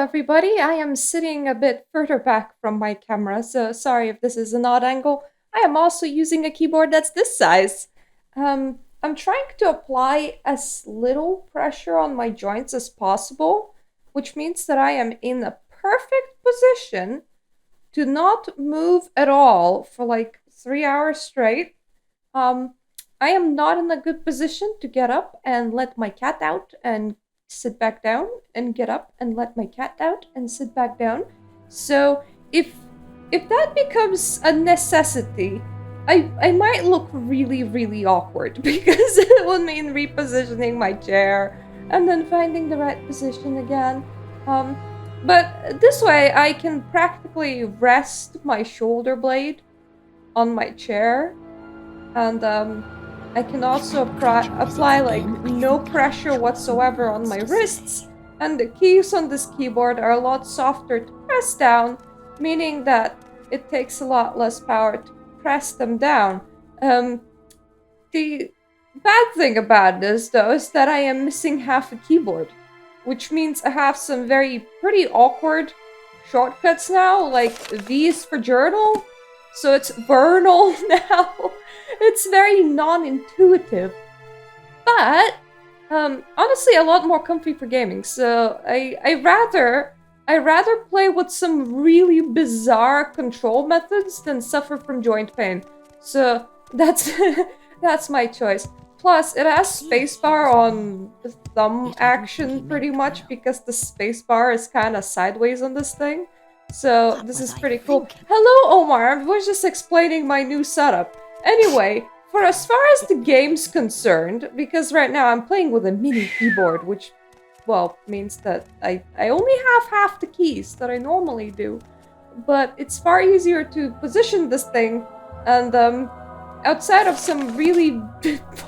everybody. I am sitting a bit further back from my camera, so sorry if this is an odd angle. I am also using a keyboard that's this size. I'm trying to apply as little pressure on my joints as possible, which means that I am in a perfect position to not move at all for like 3 hours straight. Um, I am not in a good position to get up and let my cat out and sit back down and get up and let my cat out and sit back down. So if that becomes a necessity, I might look really awkward because it would mean repositioning my chair and then finding the right position again. But this way I can practically rest my shoulder blade on my chair, and I can also apply like no pressure whatsoever on my wrists, and the keys on this keyboard are a lot softer to press down, meaning that it takes a lot less power to press them down. The bad thing about this, though, is that I am missing half a keyboard, which means I have some pretty awkward shortcuts now, like V is for journal, so it's Vernal now. It's very non-intuitive, but honestly a lot more comfy for gaming. So I rather play with some really bizarre control methods than suffer from joint pain. So that's that's my choice. Plus, it has spacebar on the thumb action pretty much because the spacebar is kind of sideways on this thing. So this is pretty cool. Hello, Omar. I was just explaining my new setup. Anyway, for as far as the game's concerned, because right now I'm playing with a mini keyboard, which, well, means that I only have half the keys that I normally do. But it's far easier to position this thing, and outside of some really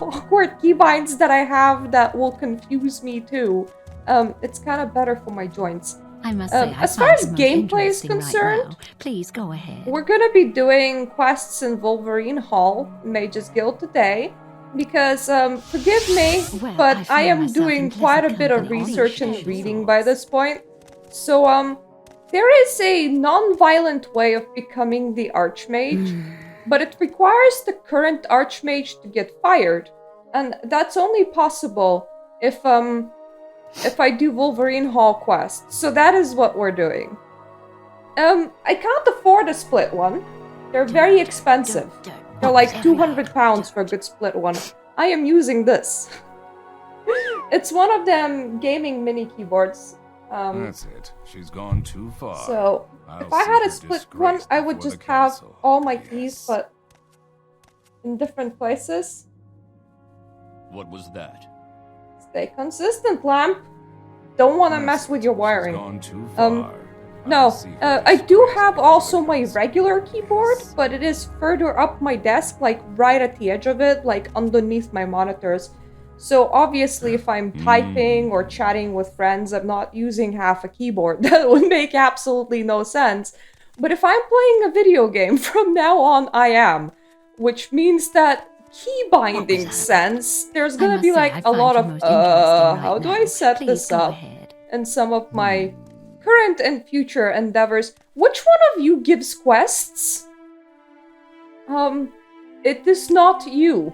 awkward keybinds that I have that will confuse me too, it's kind of better for my joints. I must say, as far as gameplay is concerned, right, please go ahead. We're gonna be doing quests in Wolverine Hall, Mage's Guild today, because forgive me, but I am doing quite a bit of research and reading by this point. So there is a non-violent way of becoming the Archmage, but it requires the current Archmage to get fired, and that's only possible if I do Wolverine Hall quests. So that is what we're doing. I can't afford a split one. They're very expensive. They're like £200 for a good split one. I am using this. It's one of them gaming mini keyboards. That's it. She's gone too far. So, if I had a split one, I would just have all my keys, but in different places. What was that? Stay consistent, lamp. Don't want to mess with your wiring. No, I do have also my regular keyboard, but it is further up my desk, like right at the edge of it, like underneath my monitors. So obviously if I'm typing or chatting with friends, I'm not using half a keyboard. That would make absolutely no sense. But if I'm playing a video game, from now on I am. Which means that key binding sense, there's gonna be like a lot of, how do I set this up? And some of my current and future endeavors. Which one of you gives quests? It is not you.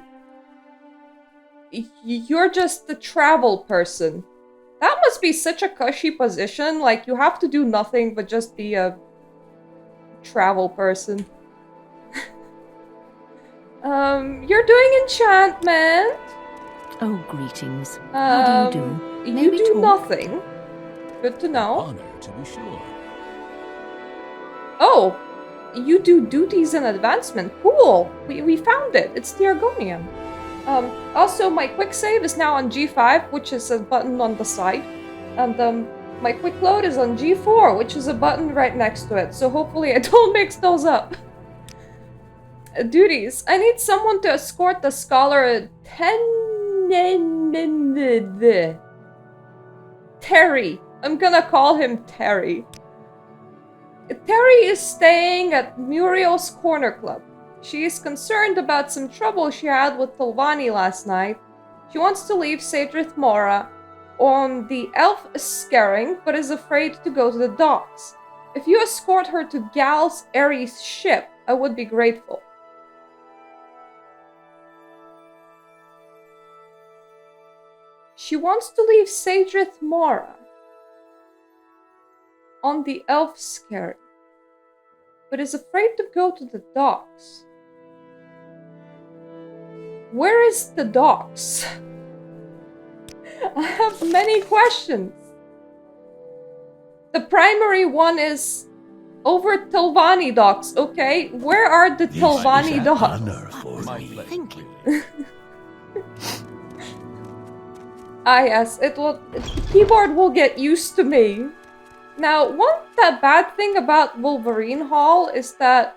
You're just the travel person. That must be such a cushy position, like you have to do nothing but just be a travel person. You're doing enchantment. Oh, greetings. How do you do? You do nothing. Good to know. Honor, to be sure. Oh, you do duties and advancement. Cool. We found it. It's the Argonian. Also, my quick save is now on G5, which is a button on the side. And my quick load is on G4, which is a button right next to it. So hopefully I don't mix those up. Duties. I need someone to escort the scholar Terry. I'm gonna call him Terry. Terry is staying at Muriel's Corner Club. She is concerned about some trouble she had with Tolvani last night. She wants to leave Sadrith Mora, on the elf scaring, but is afraid to go to the docks. If you escort her to Gal's Ares ship, I would be grateful. She wants to leave Sadrith Mora on the elf scaring, but is afraid to go to the docks. Where is the docks? I have many questions. The primary one is over Telvanni docks, okay? Where are the Telvanni docks? My pleasure. Thinking. Ah yes, the keyboard will get used to me. Now, one bad thing about Wolverine Hall is that,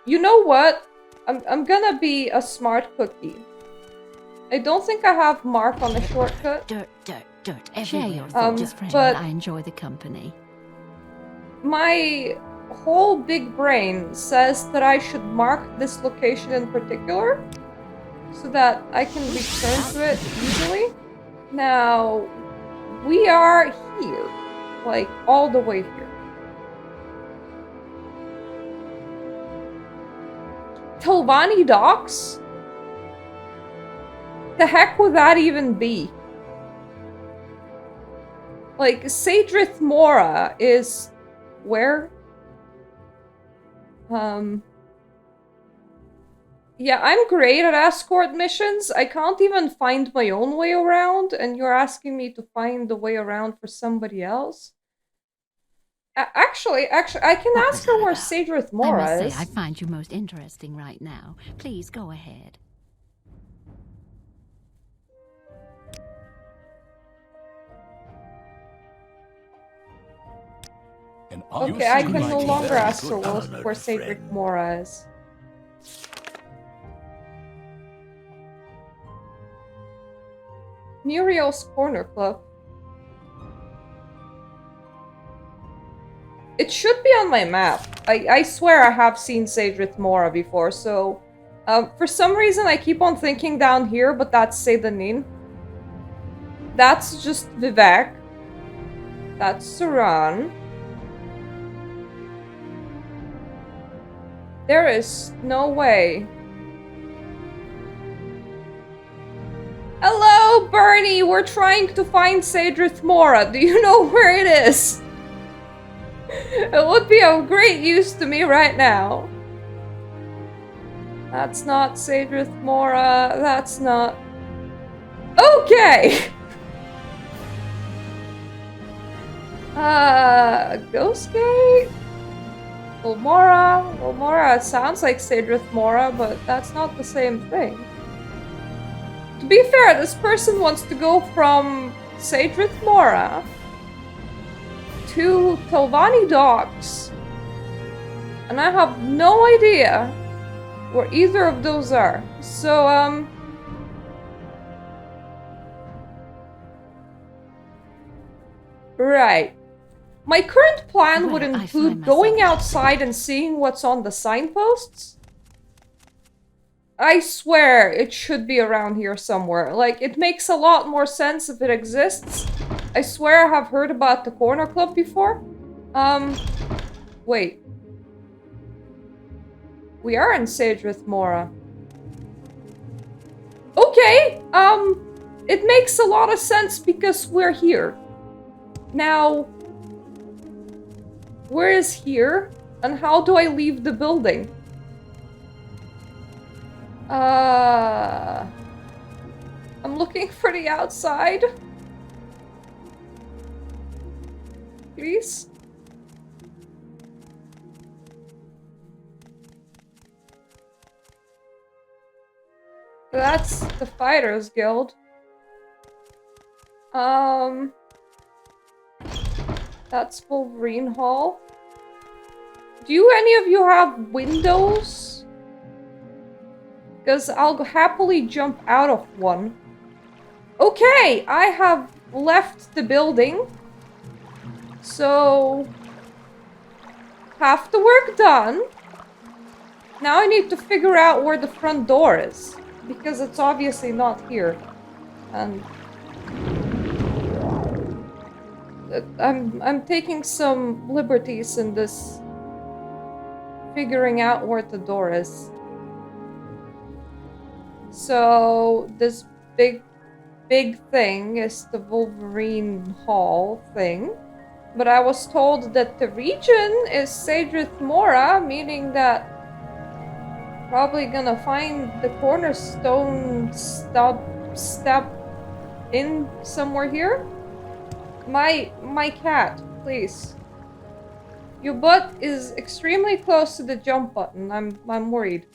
you know what? I'm gonna be a smart cookie. I don't think I have Mark on the shortcut. Dirt everywhere. Share your thoughts, friend. but- I enjoy the company. My whole big brain says that I should mark this location in particular so that I can return to it easily. Now, we are here. Like, all the way here. Telvanni docks? The heck would that even be? Like, Sadrith Mora is... where? Yeah, I'm great at escort missions. I can't even find my own way around, and you're asking me to find the way around for somebody else? Actually, I can What ask was her that where about? Sadrith I Mora must say, is. I find you most interesting right now. Please go ahead. An Okay, I You can seem no like a longer very ask good her partner. where Sadrith Mora is. Muriel's Corner Club. It should be on my map. I swear I have seen Sadrith Mora before, so... for some reason I keep on thinking down here, but that's Sedanin. That's just Vivek. That's Saran. There is no way. Hello, Bernie! We're trying to find Sadrith Mora. Do you know where it is? It would be of great use to me right now. That's not Sadrith Mora. That's not... Okay! Ghostgate? Ulmora? Ulmora sounds like Sadrith Mora, but that's not the same thing. To be fair, this person wants to go from Sadrith Mora to Telvanni Docks, and I have no idea where either of those are. So, right. My current plan would Well, I include find going myself- outside and seeing what's on the signposts. I swear it should be around here somewhere. Like, it makes a lot more sense if it exists. I swear I have heard about the Corner Club before. Wait. We are in Sadrith Mora. Okay, it makes a lot of sense because we're here. Now, where is here? And how do I leave the building? I'm looking for the outside. Please? That's the Fighters Guild. That's Wolverine Hall. Do any of you have windows? Because I'll happily jump out of one. Okay, I have left the building. So... half the work done. Now I need to figure out where the front door is. Because it's obviously not here. And... I'm taking some liberties in this, figuring out where the door is. So this big thing is the Wolverine Hall thing. But I was told that the region is Sadrith Mora, meaning that probably gonna find the cornerstone step in somewhere here. My cat, please. Your butt is extremely close to the jump button. I'm worried.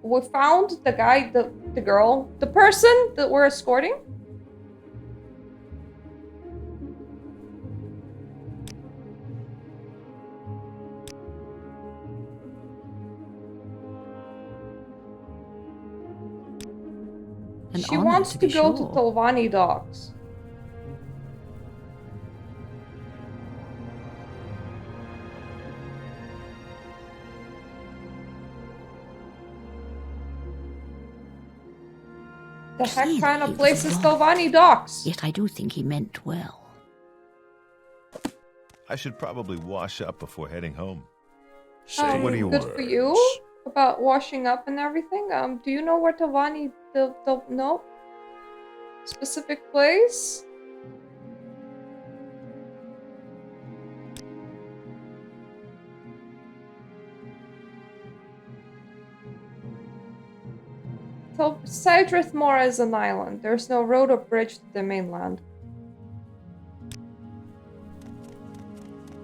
We found the guy, the girl, the person that we're escorting. She wants to go to Tolvani Docks. The heck kind of place is Tolvani Docks? Yet I do think he meant well. I should probably wash up before heading home. Say what do you good want? for you about washing up and everything. Do you know where Tolvani no specific place? Sadrith Mora is an island. There's no road or bridge to the mainland.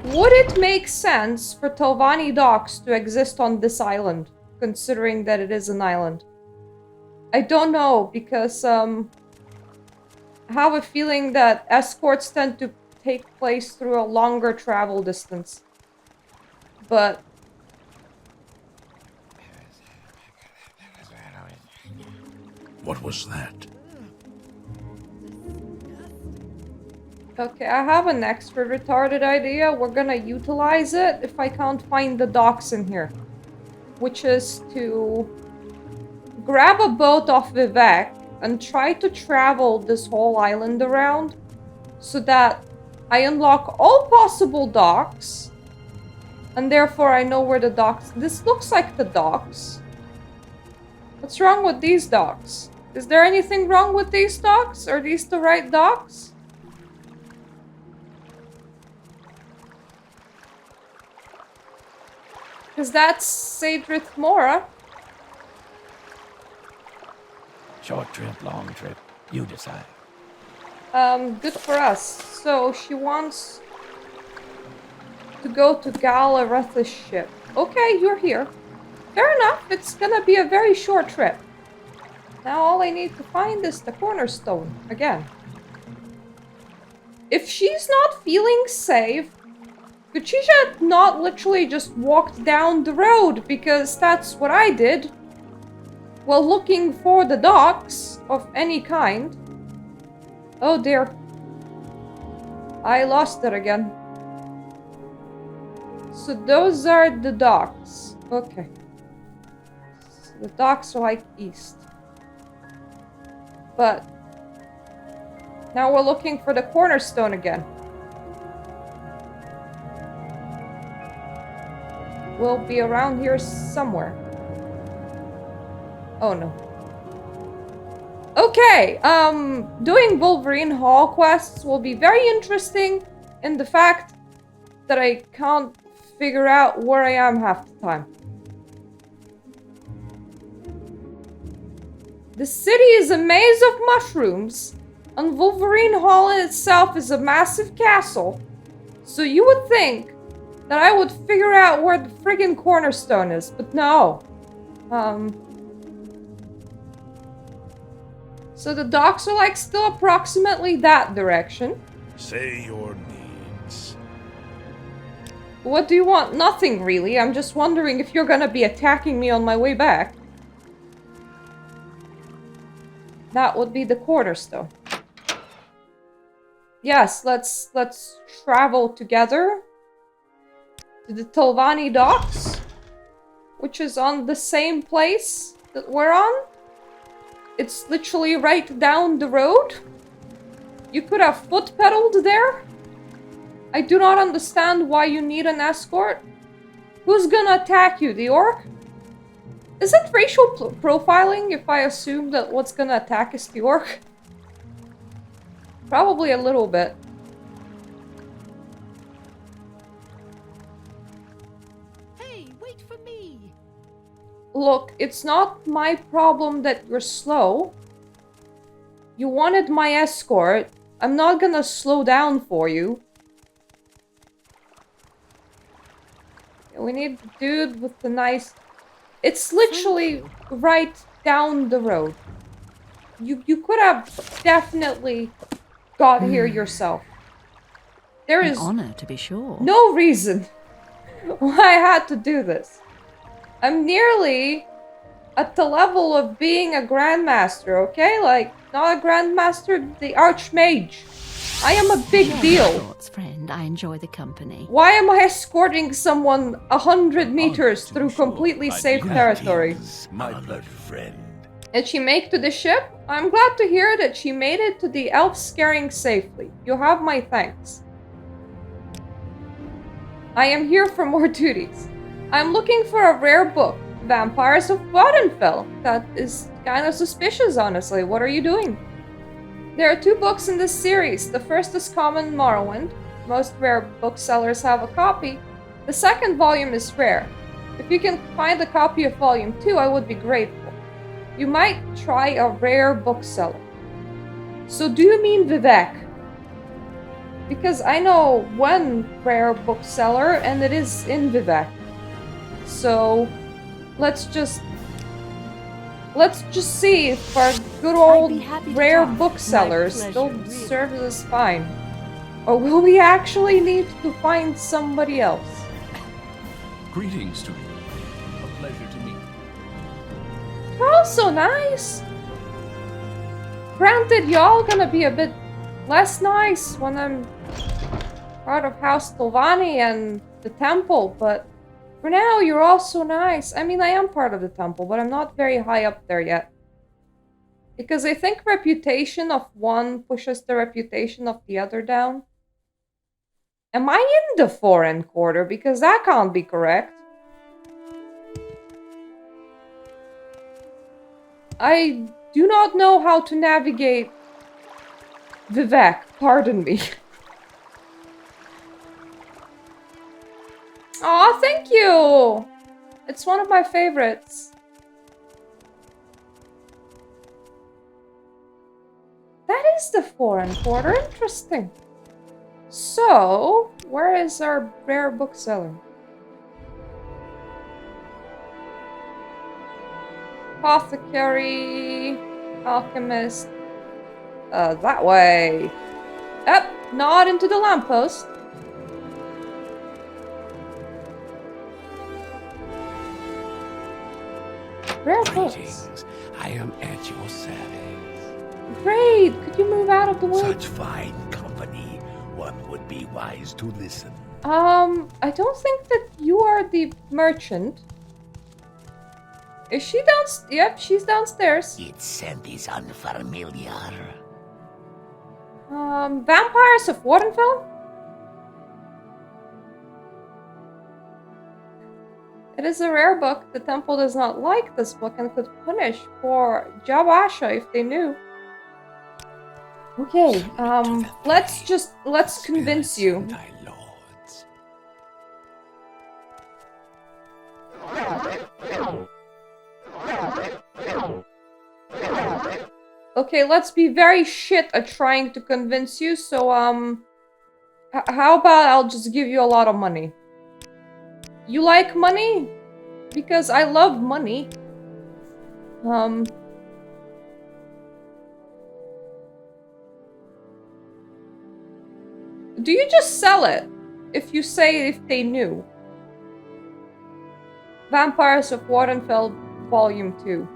Would it make sense for Tolvani Docks to exist on this island, considering that it is an island? I don't know, because I have a feeling that escorts tend to take place through a longer travel distance. But What was that? okay, I have an extra retarded idea. We're gonna utilize it if I can't find the docks in here. Which is to grab a boat off Vivek and try to travel this whole island around so that I unlock all possible docks. And therefore I know where the docks... This looks like the docks. What's wrong with these docks? Is there anything wrong with these docks? Are these the right docks? Because that's Sadrith Mora. Short trip, long trip. You decide. Good for us. So she wants to go to Galareth's ship. Okay, you're here. Fair enough, it's gonna be a very short trip. Now all I need to find is the cornerstone, again. If she's not feeling safe, could she not literally just walked down the road? Because that's what I did while looking for the docks of any kind. Oh dear. I lost it again. So those are the docks. Okay. So the docks are like east. But now we're looking for the cornerstone again. We'll be around here somewhere. Oh no. Okay, doing Wolverine Hall quests will be very interesting in the fact that I can't figure out where I am half the time. The city is a maze of mushrooms, and Wolverine Hall in itself is a massive castle. So you would think that I would figure out where the friggin' cornerstone is, but no. So the docks are like still approximately that direction. Say your needs. What do you want? Nothing really. I'm just wondering if you're gonna be attacking me on my way back. That would be the cornerstone. Yes, let's travel together to the Tolvani Docks, which is on the same place that we're on. It's literally right down the road. You could have foot pedaled there? I do not understand why you need an escort. Who's gonna attack you, the orc? Is it racial profiling if I assume that what's gonna attack is the orc? Probably a little bit. Hey, wait for me! Look, it's not my problem that you're slow. You wanted my escort. I'm not gonna slow down for you. We need the dude with the nice... It's literally right down the road. You could have definitely got here yourself. There An is honor, to be sure. no reason why I had to do this. I'm nearly at the level of being a grandmaster, okay? Like, not a grandmaster, the archmage. I am a big deal. Thoughts, friend. I enjoy the company. Why am I escorting someone 100 meters through completely safe territory? My blood friend. Did she make to the ship? I'm glad to hear that she made it to the elf scaring safely. You have my thanks. I am here for more duties. I'm looking for a rare book, Vampires of Wadenfell. That is kind of suspicious, honestly. What are you doing? There are 2 books in this series. The first is Common Morrowind. Most rare booksellers have a copy. The second volume is rare. If you can find a copy of volume 2, I would be grateful. You might try a rare bookseller. So do you mean Vivek? Because I know one rare bookseller and it is in Vivek. So let's just see if our good old rare booksellers still serve us fine. Or will we actually need to find somebody else? Greetings to you. A pleasure to meet you. You're all so nice. Granted, y'all gonna be a bit less nice when I'm part of House Tolvani and the temple, but for now, you're all so nice. I mean, I am part of the temple, but I'm not very high up there yet. Because I think reputation of one pushes the reputation of the other down. Am I in the foreign quarter? Because that can't be correct. I do not know how to navigate Vivek, pardon me. Aw, thank you! It's one of my favorites. That is the foreign quarter, interesting. So, where is our rare bookseller? Apothecary, alchemist, that way. Up, not into the lamppost. Rare books. Greetings. I am at your service. Great, could you move out of the way? Such fine company. One would be wise to listen. I don't think that you are the merchant. Is she downstairs? Yep, she's downstairs. Its scent is unfamiliar. Vampires of Wadenfell? It is a rare book. The temple does not like this book and could punish poor Jabasha if they knew. Okay, let's convince you. Thy lords. Okay, let's be very shit at trying to convince you, so, how about I'll just give you a lot of money? You like money? Because I love money. Do you just sell it? If you say if they knew. Vampires of Wadenfell Volume 2.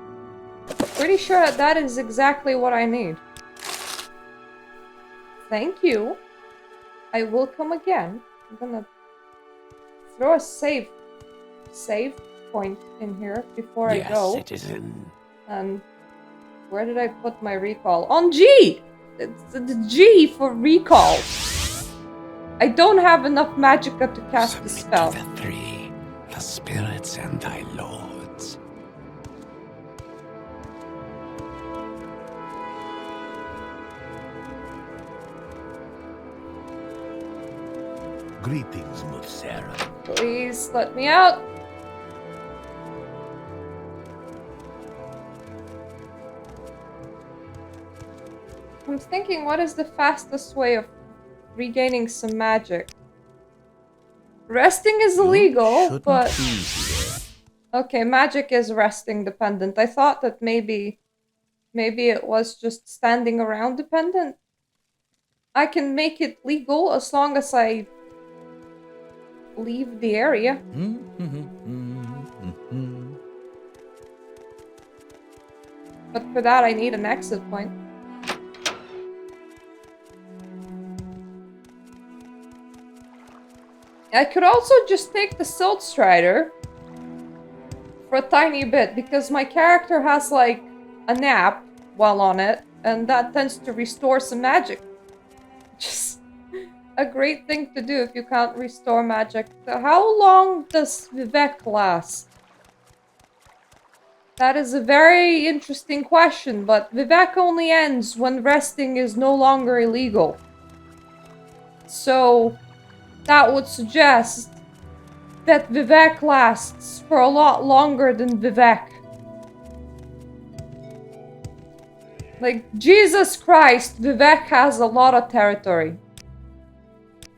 Pretty sure that is exactly what I need. Thank you. I will come again. I'm gonna throw a save point in here before I go. Yes, citizen. And where did I put my recall? On G! It's the G for recall. I don't have enough magicka to cast the Submit spell. to the three, the spirits and thy lords. Greetings, Mutsera. Please let me out. I'm thinking, what is the fastest way of regaining some magic? Resting is illegal, but... Okay, magic is resting dependent. I thought that maybe it was just standing around dependent. I can make it legal as long as I leave the area. But for that, I need an exit point. I could also just take the Silt Strider for a tiny bit, because my character has, like, a nap while on it, and that tends to restore some magic. Just a great thing to do if you can't restore magic. So how long does Vivek last? That is a very interesting question, but Vivek only ends when resting is no longer illegal. So that would suggest that Vivek lasts for a lot longer than Vivek. Like, Jesus Christ, Vivek has a lot of territory.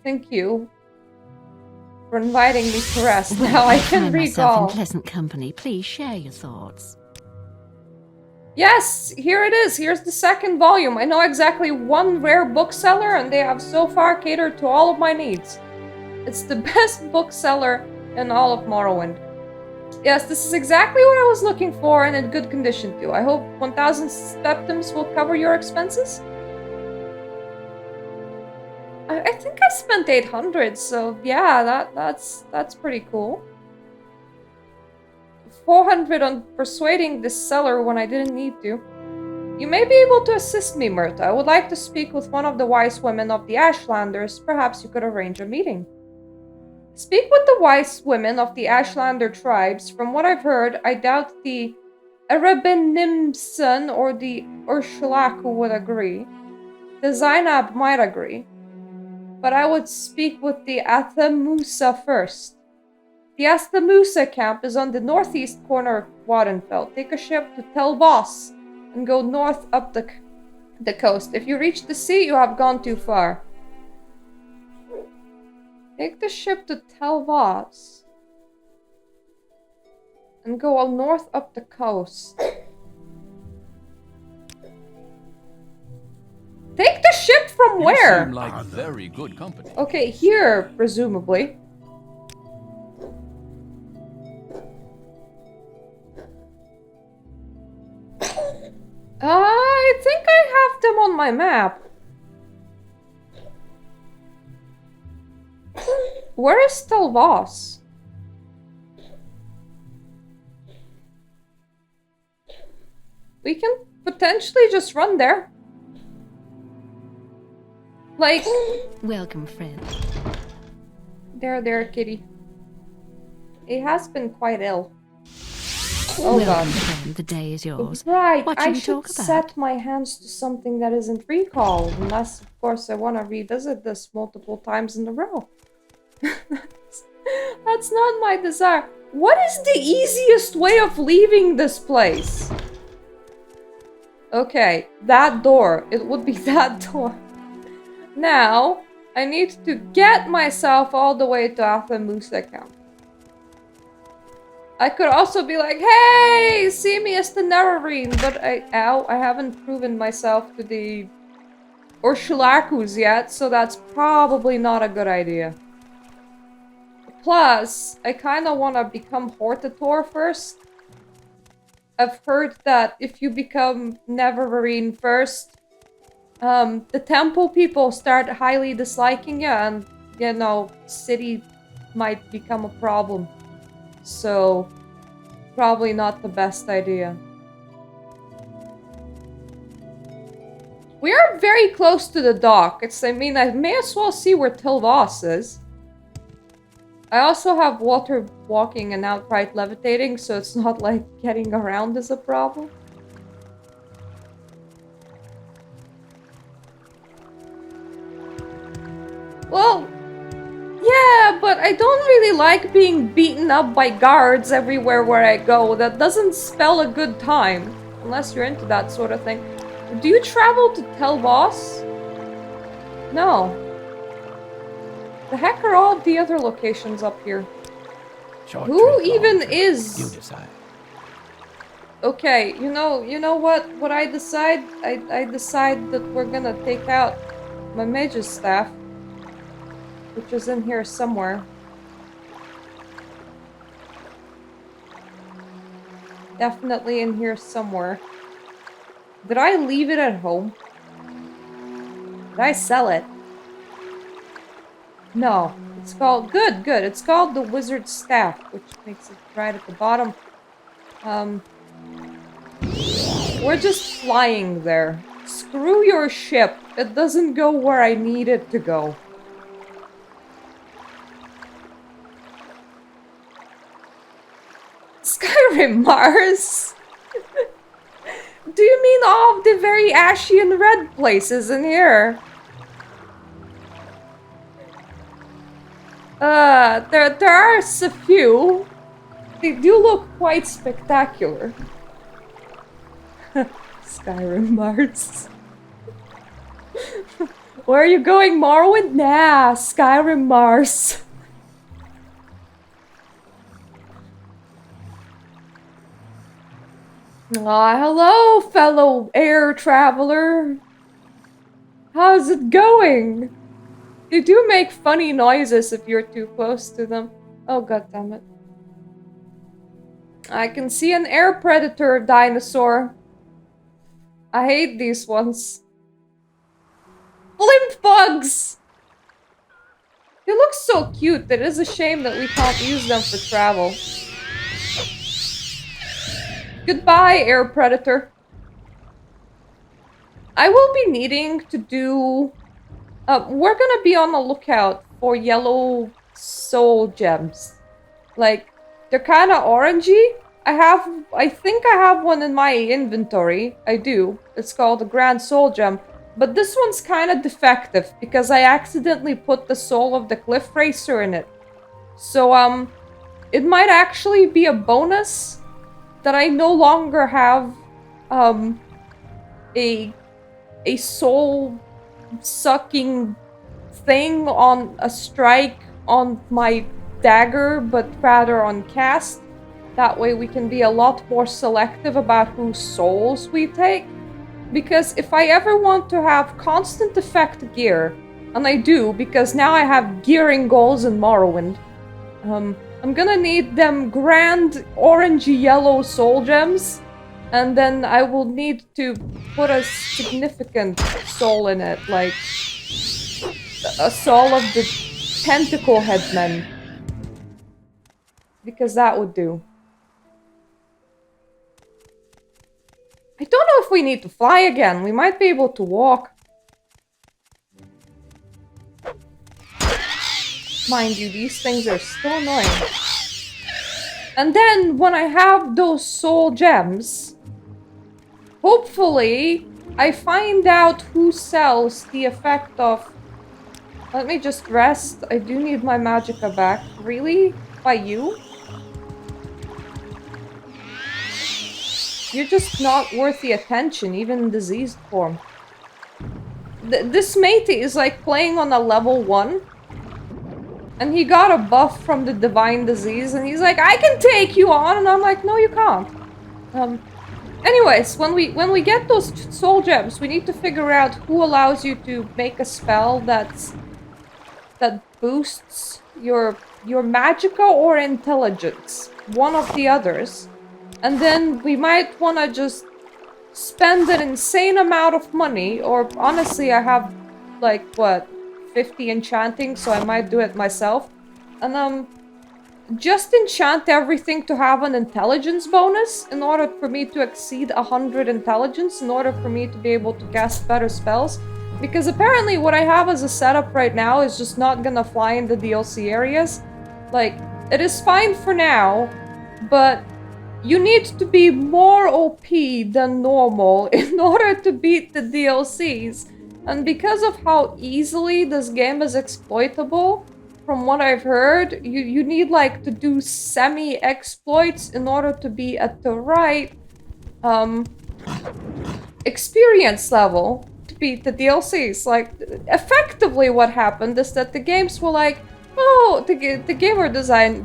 Thank you for inviting me to rest. Now I can find myself in recall. pleasant company. Please share your thoughts. Yes, here it is. Here's the second volume. I know exactly one rare bookseller, and they have so far catered to all of my needs. It's the best bookseller in all of Morrowind. Yes, this is exactly what I was looking for, and in good condition too. I hope 1,000 septims will cover your expenses. I think I spent 800, so yeah, that's pretty cool. 400 on persuading this seller when I didn't need to. You may be able to assist me, Myrta. I would like to speak with one of the wise women of the Ashlanders. Perhaps you could arrange a meeting. Speak with the wise women of the Ashlander tribes. From what I've heard, I doubt the Erebenimson or the Ursulaku would agree. The Zainab might agree. But I would speak with the Athamusa first. The Athamusa camp is on the northeast corner of Wadenfeld. Take a ship to Tel Voss and go north up the coast. If you reach the sea, you have gone too far. Take the ship to Tel Voss and go all north up the coast. Take the ship from where? You seem like very good company. Okay, here, presumably. I think I have them on my map. Where is Tel Voss? We can potentially just run there. Like... Welcome, friend. There, kitty. It has been quite ill. Oh Welcome, god. friend. The day is yours. Right, What should I we should talk about? set my hands to something that isn't recall, unless, of course, I want to revisit this multiple times in a row. That's not my desire. What is the easiest way of leaving this place? Okay, that door. It would be that door. Now, I need to get myself all the way to Athamusa camp. I could also be like, hey, see me as the Nerarine, but I haven't proven myself to the Ursulakus yet, so that's probably not a good idea. Plus, I kind of want to become Hortator first. I've heard that if you become Nevermarine first, the temple people start highly disliking you, and, you know, city might become a problem. So, probably not the best idea. We are very close to the dock. I mean, I may as well see where Tilvas is. I also have water walking and outright levitating, so it's not like getting around is a problem. Well, yeah, but I don't really like being beaten up by guards everywhere where I go. That doesn't spell a good time. Unless you're into that sort of thing. Do you travel to Telvos? No. The heck are all the other locations up here? Short Who trip, long even trip. is... You decide. Okay, you know what? What I decide? I decide that we're gonna take out my mage's staff. Which is in here somewhere. Definitely in here somewhere. Did I leave it at home? Did I sell it? No. It's called... Good. It's called the Wizard's Staff, which makes it right at the bottom. We're just flying there. Screw your ship. It doesn't go where I need it to go. Skyrim Mars? Do you mean all of the very ashy and red places in here? There are a few. They do look quite spectacular. Skyrim Mars. Where are you going, Morrowind? Nah, Skyrim Mars. Hello, fellow air traveler. How's it going? They do make funny noises if you're too close to them. Oh, goddammit. I can see an air predator dinosaur. I hate these ones. Blimp bugs! They look so cute. It is a shame that we can't use them for travel. Goodbye, air predator. I will be needing to do... we're gonna be on the lookout for yellow soul gems. Like, they're kind of orangey. I think I have one in my inventory. I do. It's called the Grand Soul Gem. But this one's kind of defective because I accidentally put the soul of the Cliff Racer in it. So, it might actually be a bonus that I no longer have, a soul-sucking thing on a strike on my dagger, but rather on cast. That way we can be a lot more selective about whose souls we take. Because if I ever want to have constant effect gear, and I do, because now I have gearing goals in Morrowind, I'm gonna need them grand orangey yellow soul gems, and then I will need to put a significant soul in it, like a soul of the tentacle headmen, because that would do. I don't know if we need to fly again. We might be able to walk. Mind you, these things are still annoying. And then, when I have those soul gems, hopefully, I find out who sells the effect of... Let me just rest. I do need my magicka back. Really? By you? You're just not worth the attention, even in diseased form. This mate is like playing on a level 1. And he got a buff from the divine disease, and he's like, I can take you on! And I'm like, no, you can't. Anyways, when we get those soul gems, we need to figure out who allows you to make a spell that boosts your magicka or intelligence. One of the others. And then we might want to just spend an insane amount of money, or honestly, I have, like, what, 50 enchanting, so I might do it myself. And, just enchant everything to have an intelligence bonus in order for me to exceed 100 intelligence, in order for me to be able to cast better spells. Because apparently what I have as a setup right now is just not gonna fly in the DLC areas. Like, it is fine for now, but you need to be more OP than normal in order to beat the DLCs. And because of how easily this game is exploitable, from what I've heard, you need like to do semi-exploits in order to be at the right experience level to beat the DLCs. Like, effectively what happened is that the games were like, oh, the gamer designers?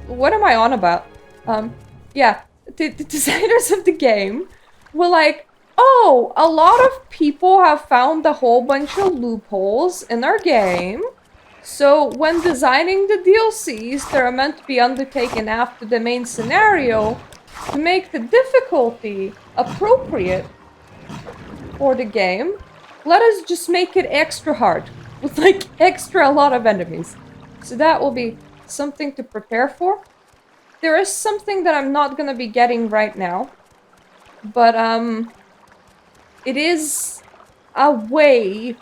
What am I on about? Yeah, the designers of the game were like, oh, a lot of people have found a whole bunch of loopholes in our game. So when designing the DLCs, they're meant to be undertaken after the main scenario to make the difficulty appropriate for the game. Let us just make it extra hard with like extra a lot of enemies. So that will be something to prepare for. There is something that I'm not gonna be getting right now, but it is a way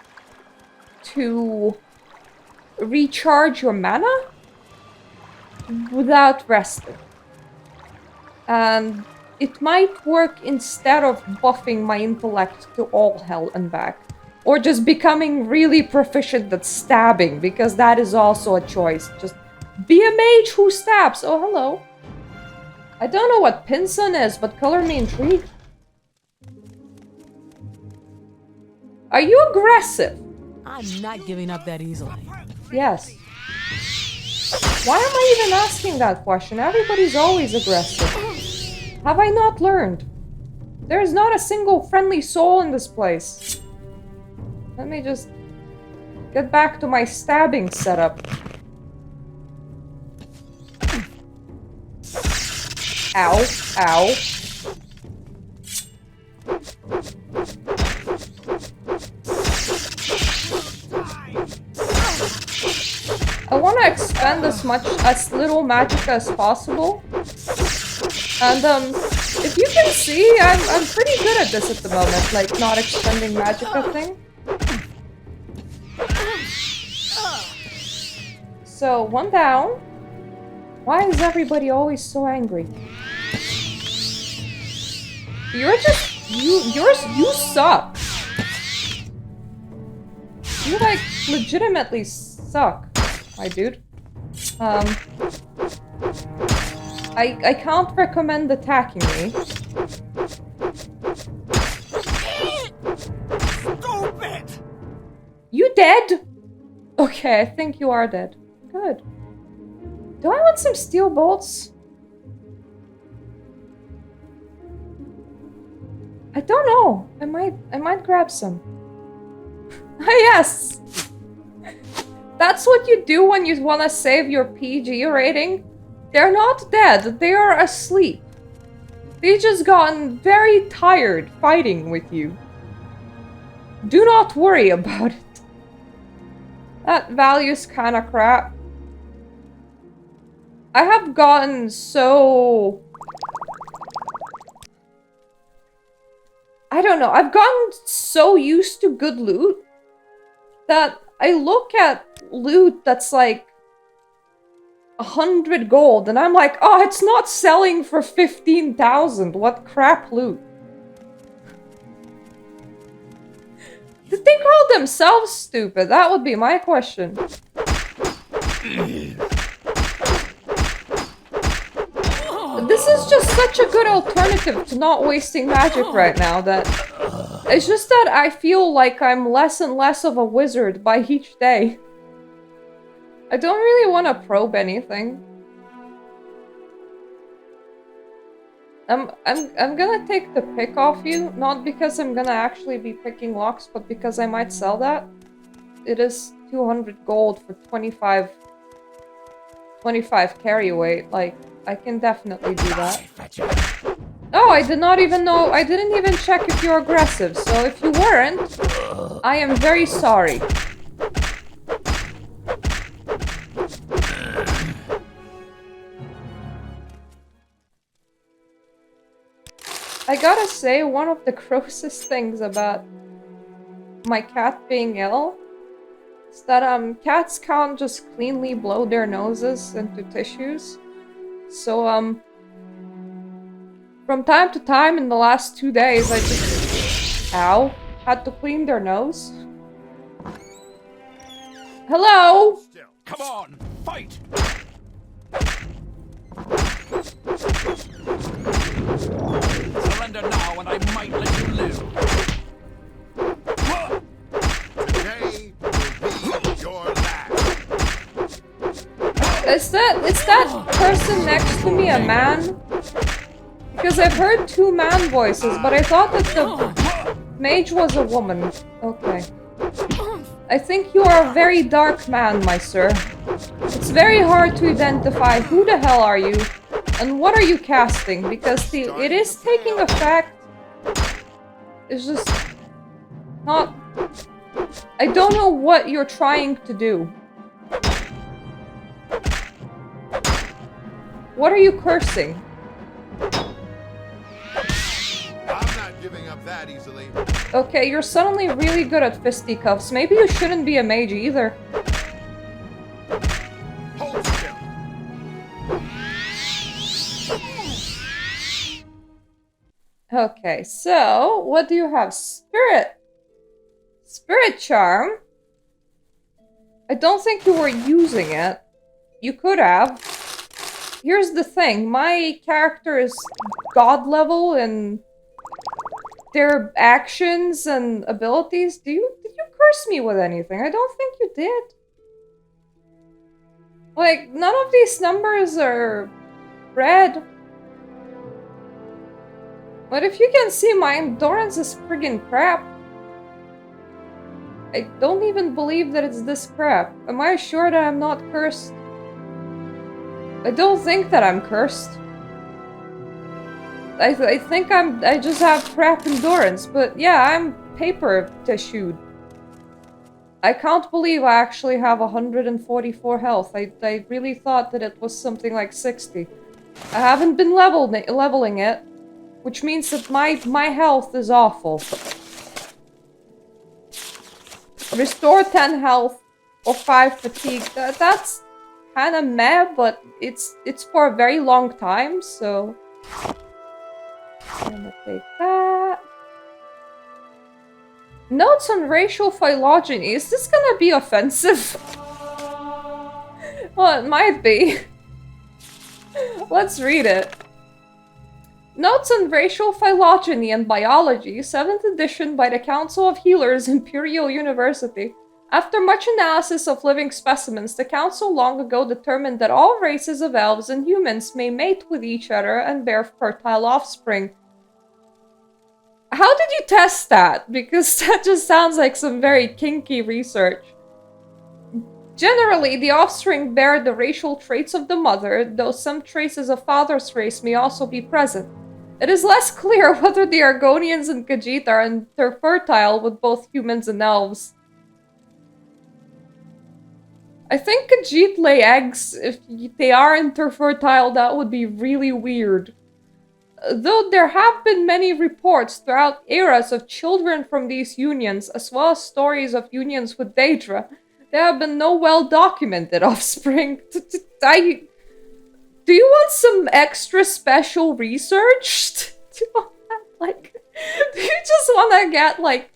to recharge your mana without resting. And it might work instead of buffing my intellect to all hell and back. Or just becoming really proficient at stabbing, because that is also a choice. Just be a mage who stabs. Oh, hello. I don't know what Pinson is, but color me intrigued. Are you aggressive? I'm not giving up that easily. Yes. Why am I even asking that question? Everybody's always aggressive. Have I not learned? There is not a single friendly soul in this place. Let me just get back to my stabbing setup. Ow, ow. I want to expend as little magicka as possible. And if you can see, I'm pretty good at this at the moment, like not expending magicka thing. So, one down. Why is everybody always so angry? You're just... You suck. You, like, legitimately suck, my dude. I can't recommend attacking me. Stupid! You dead? Okay, I think you are dead. Good. Do I want some steel bolts? I don't know. I might grab some. Ah, yes! That's what you do when you want to save your PG rating. They're not dead, they are asleep. They just gotten very tired fighting with you. Do not worry about it. That value's kinda crap. I have gotten so... I don't know, I've gotten so used to good loot that I look at loot that's like 100 gold and I'm like, oh, it's not selling for 15,000. What crap loot. Did they call themselves stupid? That would be my question. This is just such a good alternative to not wasting magic right now that... It's just that I feel like I'm less and less of a wizard by each day. I don't really want to probe anything. I'm gonna take the pick off you, not because I'm gonna actually be picking locks, but because I might sell that. It is 200 gold for 25 carry weight. Like, I can definitely do that. Oh, I did not even know. I didn't even check if you're aggressive. So if you weren't, I am very sorry. I gotta say, one of the grossest things about my cat being ill is that cats can't just cleanly blow their noses into tissues. So from time to time in the last 2 days I just had to clean their nose. Hello? Come on, fight! Surrender now and I might let you live. Today will be your last. Is that person next to me a man? Because I've heard 2 man voices, but I thought that the mage was a woman. Okay. I think you are a very dark man, my sir. It's very hard to identify who the hell are you and what are you casting, because it is taking effect. It's just not... I don't know what you're trying to do. What are you cursing? I'm not giving up that easily. Okay, you're suddenly really good at fisticuffs. Maybe you shouldn't be a mage either. Hold still. Okay, so what do you have? Spirit. Spirit charm. I don't think you were using it. You could have. Here's the thing, my character is god level in their actions and abilities. Did you curse me with anything? I don't think you did. Like, none of these numbers are red. But if you can see, my endurance is friggin' crap. I don't even believe that it's this crap. Am I sure that I'm not cursed? I don't think that I'm cursed. I think I just have crap endurance, but yeah, I'm paper tissued. I can't believe I actually have 144 health. I really thought that it was something like 60. I haven't been leveling it, which means that my health is awful. Restore 10 health or 5 fatigue. That's kind of meh, but it's for a very long time, so I'm gonna take that. Notes on racial phylogeny. Is this gonna be offensive? Well, it might be. Let's read it. Notes on racial phylogeny and biology, 7th edition by the Council of Healers, Imperial University. After much analysis of living specimens, the Council long ago determined that all races of elves and humans may mate with each other and bear fertile offspring. How did you test that? Because that just sounds like some very kinky research. Generally, the offspring bear the racial traits of the mother, though some traces of father's race may also be present. It is less clear whether the Argonians and Khajiit are interfertile with both humans and elves. I think Khajiit lay eggs. If they are interfertile, that would be really weird. Though there have been many reports throughout eras of children from these unions, as well as stories of unions with Daedra, there have been no well-documented offspring. Do you want some extra special research? Do you just want to get, like,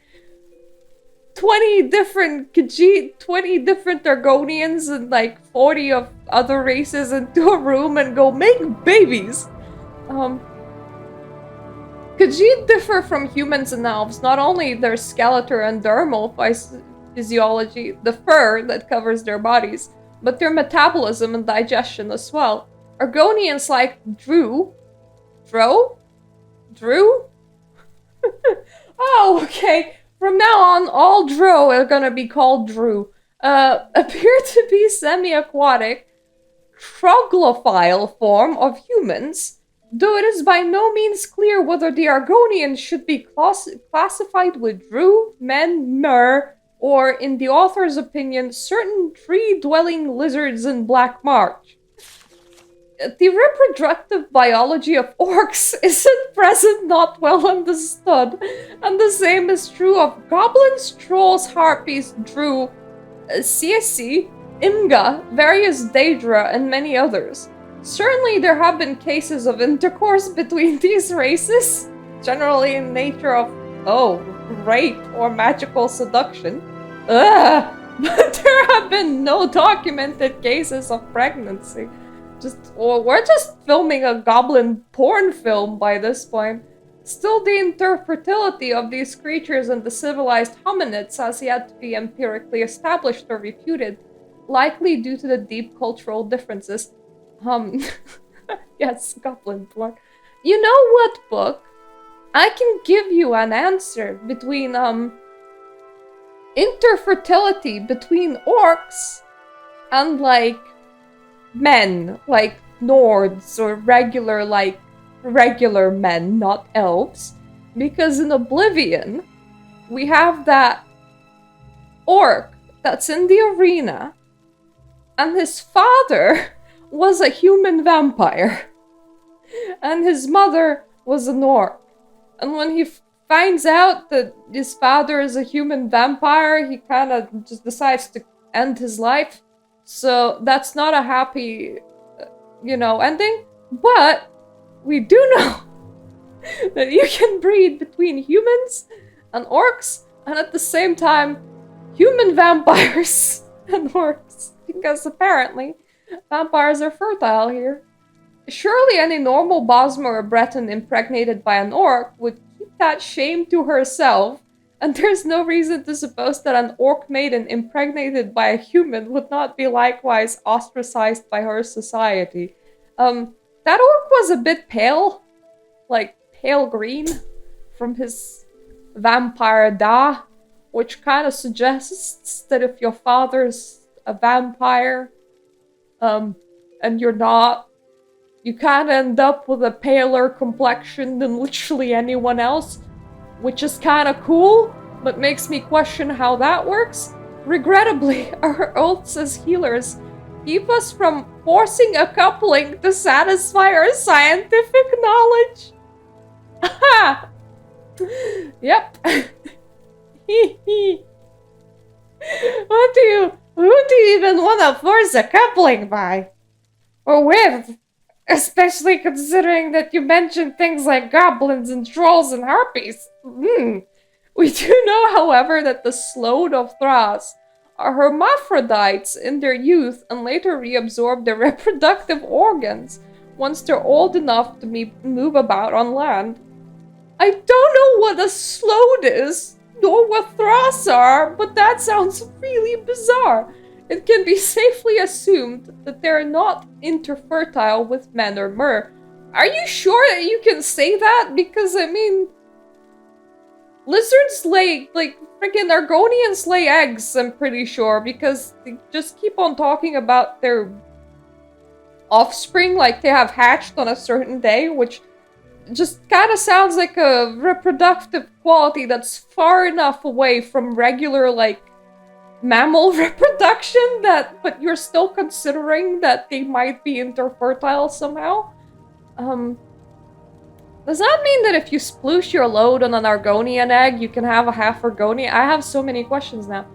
20 different Khajiit, 20 different Argonians, and, like, 40 of other races into a room and go make babies? Khajiit differ from humans and elves, not only their skeletal and dermal physiology, the fur that covers their bodies, but their metabolism and digestion as well. Argonians like Drew? Oh, okay. From now on, all Drow are gonna be called Drew. Appear to be semi-aquatic, troglophile form of humans, though it is by no means clear whether the Argonians should be classified with Drew, men, Mer, or, in the author's opinion, certain tree-dwelling lizards in Black March. the reproductive biology of orcs is at present not well understood, and the same is true of goblins, trolls, harpies, drow, CSC, Imga, various Daedra, and many others. Certainly there have been cases of intercourse between these races, generally in nature of, rape or magical seduction. But there have been no documented cases of pregnancy. We're just filming a goblin porn film by this point. Still, the interfertility of these creatures and the civilized hominids has yet to be empirically established or refuted, likely due to the deep cultural differences. Yes, goblin porn. You know what, book? I can give you an answer between, interfertility between orcs and, like, men, like Nords, or regular men, not elves. Because in Oblivion, we have that orc that's in the arena, and his father was a human vampire, and his mother was an orc. And when he finds out that his father is a human vampire, he kind of just decides to end his life. So that's not a happy, ending. But we do know that you can breed between humans and orcs, and at the same time, human vampires and orcs. Because apparently, vampires are fertile here. Surely any normal Bosmer or Breton impregnated by an orc would keep that shame to herself, and there's no reason to suppose that an orc maiden impregnated by a human would not be likewise ostracized by her society. That orc was a bit pale, like pale green, from his vampire da, which kind of suggests that if your father's a vampire, and you're not, you kind of end up with a paler complexion than literally anyone else, which is kind of cool, but makes me question how that works. Regrettably, our oaths as healers keep us from forcing a coupling to satisfy our scientific knowledge. Aha! Yep. Who do you even want to force a coupling by? Or with? Especially considering that you mentioned things like goblins and trolls and harpies. We do know, however, that the Sload of Thras are hermaphrodites in their youth and later reabsorb their reproductive organs once they're old enough to move about on land. I don't know what a Sload is, nor what Thras are, but that sounds really bizarre. It can be safely assumed that they're not interfertile with men or mer. Are you sure that you can say that? Because, I mean, lizards lay, like, freaking Argonians lay eggs, I'm pretty sure, because they just keep on talking about their offspring like they have hatched on a certain day, which just kind of sounds like a reproductive quality that's far enough away from regular, like, mammal reproduction but you're still considering that they might be interfertile somehow. Does that mean that if you sploosh your load on an Argonian egg, you can have a half Argonian? I have so many questions now.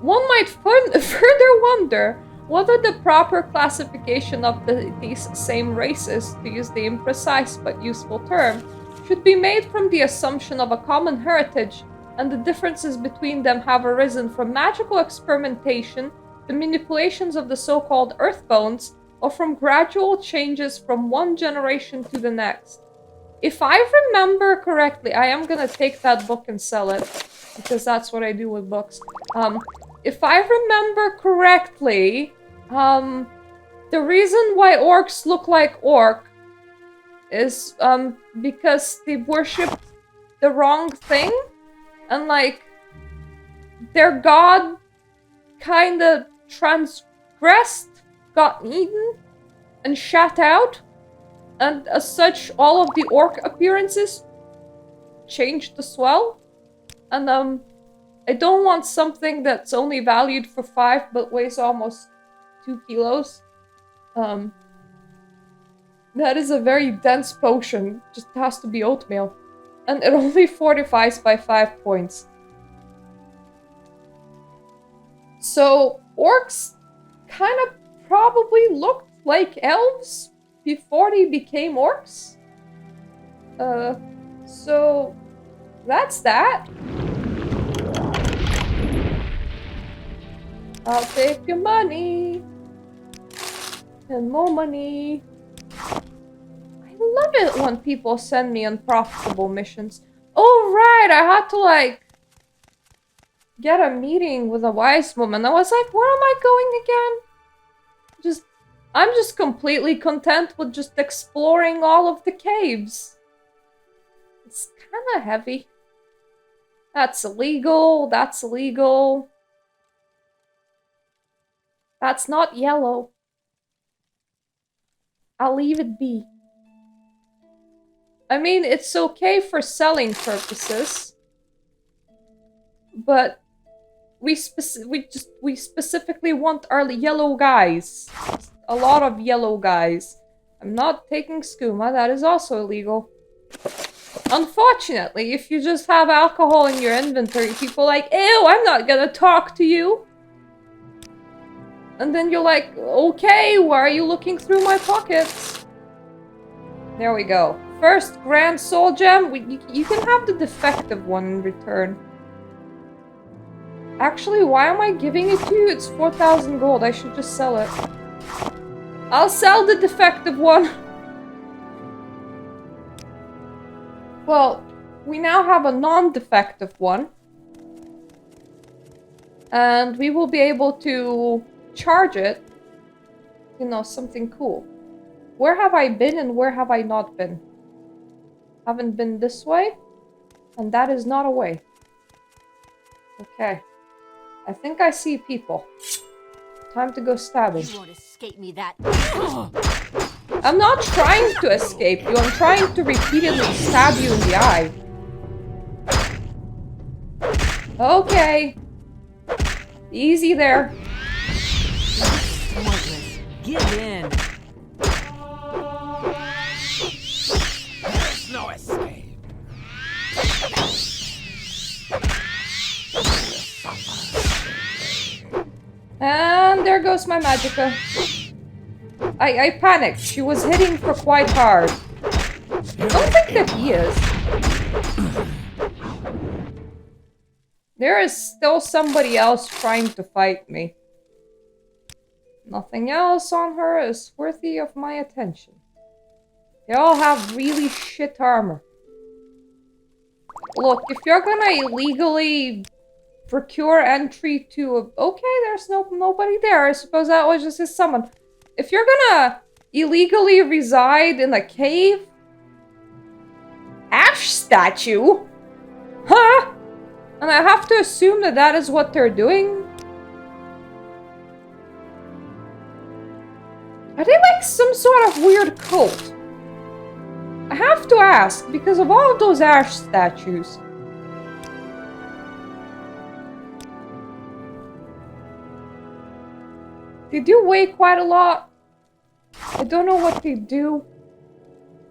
One might further wonder whether the proper classification of these same races, to use the imprecise but useful term, should be made from the assumption of a common heritage, and the differences between them have arisen from magical experimentation, the manipulations of the so-called earth bones, or from gradual changes from one generation to the next. If I remember correctly, I am gonna take that book and sell it, because that's what I do with books. If I remember correctly, the reason why orcs look like orc is, because they worship the wrong thing, and, like, their god kinda transgressed, got eaten, and shat out, and as such, all of the orc appearances changed as well. And, I don't want something that's only valued for 5 but weighs almost 2 kilos. That is a very dense potion. Just has to be oatmeal. And it only fortifies by 5 points. So, orcs kind of probably looked like elves before they became orcs. So that's that. I'll take your money. And more money. I love it when people send me unprofitable missions. Oh, right, I had to, like, get a meeting with a wise woman. I was like, where am I going again? I'm just completely content with just exploring all of the caves. It's kind of heavy. That's illegal. That's illegal. That's not yellow. I'll leave it be. I mean, it's okay for selling purposes. But we specifically want our yellow guys. A lot of yellow guys. I'm not taking skooma, that is also illegal. Unfortunately, if you just have alcohol in your inventory, people are like, ew, I'm not gonna talk to you. And then you're like, okay, why are you looking through my pockets? There we go. First Grand Soul Gem, you can have the defective one in return. Actually, why am I giving it to you? It's 4,000 gold, I should just sell it. I'll sell the defective one. Well, we now have a non-defective one. And we will be able to charge it. You know, something cool. Where have I been and where have I not been? Haven't been this way. And that is not a way. Okay. I think I see people. Time to go stabbing. You won't escape me that. I'm not trying to escape you. I'm trying to repeatedly stab you in the eye. Okay. Easy there. Pointless. Give in. There's no escape. And there goes my magicka. I panicked. She was hitting for quite hard. I don't think that he is. There is still somebody else trying to fight me. Nothing else on her is worthy of my attention. They all have really shit armor. Look, if you're gonna illegally procure entry to a... Okay, there's nobody there. I suppose that was just his summon. If you're gonna illegally reside in a cave... Ash statue? Huh? And I have to assume that that is what they're doing? Are they like some sort of weird cult? I have to ask, because of all of those ash statues. They do weigh quite a lot. I don't know what they do.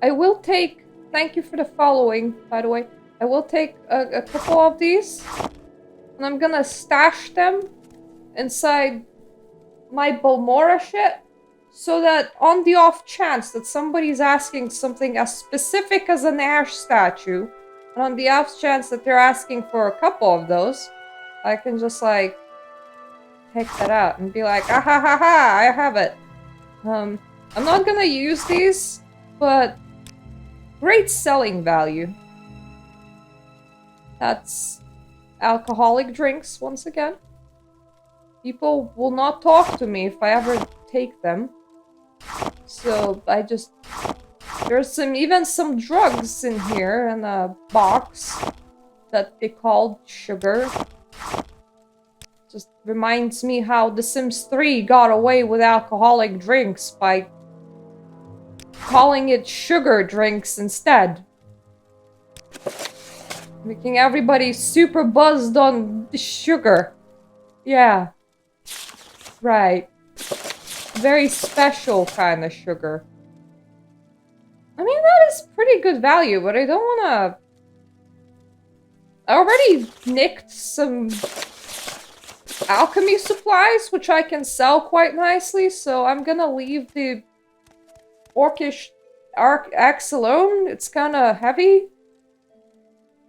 I will take... Thank you for the following, by the way. I will take a couple of these. And I'm gonna stash them inside my Balmora shit. So that on the off chance that somebody's asking something as specific as an ash statue, and on the off chance that they're asking for a couple of those, I can just like take that out and be like, ah ha ha ha, I have it. I'm not gonna use these, but great selling value. That's alcoholic drinks once again. People will not talk to me if I ever take them. So I just... There's even some drugs in here in a box that they called sugar. Just reminds me how The Sims 3 got away with alcoholic drinks by calling it sugar drinks instead. Making everybody super buzzed on sugar. Yeah. Right. Very special kind of sugar. I mean, that is pretty good value, but I don't wanna... I already nicked some alchemy supplies, which I can sell quite nicely, so I'm gonna leave the orcish axe alone. It's kinda heavy.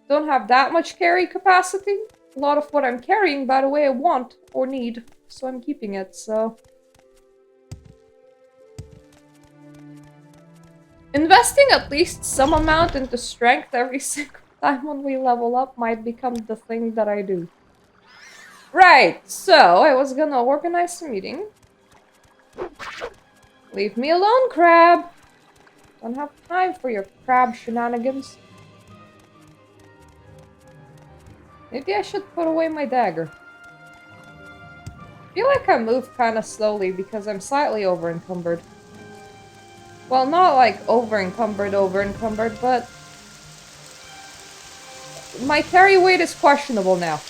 Don't have that much carry capacity. A lot of what I'm carrying, by the way, I want or need, so I'm keeping it, so... Investing at least some amount into strength every single time when we level up might become the thing that I do. Right, so I was gonna organize a meeting. Leave me alone, crab! Don't have time for your crab shenanigans. Maybe I should put away my dagger. I feel like I move kind of slowly because I'm slightly over-encumbered. Well, not like over-encumbered, but... my carry weight is questionable now.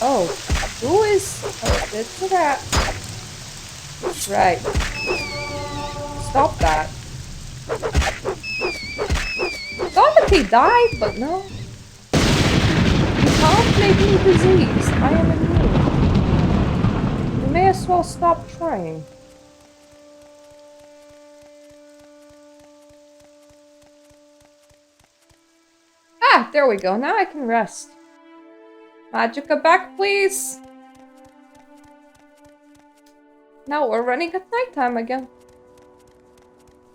Oh, who is... oh, it's a rat. Right. Stop that. Thought that they died, but no. You can't make me diseased. I am immune. You may as well stop trying. Ah, there we go. Now I can rest. Magicka back, please. Now we're running at nighttime again.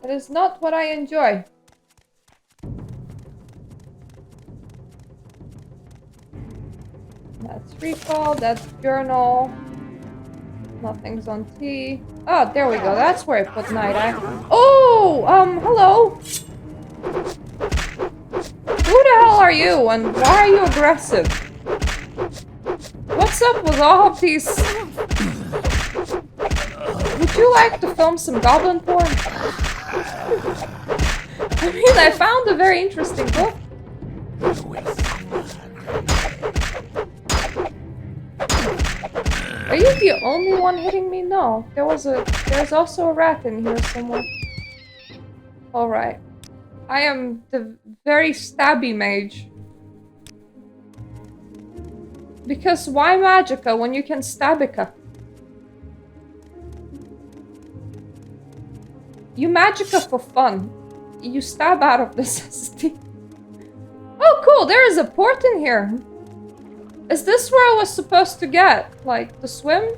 That is not what I enjoy. That's recall, that's journal. Nothing's on T. Oh, there we go. That's where I put night eye. Oh, hello. Who the hell are you and why are you aggressive? What's up with all of these? Would you like to film some goblin porn? I mean, I found a very interesting book. Are you the only one hitting me? No. There's also a rat in here somewhere. Alright. I am the very stabby mage. Because why Magicka when you can Stabicka? You Magicka for fun. You stab out of necessity. Oh cool, there is a port in here. Is this where I was supposed to get? Like, to swim?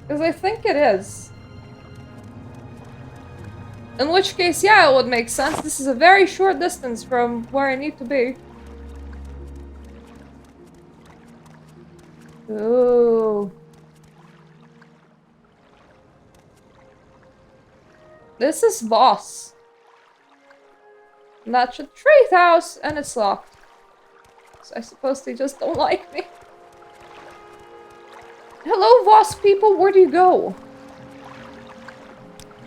Because I think it is. In which case, yeah, it would make sense. This is a very short distance from where I need to be. Ooh. This is Voss. And that's a trade house, and it's locked. So I suppose they just don't like me. Hello, Voss people, where do you go?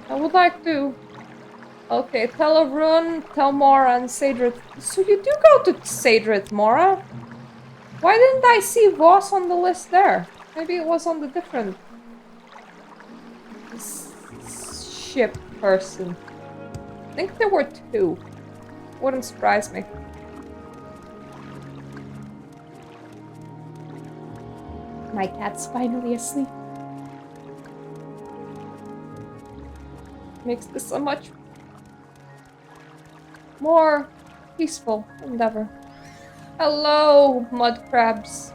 I would like to... Okay, tell Arun, tell Mora, and Sadrith. So you do go to Sadrith, Mora? Why didn't I see Voss on the list there? Maybe it was on the different... ship person. I think there were two. Wouldn't surprise me. My cat's finally asleep. Makes this a much more peaceful endeavor. Hello, mud crabs.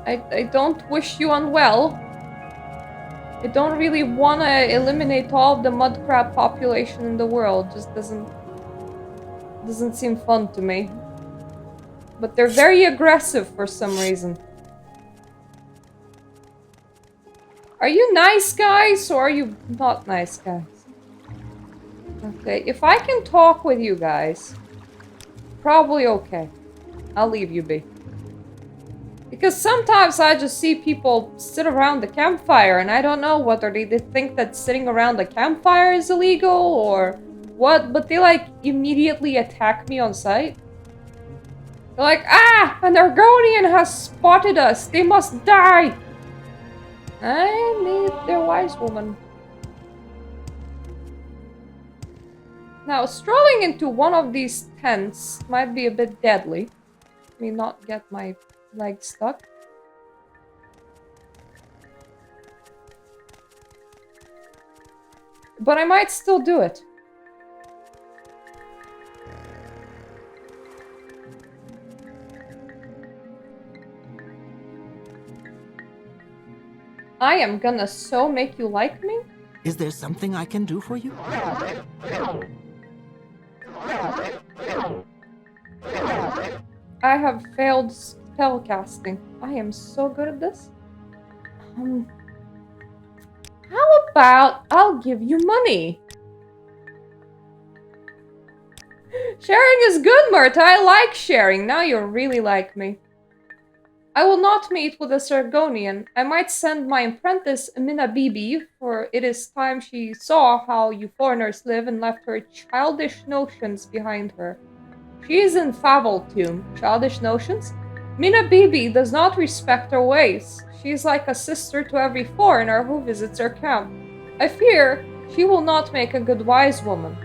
I don't wish you unwell. I don't really want to eliminate all of the mud crab population in the world. Just doesn't seem fun to me. But they're very aggressive for some reason. Are you nice guys or are you not nice guys? Okay, if I can talk with you guys, probably okay. I'll leave you be. Because sometimes I just see people sit around the campfire and I don't know whether they think that sitting around the campfire is illegal or what, but they like immediately attack me on sight. They're like, ah, an Argonian has spotted us. They must die. I need their wise woman. Now, strolling into one of these tents might be a bit deadly. Let me not get my leg stuck. But I might still do it. I am gonna so make you like me. Is there something I can do for you? I have failed spellcasting. I am so good at this. How about I'll give you money? Sharing is good, Murta. I like sharing. Now you really like me. I will not meet with a Sargonian. I might send my apprentice Mina Bibi, for it is time she saw how you foreigners live and left her childish notions behind her. She is in Faveltoom. Childish notions? Mina Bibi does not respect her ways. She is like a sister to every foreigner who visits her camp. I fear she will not make a good wise woman.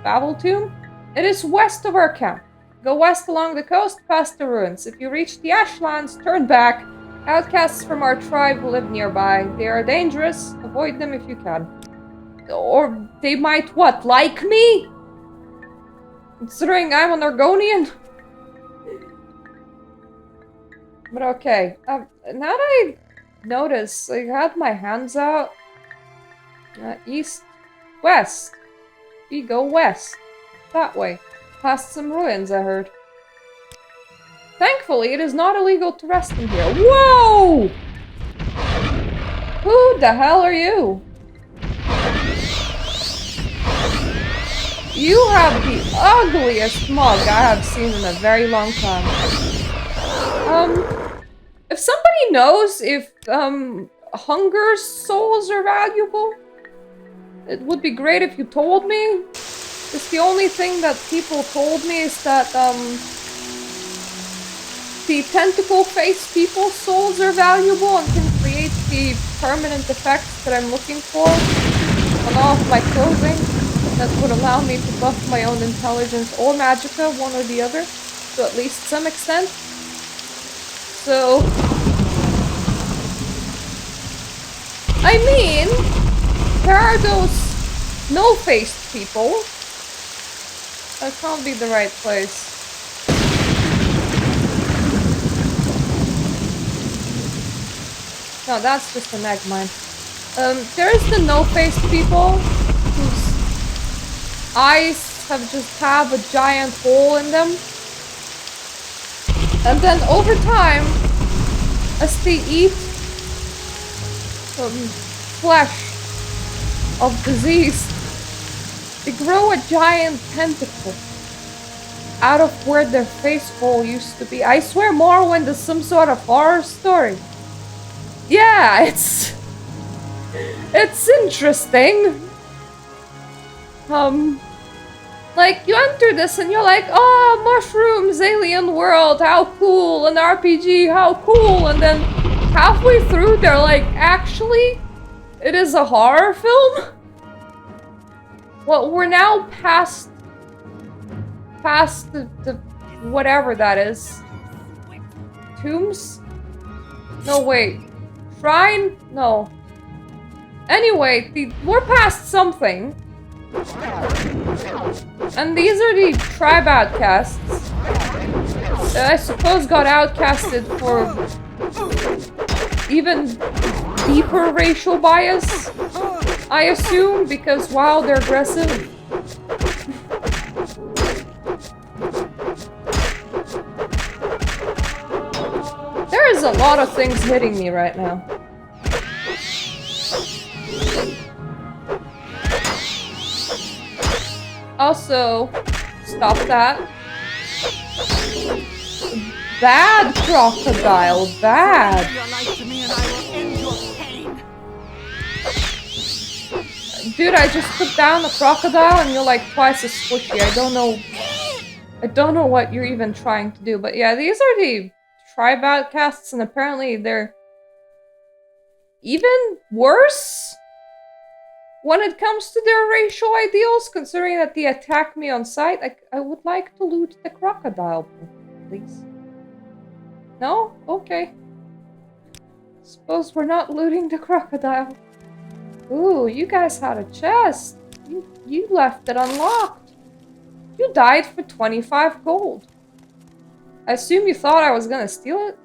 Faveltoom? It is west of our camp. Go west along the coast, past the ruins. If you reach the Ashlands, turn back. Outcasts from our tribe live nearby. They are dangerous. Avoid them if you can. Or they might, what, like me? Considering I'm an Argonian? But okay. Now that I notice, I had my hands out. East, west. We go west. That way. Past some ruins, I heard. Thankfully, it is not illegal to rest in here. Whoa! Who the hell are you? You have the ugliest mug I have seen in a very long time. If somebody knows if, hunger souls are valuable, it would be great if you told me. It's the only thing that people told me is that, the tentacle-faced people's souls are valuable and can create the permanent effects that I'm looking for on all of my clothing that would allow me to buff my own intelligence or magicka, one or the other, to at least some extent. So... I mean, there are those no-faced people. That can't be the right place. No, that's just an egg mine. There is the no-faced people whose eyes have a giant hole in them. And then over time, as they eat flesh of disease, they grow a giant tentacle out of where their face hole used to be. I swear Morrowind is some sort of horror story. Yeah, it's interesting. Like, you enter this and you're like, oh, mushrooms, alien world, how cool, an RPG, how cool, and then halfway through they're like, actually, it is a horror film? Well, we're now past the whatever that is. Tombs? No, wait. Shrine? No. Anyway, we're past something. And these are the tribe outcasts. That I suppose got outcasted for even deeper racial bias. I assume, because wow, they're aggressive. There is a lot of things hitting me right now. Also, stop that. Bad crocodile, bad. Dude, I just put down the crocodile and you're like twice as squishy. I don't know what you're even trying to do, but yeah, these are the tribe outcasts and apparently they're even worse When it comes to their racial ideals, considering that they attack me on sight, I would like to loot the crocodile, please. No? Okay. Suppose we're not looting the crocodile. Ooh, you guys had a chest. You left it unlocked. You died for 25 gold. I assume you thought I was gonna steal it?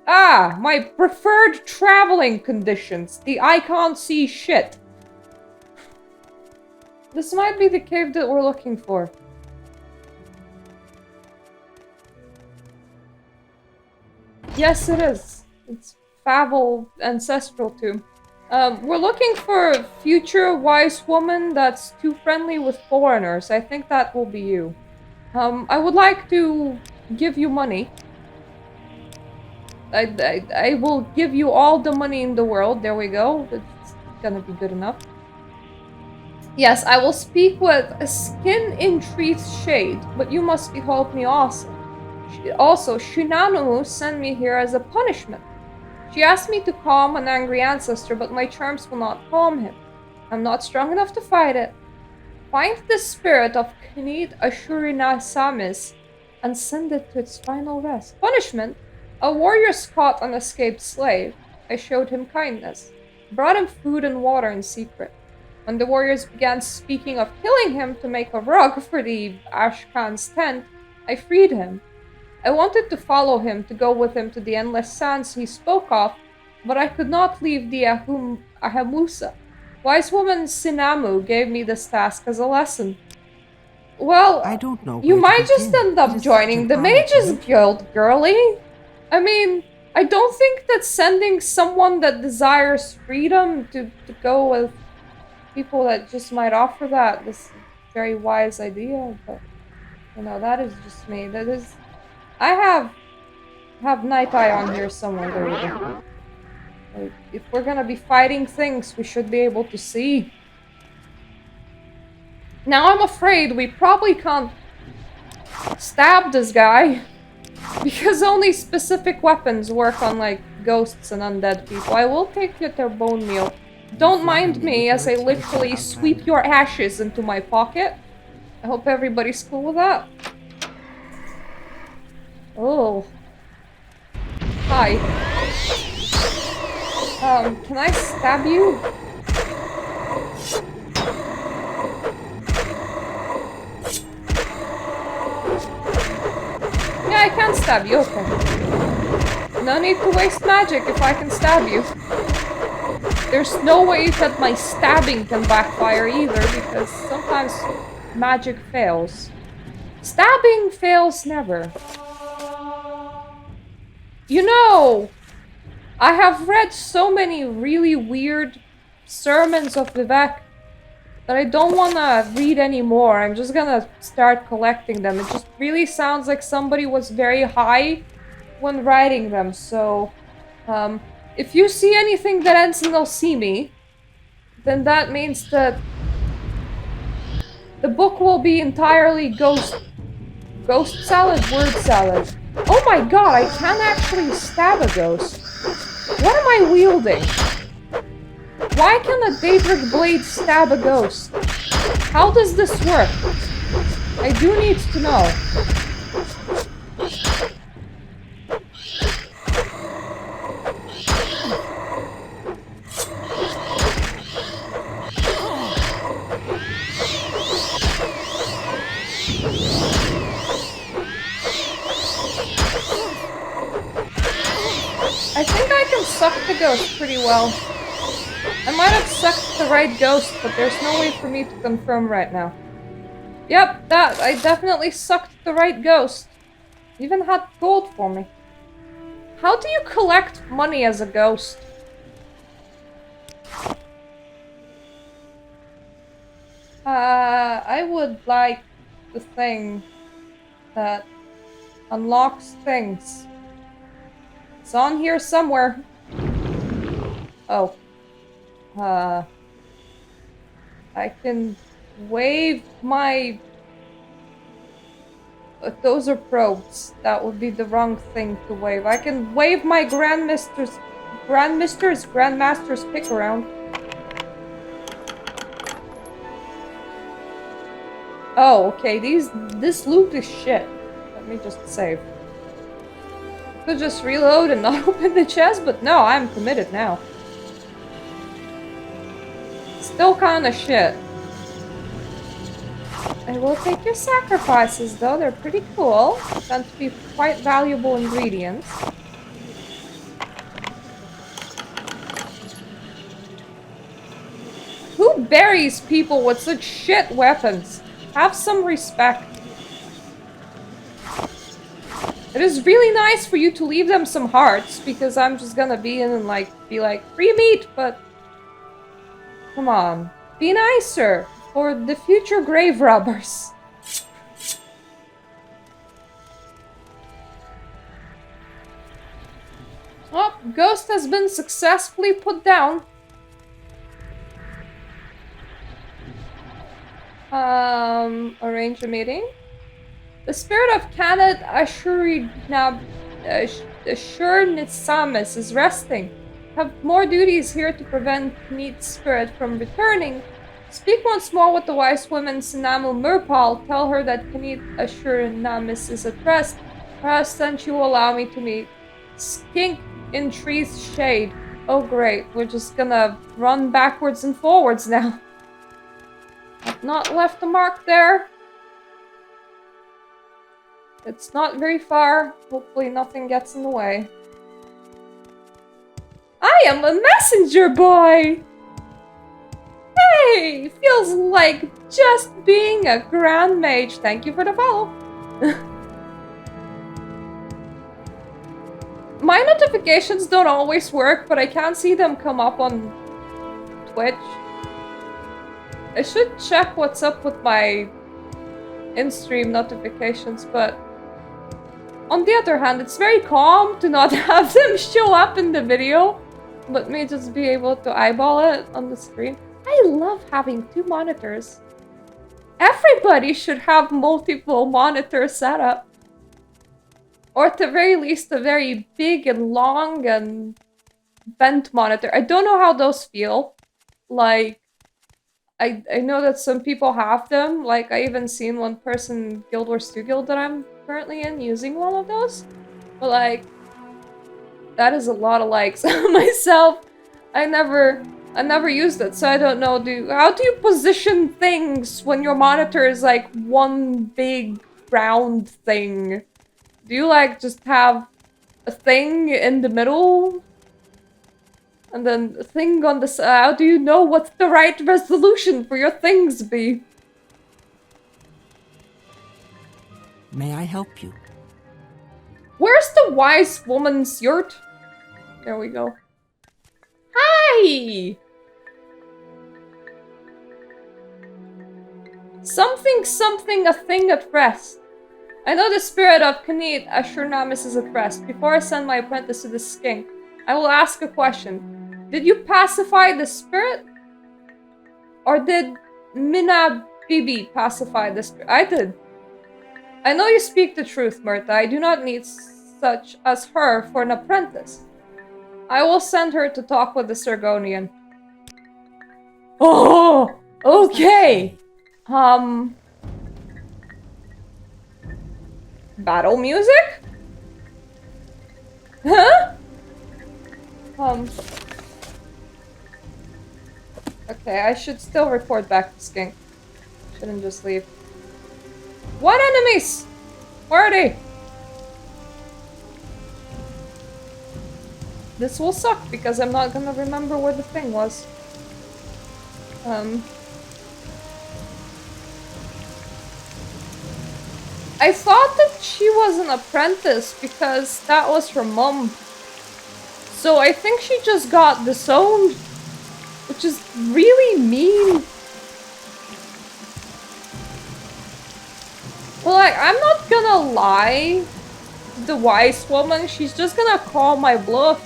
Ah, my preferred traveling conditions. I can't see shit. This might be the cave that we're looking for. Yes, it is. It's Favel Ancestral Tomb. We're looking for a future wise woman that's too friendly with foreigners. I think that will be you. I would like to give you money. I will give you all the money in the world. There we go. It's gonna be good enough. Yes, I will speak with a skin entreat shade, but you must behold me also. Also, Shinanu sent me here as a punishment. She asked me to calm an angry ancestor, but my charms will not calm him. I'm not strong enough to fight it. Find the spirit of Knid Ashurina Samis and send it to its final rest. Punishment? A warrior caught an escaped slave. I showed him kindness. Brought him food and water in secret. When the warriors began speaking of killing him to make a rug for the Ashkan's tent, I freed him. I wanted to follow him, to go with him to the endless sands he spoke of, but I could not leave the Ahamusa. Wise woman Sinamu gave me this task as a lesson. Well, I don't know. You where might to just begin. end It up is joining such the an honor to Mages meet you. Guild, girlie. I mean, I don't think that sending someone that desires freedom to go with people that just might offer that is a very wise idea, but you know, that is just me. That is I have Night Eye on here somewhere. There we go. Like, if we're gonna be fighting things, we should be able to see. Now I'm afraid we probably can't stab this guy because only specific weapons work on like ghosts and undead people. I will take their bone meal. Don't mind me as I literally sweep your ashes into my pocket. I hope everybody's cool with that. Oh. Hi. Can I stab you? Yeah, I can stab you, okay. No need to waste magic if I can stab you. There's no way that my stabbing can backfire either, because sometimes magic fails. Stabbing fails never. You know, I have read so many really weird sermons of Vivek that I don't want to read anymore. I'm just gonna start collecting them. It just really sounds like somebody was very high when writing them. So, if you see anything that ends in "They'll see me," then that means that the book will be entirely ghost salad, word salad. Oh my god, I can actually stab a ghost. What am I wielding? Why can a Daedric blade stab a ghost? How does this work? I do need to know. I think I can suck the ghost pretty well. I might have sucked the right ghost, but there's no way for me to confirm right now. Yep, I definitely sucked the right ghost. Even had gold for me. How do you collect money as a ghost? I would like the thing that unlocks things. It's on here somewhere. Oh. I can wave my... those are probes. That would be the wrong thing to wave. I can wave my Grandmaster's grandmasters pick around. Oh, okay, this loot is shit. Let me just save. Could just reload and not open the chest, but no, I'm committed now. Still kinda shit. I will take your sacrifices though, they're pretty cool. Tend to be quite valuable ingredients. Who buries people with such shit weapons? Have some respect. It is really nice for you to leave them some hearts, because I'm just gonna be in and be like, free meat, but... Come on. Be nicer for the future grave robbers. Oh, ghost has been successfully put down. Arrange a meeting. The spirit of Kanat Ashurnitsamis is resting. Have more duties here to prevent Neat's spirit from returning. Speak once more with the wise woman Sinamu Murpal. Tell her that Kanit Ashurnamis is at rest. Perhaps then she will allow me to meet Skink in tree's shade. Oh great, we're just gonna run backwards and forwards now. I've not left a mark there. It's not very far. Hopefully nothing gets in the way. I am a messenger boy! Hey! Feels like just being a grand mage. Thank you for the follow. My notifications don't always work, but I can see them come up on Twitch. I should check what's up with my in-stream notifications, but on the other hand, it's very calm to not have them show up in the video, but me just be able to eyeball it on the screen. I love having 2 monitors. Everybody should have multiple monitor setup. Or at the very least, a very big and long and bent monitor. I don't know how those feel. Like, I know that some people have them. Like, I even seen one person in Guild Wars 2 guild that I'm currently in using one of those. But like, that is a lot of likes. Myself, I never used it, so I don't know. How do you position things when your monitor is like one big round thing? Do you like just have a thing in the middle? And then a thing on the side? How do you know what's the right resolution for your things be? May I help you? Where's the wise woman's yurt? There we go. Hi! Something, a thing at rest. I know the spirit of Kanit Ashurnamis is at rest. Before I send my apprentice to the skink, I will ask a question. Did you pacify the spirit? Or did Mina Bibi pacify the spirit? I did. I know you speak the truth, Myrta. I do not need such as her for an apprentice. I will send her to talk with the Sergonian. Oh! Okay! Battle music? Huh? Okay, I should still report back to Skink. Shouldn't just leave. What enemies? Where are they? This will suck because I'm not gonna remember where the thing was. I thought that she was an apprentice because that was her mom. So I think she just got disowned, which is really mean. Well, like, I'm not gonna lie. The wise woman, she's just gonna call my bluff.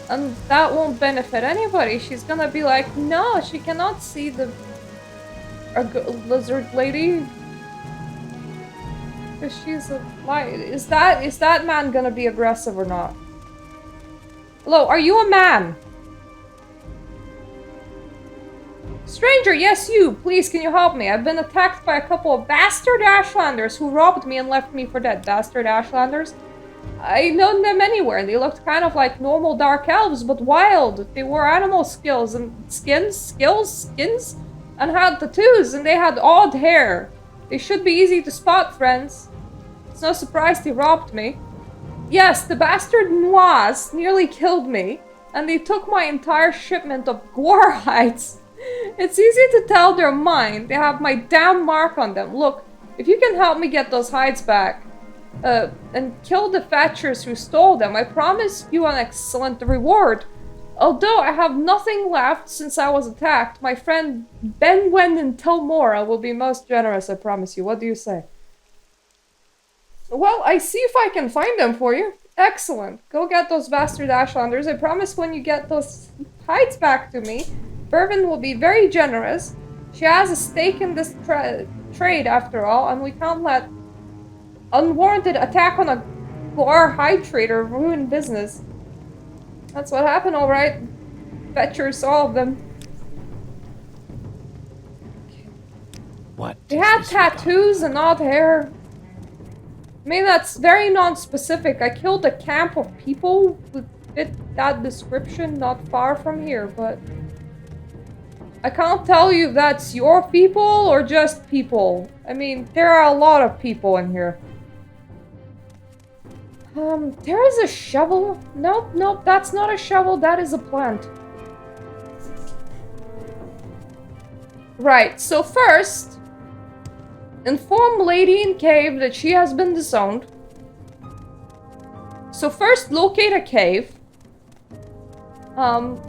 And that won't benefit anybody. She's gonna be like, no, she cannot see the lizard lady. Because she's a light. Is that man gonna be aggressive or not? Hello, are you a man? Stranger, yes you! Please, can you help me? I've been attacked by a couple of bastard Ashlanders who robbed me and left me for dead. Bastard Ashlanders? I known them anywhere. They looked kind of like normal dark elves, but wild. They wore animal skins, and had tattoos, and they had odd hair. They should be easy to spot, friends. It's no surprise they robbed me. Yes, the bastard Noirs nearly killed me, and they took my entire shipment of gore hides. It's easy to tell they're mine. They have my damn mark on them. Look, if you can help me get those hides back, and kill the fetchers who stole them, I promise you an excellent reward. Although I have nothing left since I was attacked, my friend Benwen and Telmora will be most generous, I promise you. What do you say? Well, I see if I can find them for you. Excellent. Go get those bastard Ashlanders. I promise when you get those hides back to me, Bervin will be very generous. She has a stake in this trade after all, and we can't let unwarranted attack on a gore hide trader ruin business. That's what happened, alright. Fetchers, all of them. What? They had tattoos and odd hair. I mean, that's very non-specific. I killed a camp of people who fit that description not far from here, but I can't tell you if that's your people or just people. I mean, there are a lot of people in here. There is a shovel. Nope, that's not a shovel, that is a plant. Right, so first, inform Lady in Cave that she has been disowned. So first, locate a cave.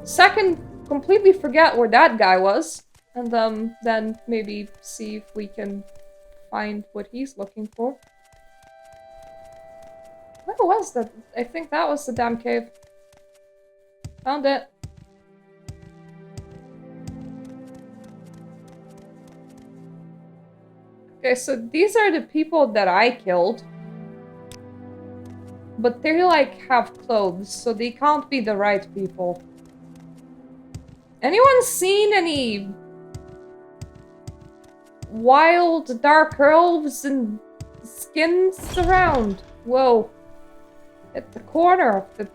Second, completely forget where that guy was. And then maybe see if we can find what he's looking for. Where was that? I think that was the damn cave. Found it. Okay, so these are the people that I killed. But they like have clothes, so they can't be the right people. Anyone seen any wild dark elves and skins around? Whoa. At the corner of the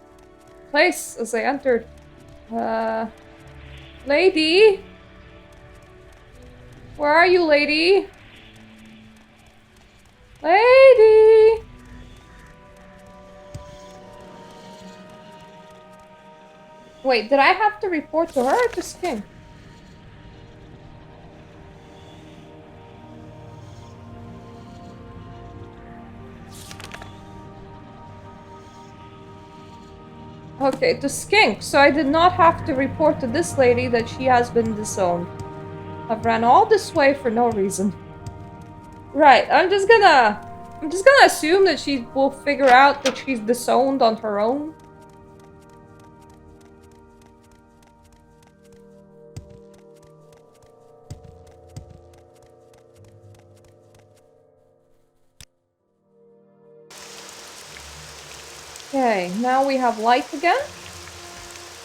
place as I entered. Lady? Where are you, lady? Lady! Wait, did I have to report to her or to Skin? Okay, to Skink, so I did not have to report to this lady that she has been disowned. I've ran all this way for no reason. Right, I'm just gonna assume that she will figure out that she's disowned on her own. Okay, now we have light again.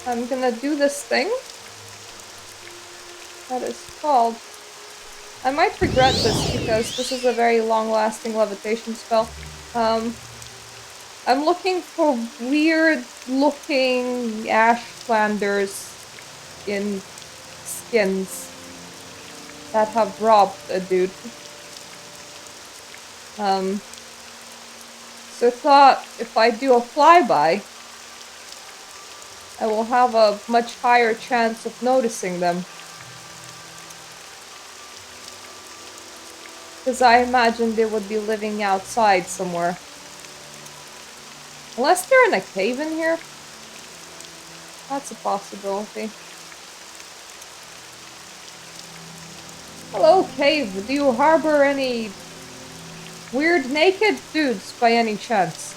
I'm gonna do this thing. That is called... I might regret this because this is a very long-lasting levitation spell. I'm looking for weird-looking Ashlanders in skins that have robbed a dude. So I thought if I do a flyby, I will have a much higher chance of noticing them. Because I imagine they would be living outside somewhere. Unless they're in a cave in here. That's a possibility. Hello, cave. Do you harbor any weird naked dudes by any chance?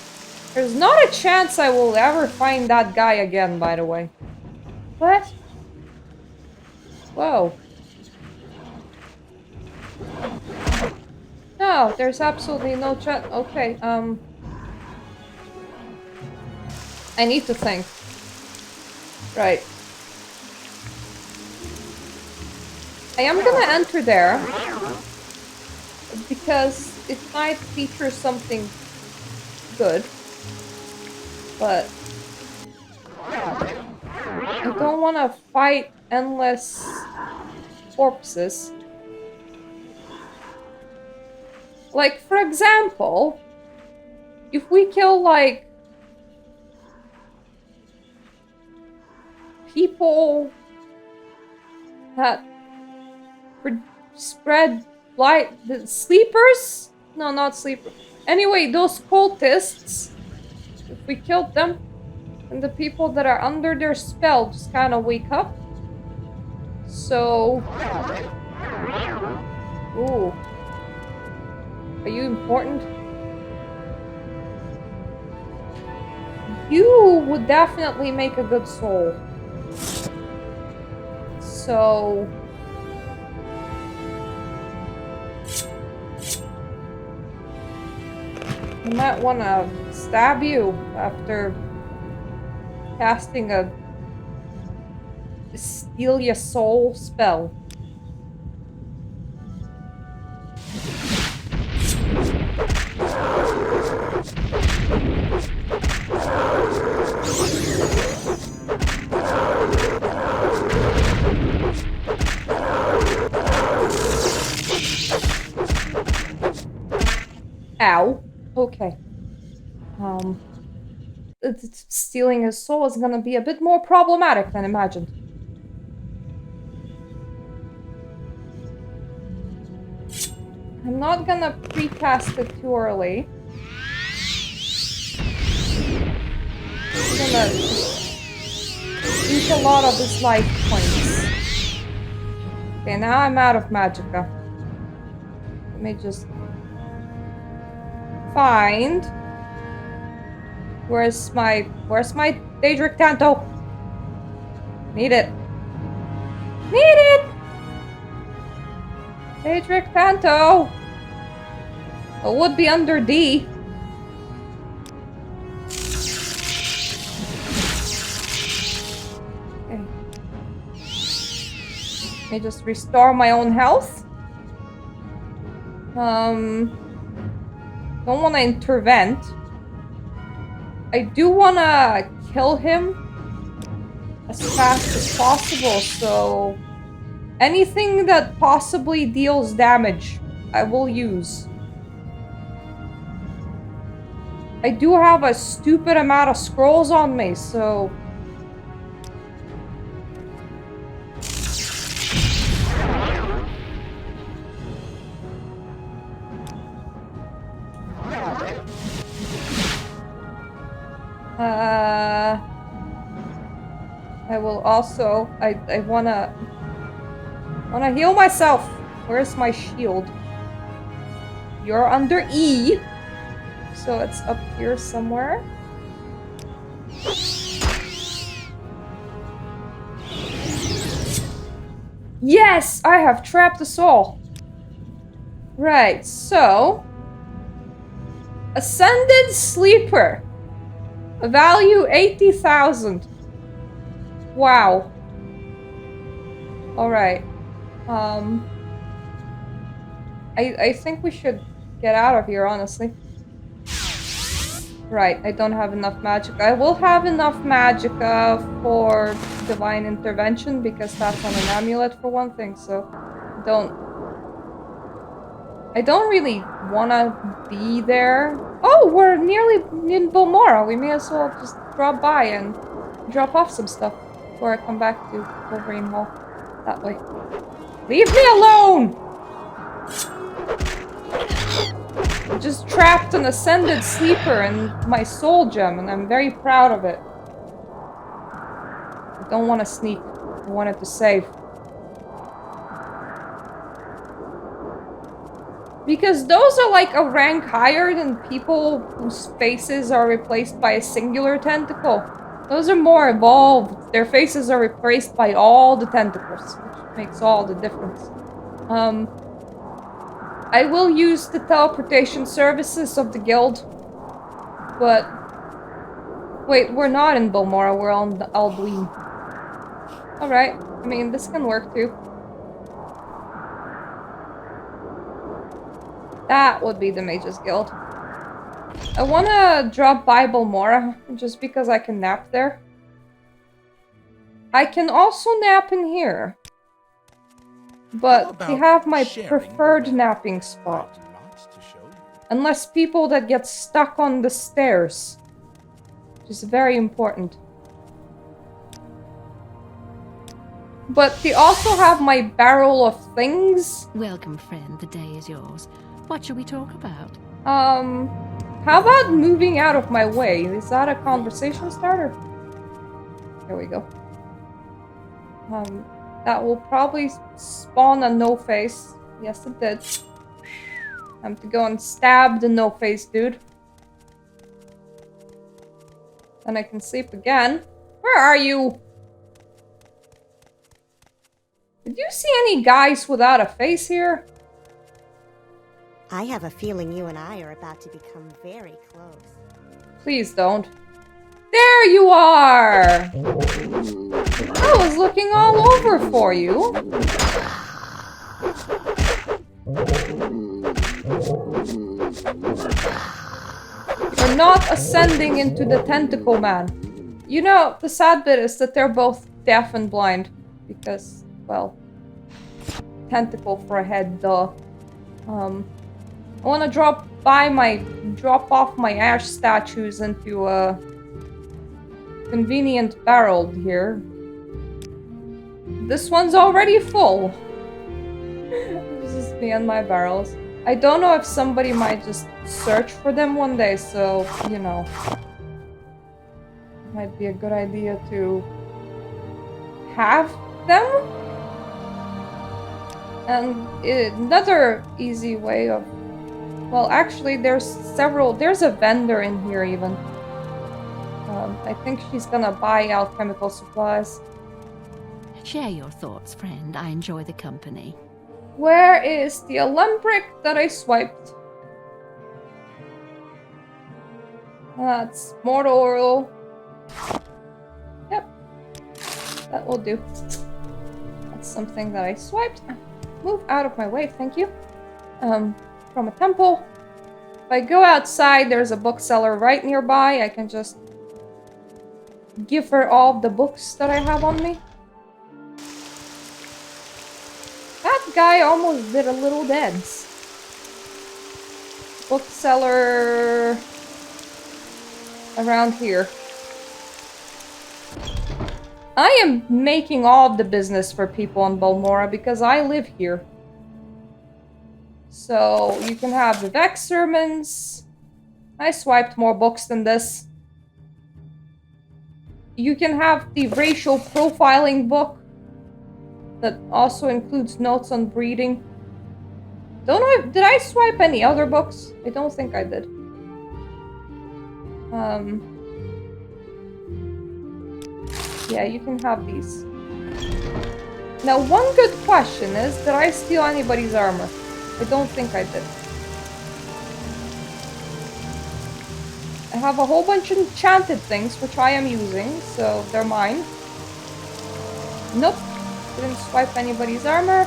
There's not a chance I will ever find that guy again, by the way. What? Whoa. No, there's absolutely no chance. Okay, I need to think. Right. I am gonna enter there because it might feature something good, but I don't want to fight endless corpses. Like, for example, if we kill, like, people that spread light, the sleepers? No, not sleepers. Anyway, those cultists, if we killed them, and the people that are under their spell just kind of wake up. So... Ooh. Are you important? You would definitely make a good soul. So... I might want to stab you after casting a steal your soul spell. Ow. Okay. Stealing his soul is gonna be a bit more problematic than imagined. I'm not gonna precast it too early. I'm gonna eat a lot of his life points. Okay, now I'm out of magicka. Let me just find... Where's my Daedric Tanto? Need it. Need it! Daedric Tanto! It would be under D. Okay. Let me just restore my own health. Don't want to intervene. I do want to kill him as fast as possible, so anything that possibly deals damage, I will use. I do have a stupid amount of scrolls on me, so... I will also... I wanna heal myself. Where's my shield? You're under E. So it's up here somewhere. Yes! I have trapped a soul. Right, so... Ascended Sleeper. Value 80,000. Wow. Alright. I think we should get out of here, honestly. Right, I don't have enough magicka. I will have enough magicka for divine intervention because that's on an amulet for one thing, so I don't really wanna be there. Oh, we're nearly in Balmora. We may as well just drop by and drop off some stuff before I come back to Wolverine Hall. That way. Leave me alone! I just trapped an Ascended Sleeper in my soul gem, and I'm very proud of it. I don't want to sneak. I wanted to save. Because those are like a rank higher than people whose faces are replaced by a singular tentacle. Those are more evolved. Their faces are replaced by all the tentacles, which makes all the difference. I will use the teleportation services of the guild, but... Wait, we're not in Balmora, we're on the Alduin. Alright. I mean, this can work too. That would be the Mage's Guild. I wanna drop by Balmora, just because I can nap there. I can also nap in here. But they have my preferred napping spot. Unless people that get stuck on the stairs. Which is very important. But they also have my barrel of things. Welcome, friend. The day is yours. What shall we talk about? How about moving out of my way? Is that a conversation starter? There we go. That will probably spawn a no-face. Yes, it did. Time to go and stab the no-face dude. Then I can sleep again. Where are you? Did you see any guys without a face here? I have a feeling you and I are about to become very close. Please don't. There you are! I was looking all over for you. You're not ascending into the tentacle man. You know, the sad bit is that they're both deaf and blind. Because, well, tentacle for a head, duh. I want to drop off my ash statues into a convenient barrel here. This one's already full. This is me and my barrels. I don't know if somebody might just search for them one day, so, you know. Might be a good idea to have them. And another easy way of... Well, actually, there's a vendor in here, even. I think she's gonna buy alchemical supplies. Share your thoughts, friend. I enjoy the company. Where is the alembic that I swiped? That's mortar oil. Yep. That will do. That's something that I swiped. Move out of my way, thank you. From a temple. If I go outside, there's a bookseller right nearby. I can just give her all the books that I have on me. That guy almost did a little dance. Bookseller around here. I am making all the business for people in Balmora because I live here. So, you can have the Vex sermons. I swiped more books than this. You can have the racial profiling book. That also includes notes on breeding. Don't know if... Did I swipe any other books? I don't think I did. Yeah, you can have these. Now, one good question is, did I steal anybody's armor? I don't think I did. I have a whole bunch of enchanted things, which I am using, so they're mine. Nope. Didn't swipe anybody's armor.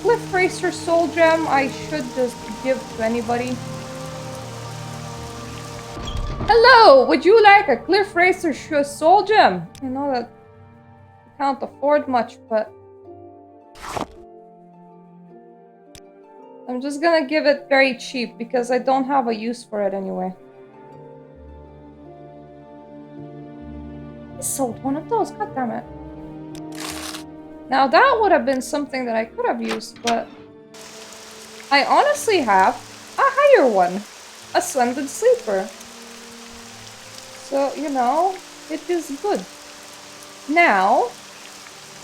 Cliff Racer Soul Gem, I should just give to anybody. Hello! Would you like a Cliff Racer Soul Gem? I know that I can't afford much, but... I'm just gonna give it very cheap, because I don't have a use for it anyway. I sold one of those, goddammit. Now that would have been something that I could have used, but... I honestly have a higher one. A Splendid Sleeper. So, you know, it is good. Now,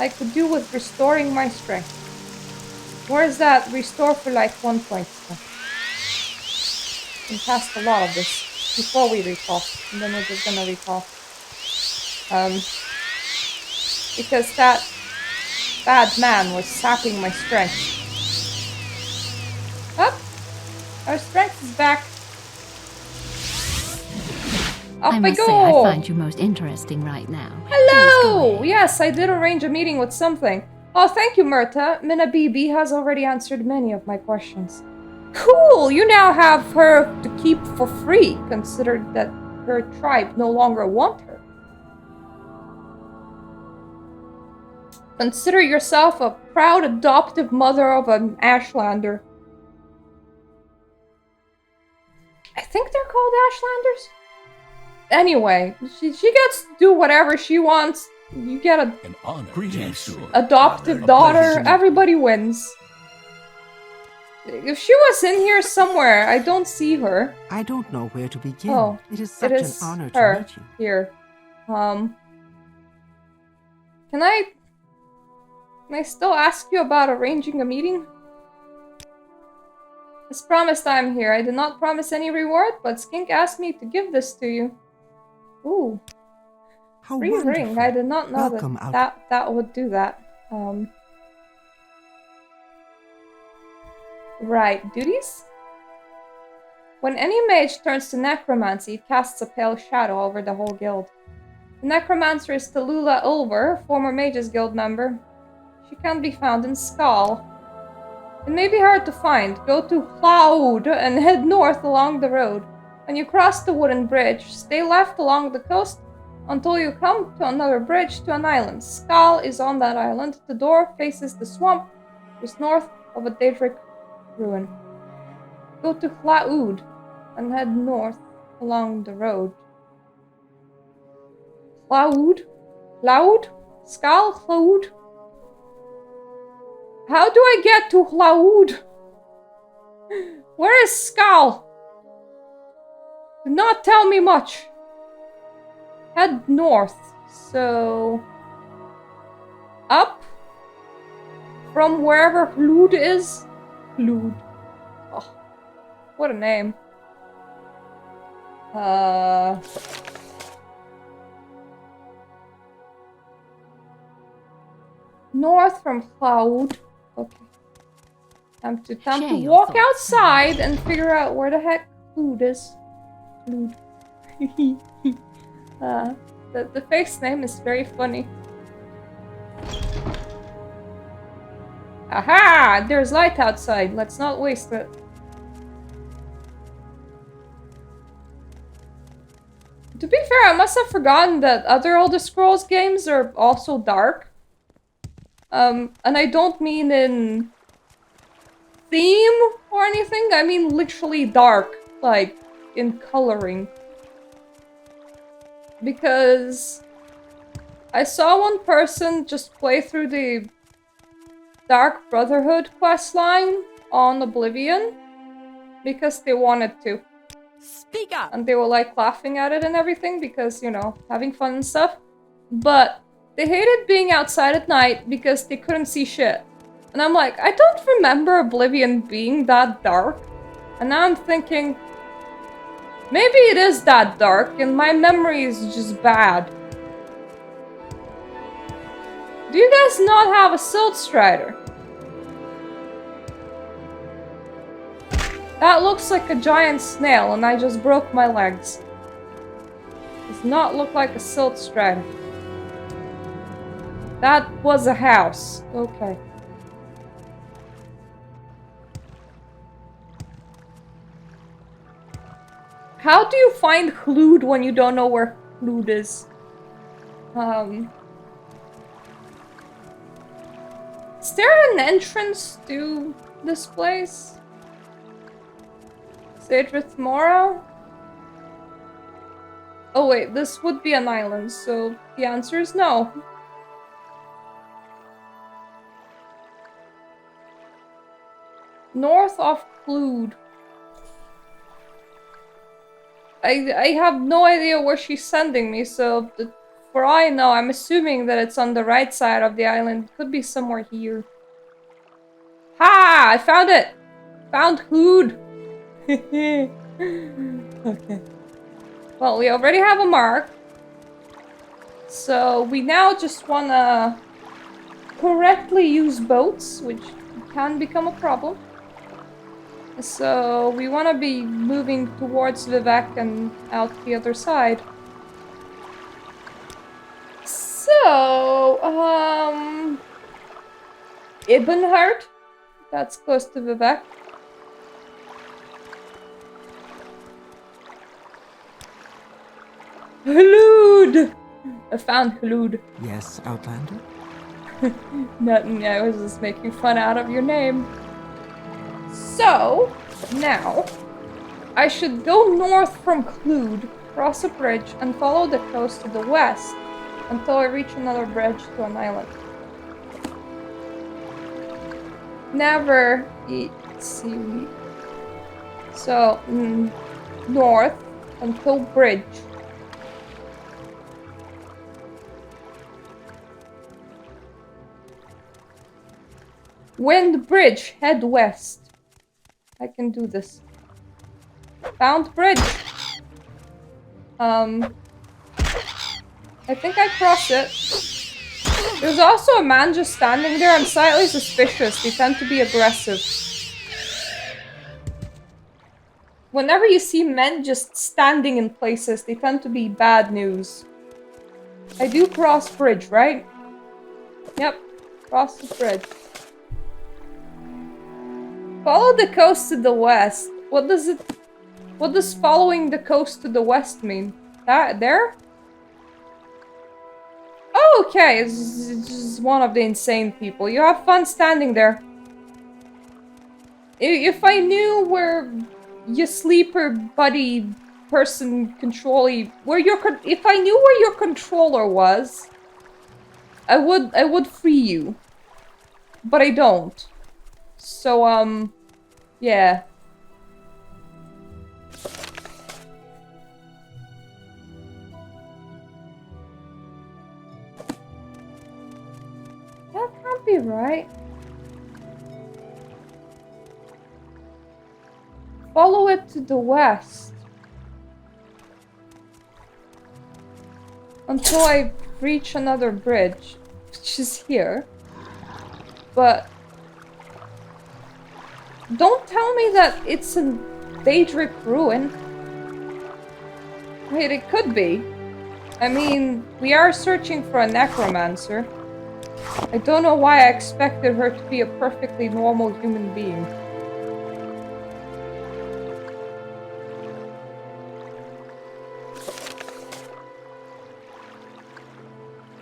I could do with restoring my strength. Where is that restore for like 1 point stuff? We passed a lot of this before we recall. And then we're just gonna recall. Because that bad man was sapping my strength. Up! Our strength is back. Up I I must go! say, I find you most interesting right now. Hello! hello! Yes, I did arrange a meeting with something. Oh, thank you, Myrta. Minna BB has already answered many of my questions. Cool! You now have her to keep for free, considered that her tribe no longer want her. Consider yourself a proud adoptive mother of an Ashlander. I think they're called Ashlanders? Anyway, she gets to do whatever she wants. You get a An honor. Greetings, adoptive daughter. Everybody wins. If she was in here somewhere, I don't see her. I don't know where to begin. Oh, it is such an honor to her meet you. here. Can I still ask you about arranging a meeting? As promised, I'm here. I did not promise any reward, but Skink asked me to give this to you. Ooh. How Free wonderful. ring. I did not know Welcome that would do that. Right. Duties? When any mage turns to necromancy, it casts a pale shadow over the whole guild. The necromancer is Tallulah Ulver, former Mages Guild member. She can be found in Skal. It may be hard to find. Go to Cloud and head north along the road. When you cross the wooden bridge, stay left along the coast until you come to another bridge to an island. Skal is on that island. The door faces the swamp, just north of a Daedric ruin. Go to Cloud and head north along the road. Cloud? Cloud? Skal? Cloud? How do I get to Cloud? Where is Skal? Do not tell me much. Head north. So... up? From wherever Cloud is? Cloud. Oh, what a name. North from Cloud. Okay. Time to walk outside and figure out where the heck Cloud is. Cloud. The face name is very funny. Aha! There's light outside. Let's not waste it. To be fair, I must have forgotten that other Elder Scrolls games are also dark. And I don't mean in theme or anything, I mean literally dark, like in coloring. Because I saw one person just play through the Dark Brotherhood questline on Oblivion because they wanted to. Speak up! And they were like laughing at it and everything because, you know, having fun and stuff. But they hated being outside at night because they couldn't see shit. And I'm like, I don't remember Oblivion being that dark. And now I'm thinking, maybe it is that dark and my memory is just bad. Do you guys not have a Silt Strider? That looks like a giant snail and I just broke my legs. Does not look like a Silt Strider. That was a house. Okay. How do you find Cloud when you don't know where Cloud is? Is there an entrance to this place? Sadrith Mora? Oh wait, this would be an island, so the answer is no. North of Cloud. I have no idea where she's sending me, so for all I know, I'm assuming that it's on the right side of the island. Could be somewhere here. Ha! I found it! Found Cloud! Okay. Well, we already have a mark. So we now just wanna correctly use boats, which can become a problem. So we want to be moving towards Vivek and out the other side. Ibnhart? That's close to Vivek. Halud! I found Halud. Yes, Outlander? Nothing, I was just making fun out of your name. So, now, I should go north from Clued, cross a bridge, and follow the coast to the west until I reach another bridge to an island. Never eat seaweed. So, north until bridge. Wind bridge, head west. I can do this. Found bridge. I think I crossed it. There's also a man just standing there. I'm slightly suspicious. They tend to be aggressive. Whenever you see men just standing in places, they tend to be bad news. I do cross bridge, right? Yep. Cross the bridge. Follow the coast to the west. What does following the coast to the west mean? That there? Oh, okay, it's just one of the insane people. You have fun standing there. If I knew where your sleeper buddy person controlly if I knew where your controller was, I would free you. But I don't. So yeah. That can't be right. Follow it to the west. Until I reach another bridge, which is here. But don't tell me that it's a Daedric ruin. Wait, it could be. I mean, we are searching for a necromancer. I don't know why I expected her to be a perfectly normal human being.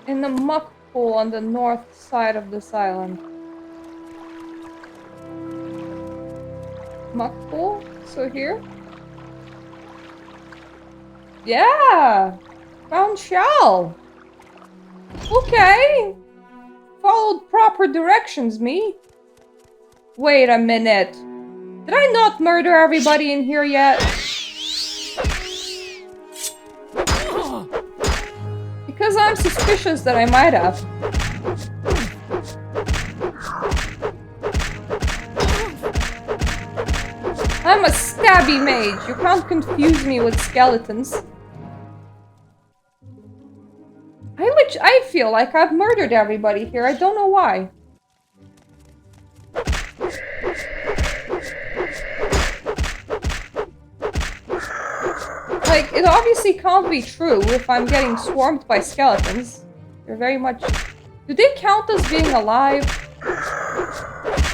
In the muck pool on the north side of this island. Muck pool? So here? Yeah! Found shell! Okay! Followed proper directions, me. Wait a minute. Did I not murder everybody in here yet? Because I'm suspicious that I might have. I'm a stabby mage. You can't confuse me with skeletons. I feel like I've murdered everybody here. I don't know why. Like, it obviously can't be true if I'm getting swarmed by skeletons. They're very much... Do they count as being alive?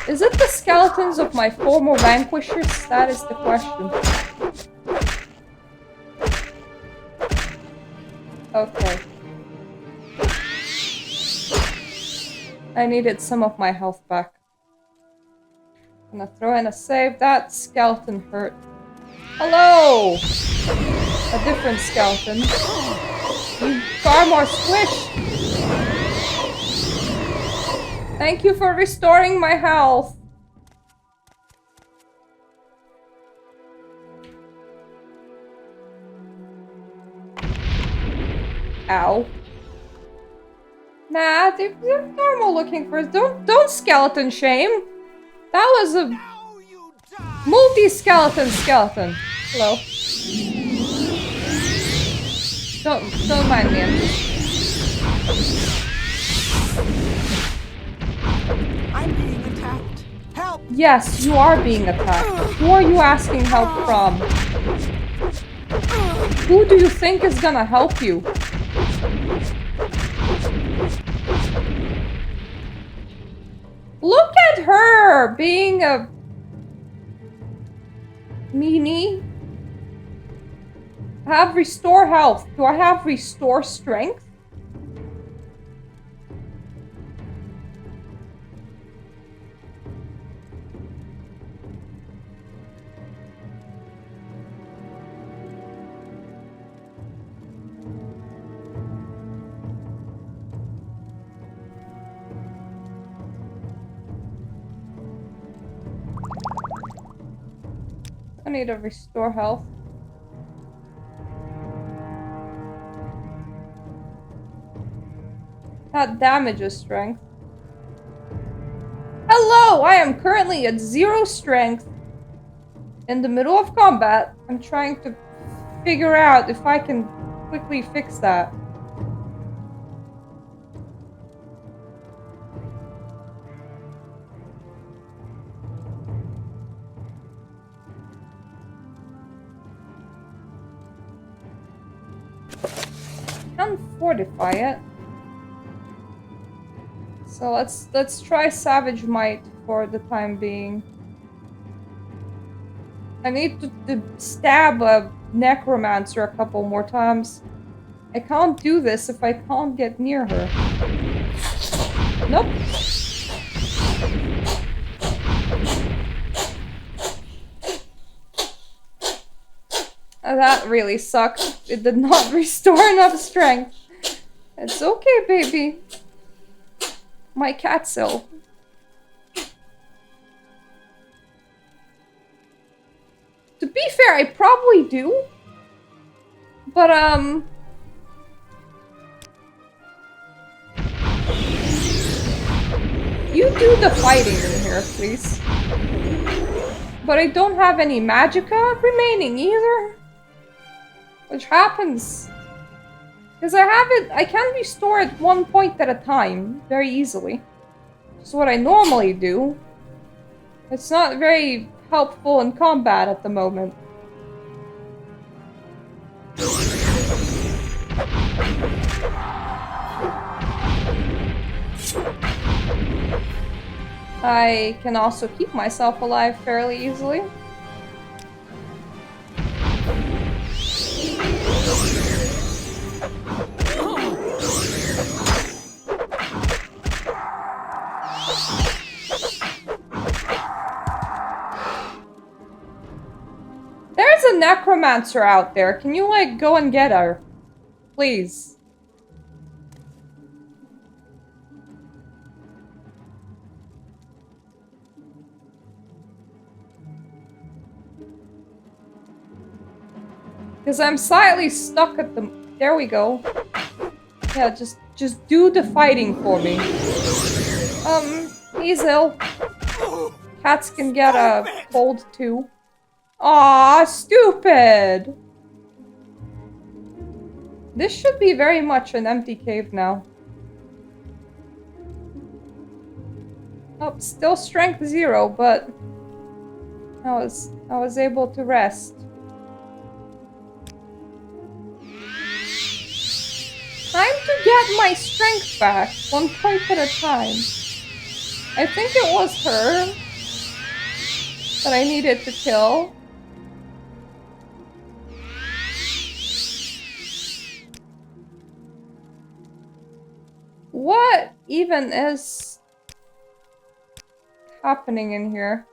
Is it the skeletons of my former vanquishers? That is the question. Okay. I needed some of my health back. I'm gonna throw in a save. That skeleton hurt. Hello! A different skeleton. You far more squish! Thank you for restoring my health. Ow. Nah, they're normal looking for us. Don't skeleton shame. That was a multi-skeleton skeleton. Hello. Don't mind me. I'm being attacked. Help! Yes, you are being attacked. Who are you asking help from? Who do you think is gonna help you? Look at her being a meanie. I have restore health. Do I have restore strength? I need to restore health. That damages strength. Hello! I am currently at 0 strength. In the middle of combat. I'm trying to figure out if I can quickly fix that. Fortify it. So let's try Savage Might for the time being. I need to stab a necromancer a couple more times. I can't do this if I can't get near her. Nope. That really sucked. It did not restore enough strength. It's okay, baby. My cat's ill. To be fair, I probably do. But, you do the fighting in here, please. But I don't have any magicka remaining either. Which happens. Because I can restore at 1 point at a time, very easily. Which is what I normally do. It's not very helpful in combat at the moment. I can also keep myself alive fairly easily. There's a necromancer out there. Can you, like, go and get her? Please. Because I'm slightly stuck at the... There we go. Yeah, just do the fighting for me. He's ill. Cats can get a cold too. Aw, stupid! This should be very much an empty cave now. Oh, still strength 0, but I was able to rest. Time to get my strength back, 1 point at a time. I think it was her that I needed to kill. What even is happening in here?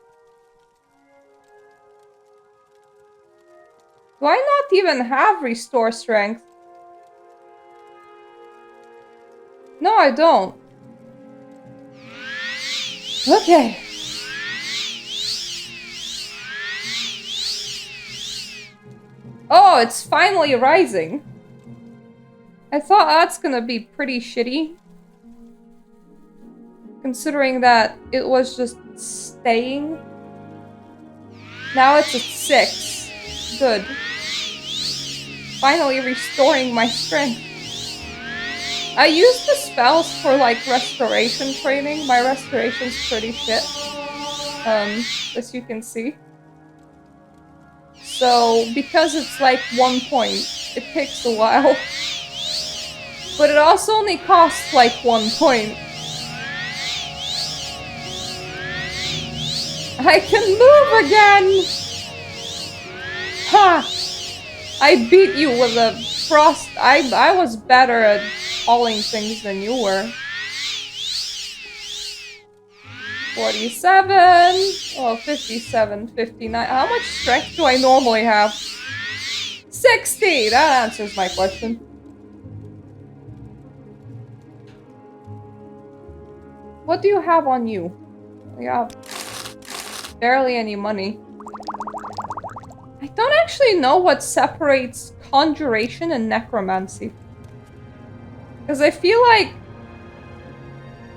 Do I not even have restore strength? No, I don't. Okay. Oh, it's finally rising. I thought that's gonna be pretty shitty. Considering that it was just staying. Now it's at 6. Good. Finally restoring my strength. I use the spells for, like, restoration training. My restoration's pretty shit. As you can see. So, because it's like 1 point, it takes a while. But it also only costs like 1 point. I can move again! Ha! I beat you with a frost. I was better at hauling things than you were. 47. Oh, 57, 59. How much strength do I normally have? 60! That answers my question. What do you have on you? You have barely any money. I don't actually know what separates conjuration and necromancy. Because I feel like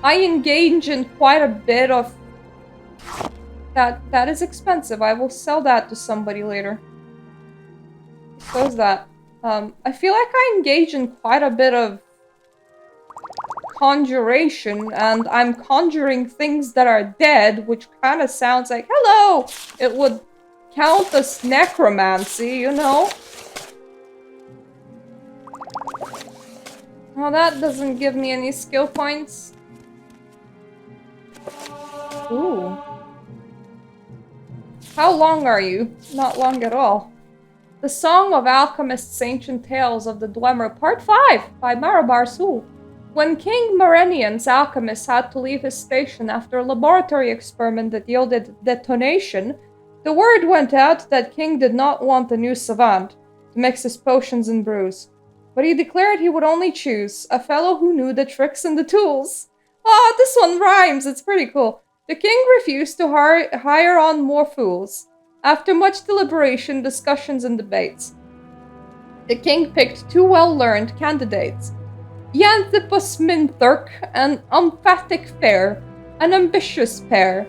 I engage in quite a bit of... That is expensive. I will sell that to somebody later. Close that. I feel like I engage in quite a bit of conjuration, and I'm conjuring things that are dead, which kind of sounds like, hello! It would count as necromancy, you know? Oh, that doesn't give me any skill points. Ooh. How long are you? Not long at all. The Song of Alchemists' Ancient Tales of the Dwemer, Part 5, by Marabar Sul. When King Morenian's alchemist had to leave his station after a laboratory experiment that yielded detonation, the word went out that King did not want a new savant to mix his potions and brews. But he declared he would only choose a fellow who knew the tricks and the tools. Ah, this one rhymes, it's pretty cool. The king refused to hire on more fools. After much deliberation, discussions, and debates, the king picked two well-learned candidates. Xanthipus Minthurk and Emphatic Fair, an ambitious pair.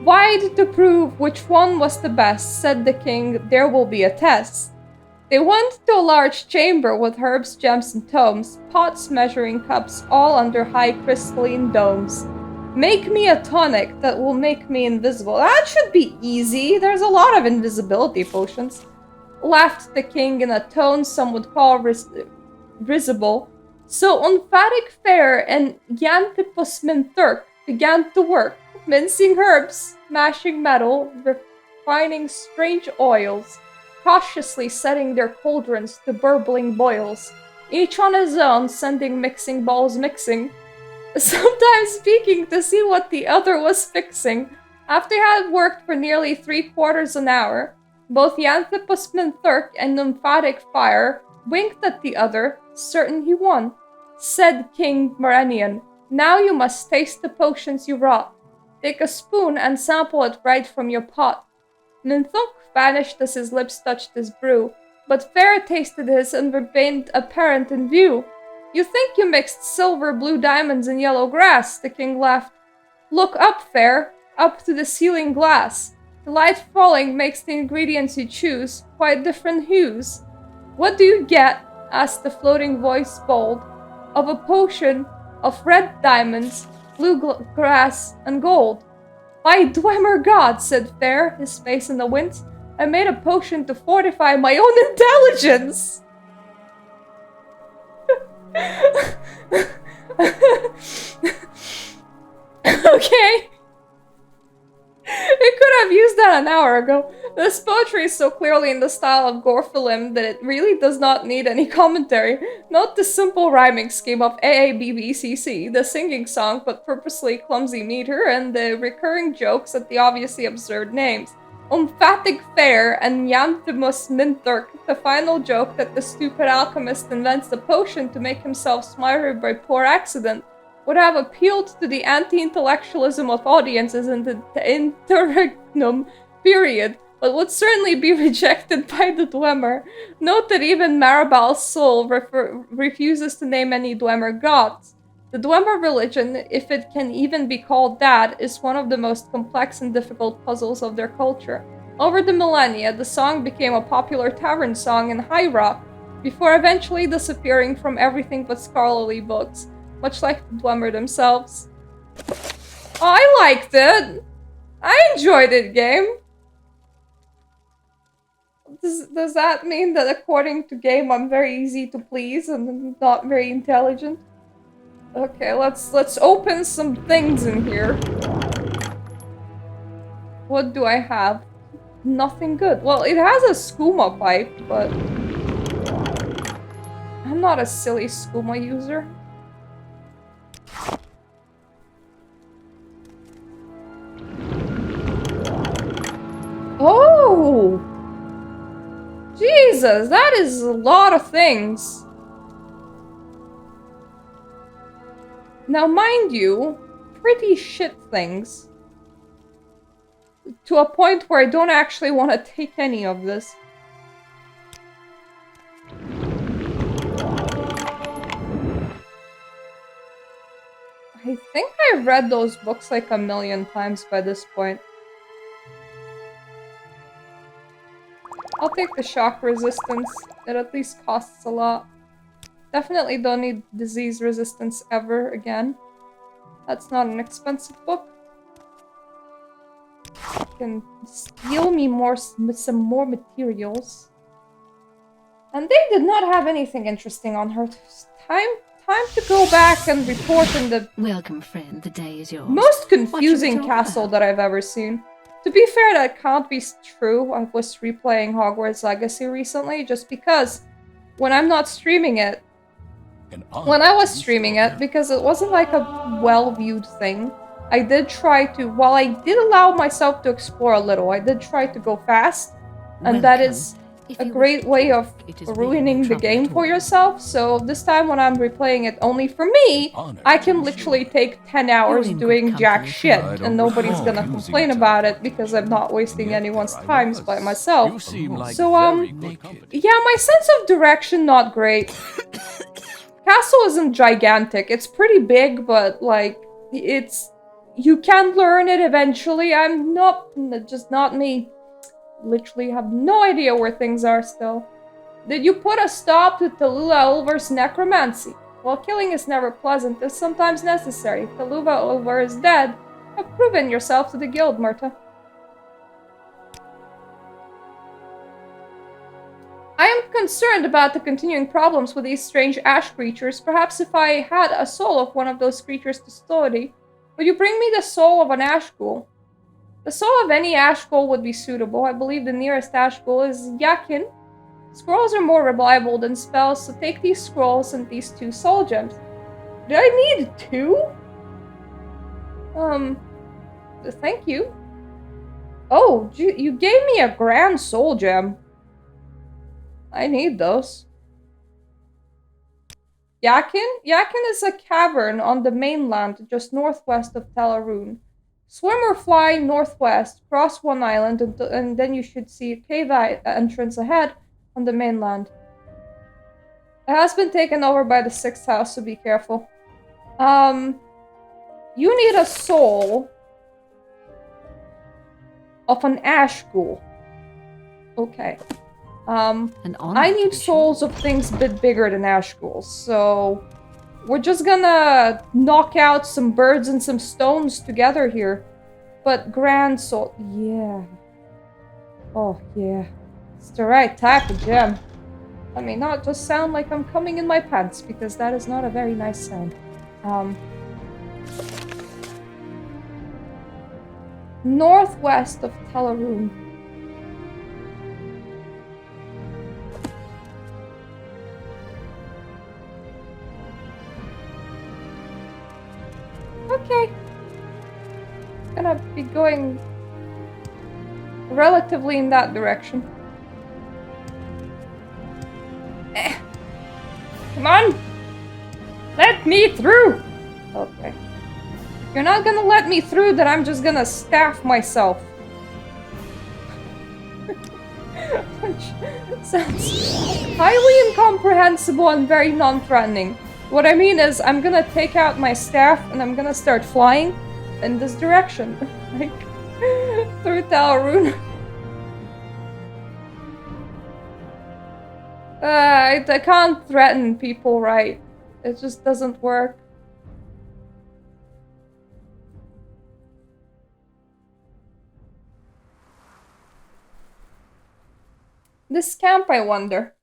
Wide to prove which one was the best, said the king, there will be a test. They went to a large chamber with herbs, gems, and tomes, pots, measuring cups, all under high crystalline domes. Make me a tonic that will make me invisible. That should be easy. There's a lot of invisibility potions. Laughed the king in a tone some would call risible. So Emphatic Fair and Xanthipus Minthurk began to work, mincing herbs, mashing metal, refining strange oils, cautiously setting their cauldrons to burbling boils, each on his own sending mixing balls mixing, sometimes speaking to see what the other was fixing. After he had worked for nearly 3/4 an hour, both Xanthipus Minthurk and Emphatic Fire winked at the other, certain he won. Said King Morenian, now you must taste the potions you wrought. Take a spoon and sample it right from your pot. Minthurk vanished as his lips touched his brew, but Fair tasted his and remained apparent in view. You think you mixed silver, blue diamonds, and yellow grass, the king laughed. Look up, Fair, up to the ceiling glass. The light falling makes the ingredients you choose quite different hues. What do you get? Asked the floating voice bold. Of a potion of red diamonds, blue grass, and gold. By Dwemer God, said Fair, his face in the wind, I made a potion to fortify my own intelligence! Okay. It could have used that an hour ago. This poetry is so clearly in the style of Gorfilim that it really does not need any commentary. Not the simple rhyming scheme of AABBCC, the singing song but purposely clumsy meter, and the recurring jokes at the obviously absurd names. Emphatic Fair and Xanthipus Minthurk, the final joke that the stupid alchemist invents the potion to make himself smarter by poor accident, would have appealed to the anti-intellectualism of audiences in the interregnum period, but would certainly be rejected by the Dwemer. Note that even Marabal's soul refuses to name any Dwemer gods. The Dwemer religion, if it can even be called that, is one of the most complex and difficult puzzles of their culture. Over the millennia, the song became a popular tavern song in High Rock, before eventually disappearing from everything but scholarly books, much like the Dwemer themselves. Oh, I liked it! I enjoyed it, game! Does that mean that according to game I'm very easy to please and not very intelligent? Okay, let's open some things in here. What do I have? Nothing good. Well, it has a skooma pipe, but I'm not a silly skooma user. Oh! Jesus, that is a lot of things. Now, mind you, pretty shit things. To a point where I don't actually want to take any of this. I think I've read those books like a million times by this point. I'll take the shock resistance. It at least costs a lot. Definitely don't need disease resistance ever again. That's not an expensive book. Can steal me some more materials. And they did not have anything interesting on her. Time to go back and report in the Welcome, friend. The day is yours. most confusing castle that I've ever seen. To be fair, that can't be true. I was replaying Hogwarts Legacy recently just because when I'm not streaming it, when I was streaming it, because it wasn't like a well-viewed thing, I did try to, while I did allow myself to explore a little, I did try to go fast, and that is a great way of ruining the game for yourself. So this time when I'm replaying it only for me, I can literally take 10 hours doing jack shit, and nobody's gonna complain about it because I'm not wasting anyone's time by myself. So, yeah, my sense of direction, not great. Castle isn't gigantic. It's pretty big, but, like, you can learn it eventually. Just not me. Literally have no idea where things are still. Did you put a stop to Tallulah Ulver's necromancy? While killing is never pleasant, it's sometimes necessary. Tallulah Ulver is dead. Have proven yourself to the guild, Myrta. I am concerned about the continuing problems with these strange ash creatures. Perhaps if I had a soul of one of those creatures to study, would you bring me the soul of an ash ghoul? The soul of any ash ghoul would be suitable. I believe the nearest ash ghoul is Yakin. Scrolls are more reliable than spells, so take these scrolls and these 2 soul gems. Did I need 2? Thank you. Oh, you gave me a grand soul gem. I need those. Yakin? Yakin is a cavern on the mainland just northwest of Talaroon. Swim or fly northwest, cross one island, and then you should see a cave entrance ahead on the mainland. It has been taken over by the 6th house, so be careful. You need a soul of an ash ghoul. Okay. I need souls of things a bit bigger than ash ghouls, so we're just gonna knock out some birds and some stones together here. But grand soul, yeah. Oh, yeah. It's the right type of gem. Let me not just sound like I'm coming in my pants, because that is not a very nice sound. Northwest of Talaroon. Okay. Gonna be going relatively in that direction. Come on! Let me through! Okay. If you're not gonna let me through, then I'm just gonna staff myself. Which sounds highly incomprehensible and very non-threatening. What I mean is, I'm gonna take out my staff and I'm gonna start flying in this direction. Like, through Talaroon. I can't threaten people, right? It just doesn't work. This camp, I wonder.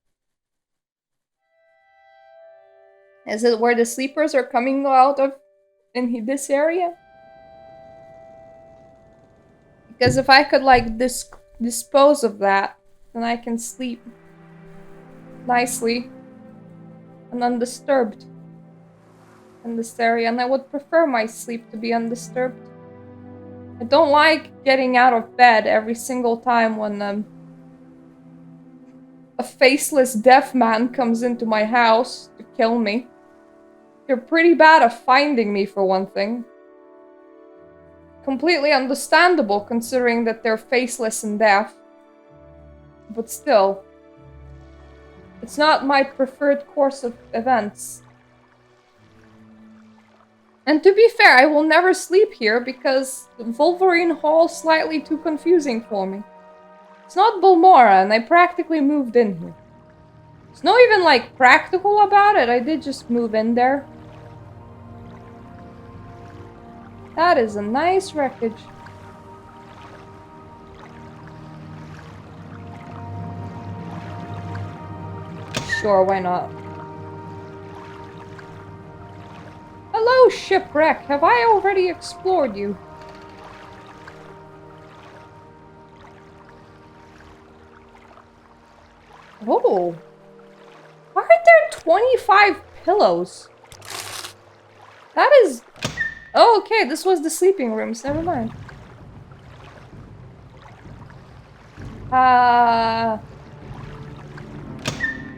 Is it where the sleepers are coming out of in this area? Because if I could, like, dispose of that, then I can sleep nicely and undisturbed in this area, and I would prefer my sleep to be undisturbed. I don't like getting out of bed every single time when a faceless deaf man comes into my house to kill me. They're pretty bad at finding me, for one thing. Completely understandable considering that they're faceless and deaf. But still, it's not my preferred course of events. And to be fair, I will never sleep here because Wolverine Hall is slightly too confusing for me. It's not Balmora, and I practically moved in here. It's not even, like, practical about it. I did just move in there. That is a nice wreckage. Sure, why not? Hello, shipwreck. Have I already explored you? Oh. Why are there 25 pillows? That is... Oh, okay, this was the sleeping rooms. Never mind.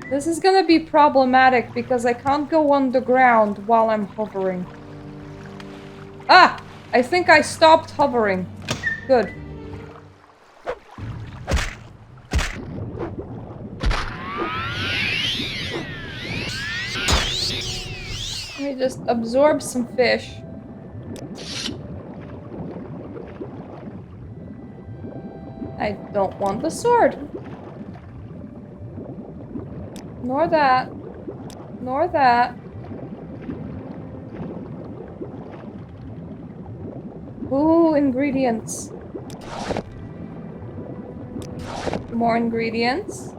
This is gonna be problematic because I can't go underground while I'm hovering. Ah! I think I stopped hovering. Good. Let me just absorb some fish. I don't want the sword. Nor that. Nor that. Ooh, ingredients. More ingredients.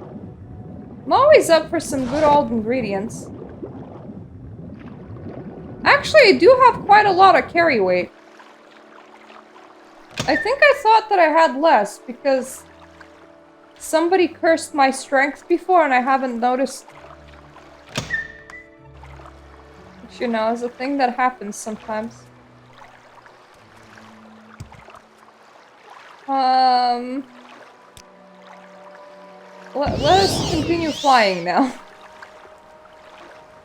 I'm always up for some good old ingredients. Actually, I do have quite a lot of carry weight. I think I thought that I had less because somebody cursed my strength before and I haven't noticed. Which, you know, is a thing that happens sometimes. Let us continue flying now.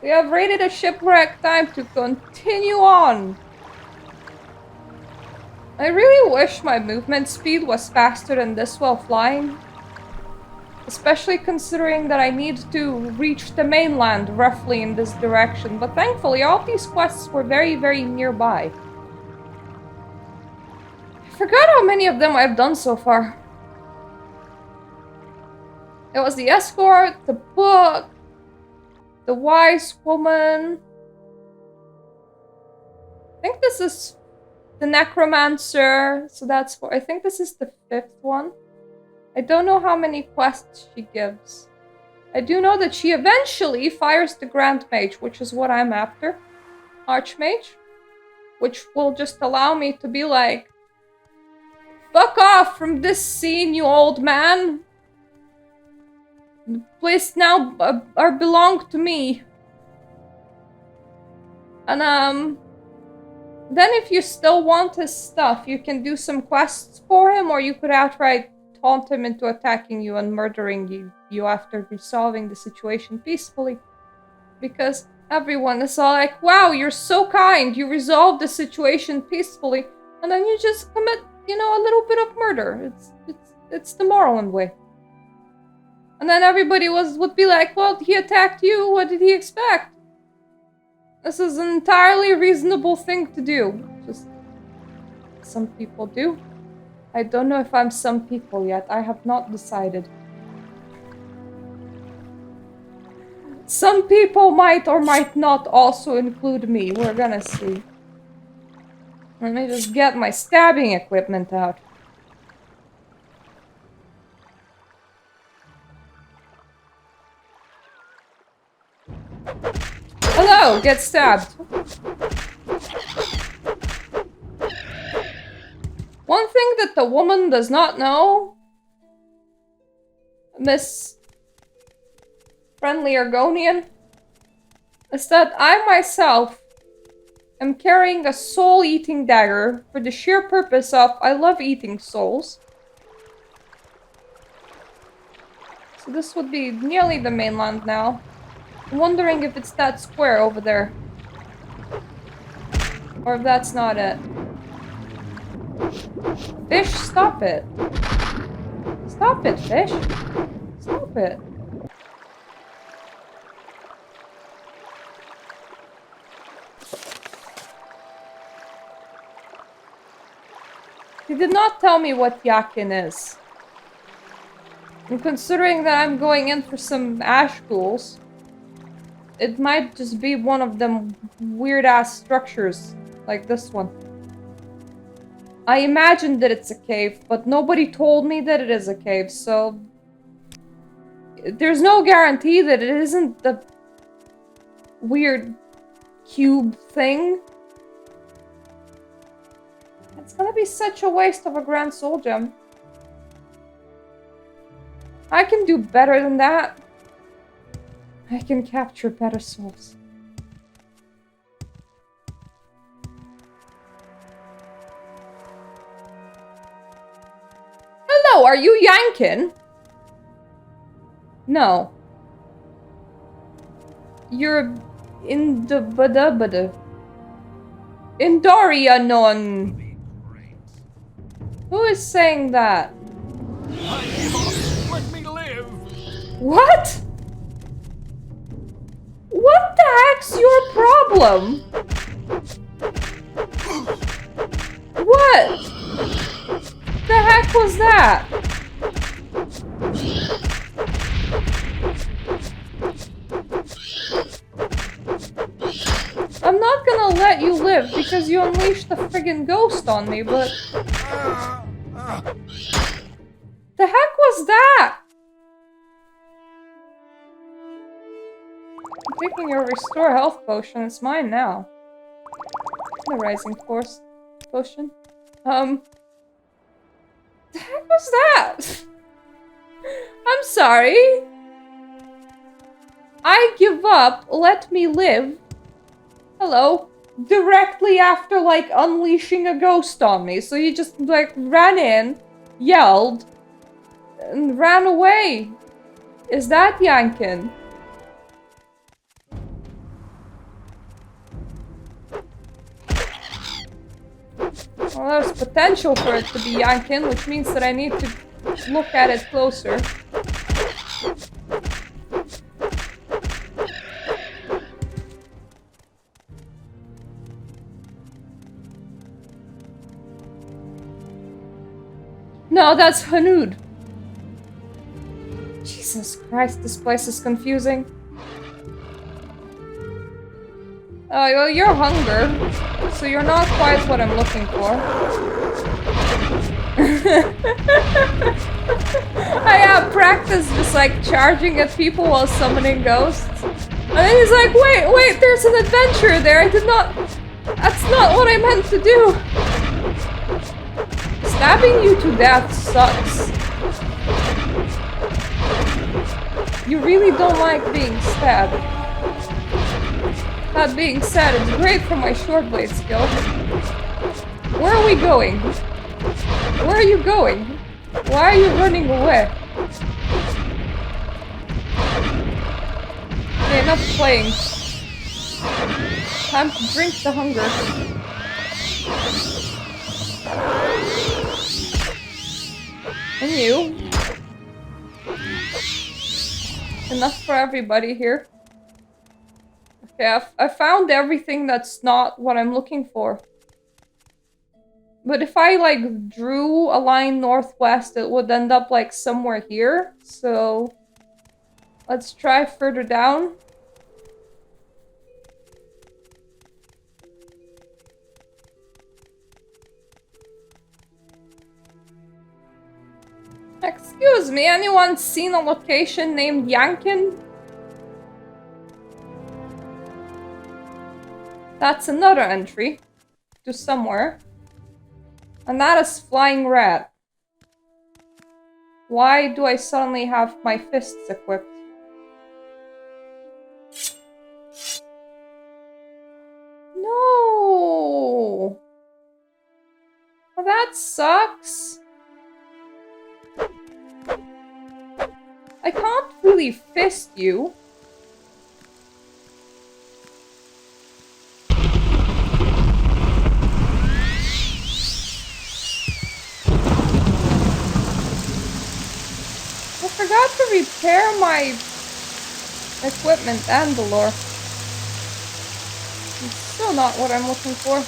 We have raided a shipwreck. Time to continue on. I really wish my movement speed was faster than this while flying. Especially considering that I need to reach the mainland roughly in this direction. But thankfully, all these quests were very, very nearby. I forgot how many of them I've done so far. It was the escort, the book, the wise woman. I think this is the necromancer. So that's I think this is the 5th one. I don't know how many quests she gives. I do know that she eventually fires the Grand Mage, which is what I'm after. Archmage. Which will just allow me to be like, fuck off from this scene, you old man. The place now belong to me. And then if you still want his stuff, you can do some quests for him, or you could outright taunt him into attacking you and murdering you after resolving the situation peacefully. Because everyone is all like, wow, you're so kind, you resolved the situation peacefully, and then you just commit, you know, a little bit of murder. It's the Morrowind way. And then everybody would be like, well, he attacked you, what did he expect? This is an entirely reasonable thing to do. Just some people do. I don't know if I'm some people yet. I have not decided. Some people might or might not also include me. We're gonna see. Let me just get my stabbing equipment out. Hello, get stabbed. One thing that the woman does not know, Miss Friendly Argonian, is that I myself am carrying a soul-eating dagger for the sheer purpose of I love eating souls. So this would be nearly the mainland now. I'm wondering if it's that square over there. Or if that's not it. Fish, stop it. Stop it, fish. Stop it. He did not tell me what Yakin is. And considering that I'm going in for some ash ghouls, it might just be one of them weird-ass structures, like this one. I imagined that it's a cave, but nobody told me that it is a cave, so... There's no guarantee that it isn't the weird cube thing. It's gonna be such a waste of a grand soul gem. I can do better than that. I can capture better souls. Hello, are you Yankin? No. You're in the bada. Indarianon. Who is saying that? Let me live! What? What the heck's your problem? What? The heck was that? I'm not gonna let you live because you unleashed a friggin' ghost on me, but... The heck was that? I'm taking your restore health potion. It's mine now. The rising force potion. The heck was that? I'm sorry. I give up. Let me live. Hello. Directly after, like, unleashing a ghost on me. So you just, like, ran in, yelled, and ran away. Is that Yankin? Well, there's potential for it to be Yankin, which means that I need to look at it closer. No, that's Hanud. Jesus Christ, this place is confusing. Oh, well, you're hunger, so you're not quite what I'm looking for. I practice just like charging at people while summoning ghosts. And then he's like, wait, there's an adventure there. That's not what I meant to do. Stabbing you to death sucks. You really don't like being stabbed. That being said, it's great for my short blade skill. Where are we going? Where are you going? Why are you running away? Okay, enough playing. Time to drink the hunger. And you. Enough for everybody here. Okay, I found everything that's not what I'm looking for. But if I, like, drew a line northwest, it would end up, like, somewhere here. So, let's try further down. Excuse me, anyone seen a location named Yankin? That's another entry to somewhere. And that is flying rat. Why do I suddenly have my fists equipped? No! Well, that sucks. I can't really fist you. I forgot to repair my equipment and the lore. It's still not what I'm looking for.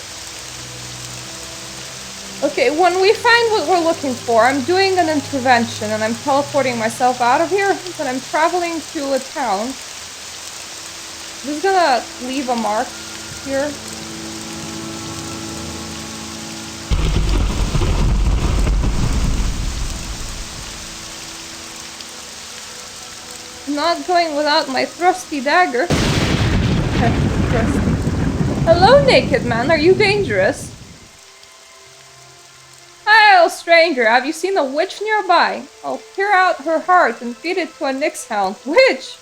Okay, when we find what we're looking for, I'm doing an intervention and I'm teleporting myself out of here, but I'm traveling to a town. I'm just gonna leave a mark here. I'm not going without my thrusty dagger. Thrusty. Hello, naked man, are you dangerous? Hail, stranger, have you seen a witch nearby? I'll tear out her heart and feed it to a Nyx hound. Witch!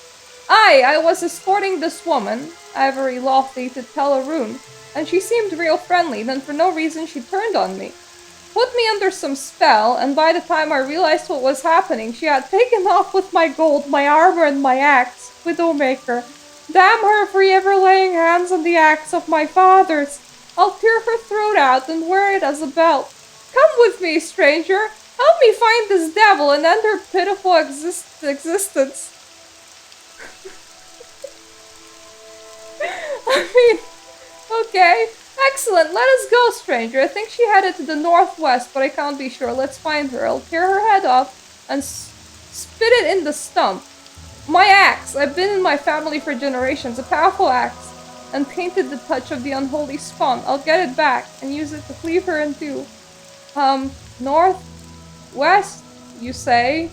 I was escorting this woman, Ivory Lofty, to tell a rune, and she seemed real friendly, then for no reason she turned on me. Put me under some spell, and by the time I realized what was happening, she had taken off with my gold, my armor, and my axe, Widowmaker. Damn her for ever laying hands on the axe of my fathers. I'll tear her throat out and wear it as a belt. Come with me, stranger. Help me find this devil and end her pitiful existence. I mean, okay. Excellent. Let us go, stranger. I think she headed to the northwest, but I can't be sure. Let's find her. I'll tear her head off and spit it in the stump. My axe. I've been in my family for generations. A powerful axe. And tainted the touch of the unholy spawn. I'll get it back and use it to cleave her in two. North? West, you say?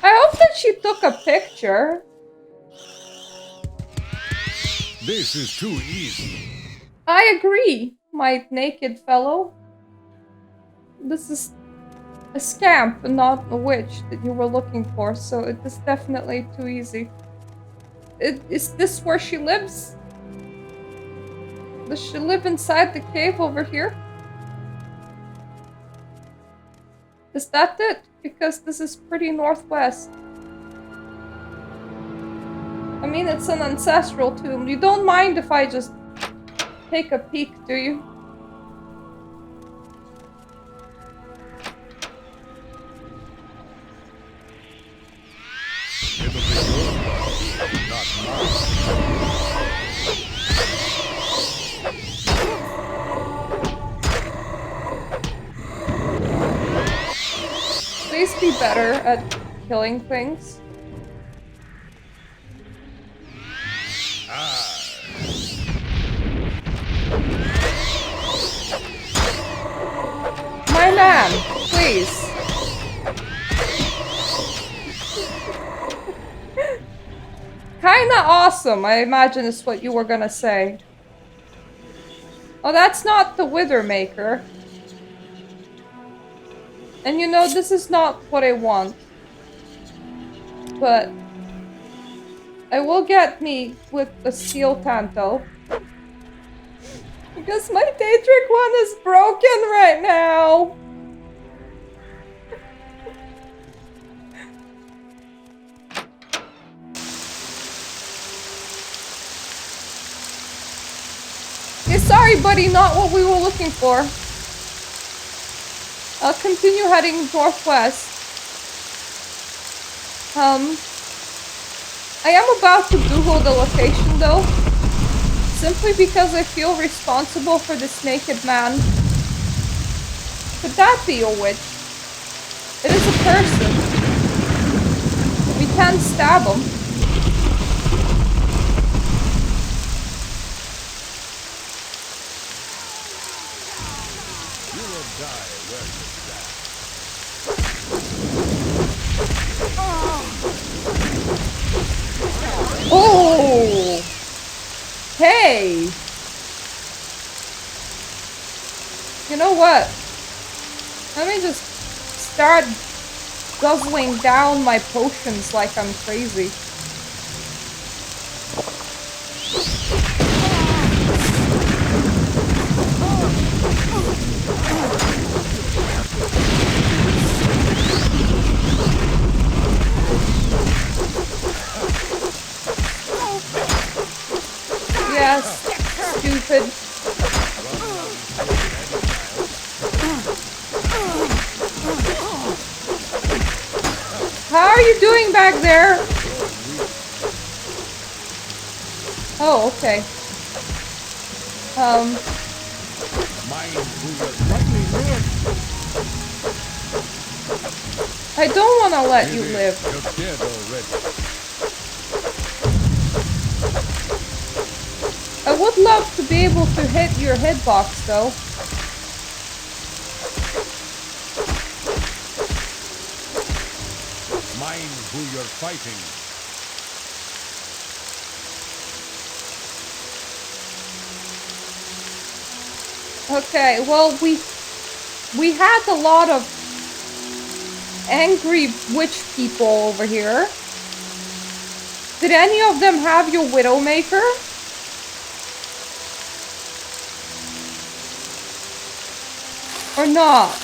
I hope that she took a picture. This is too easy. I agree, my naked fellow. This is a scamp and not a witch that you were looking for, so it is definitely too easy. Is this where she lives? Does she live inside the cave over here? Is that it? Because this is pretty northwest. I mean, it's an ancestral tomb. You don't mind if I just take a peek, do you? It'll be yours, not mine. Please be better at killing things. My man, please. Kinda awesome, I imagine is what you were gonna say. Oh, that's not the Withermaker. And you know, this is not what I want. But I will get me with a steel tanto. Because my Daedric one is broken right now. Hey, sorry buddy, not what we were looking for. I'll continue heading northwest. I am about to Google the location though. Simply because I feel responsible for this naked man. Could that be a witch? It is a person. We can stab him. You will die where you stand. Oh! Oh! Hey! You know what? Let me just start guzzling down my potions like I'm crazy. Yes, stupid. How are you doing back there? Oh, okay. I don't want to let you live. You're dead already. I would love to be able to hit your hitbox, though. Mind who you're fighting. Okay, well, we had a lot of angry witch people over here. Did any of them have your Widowmaker? Or not?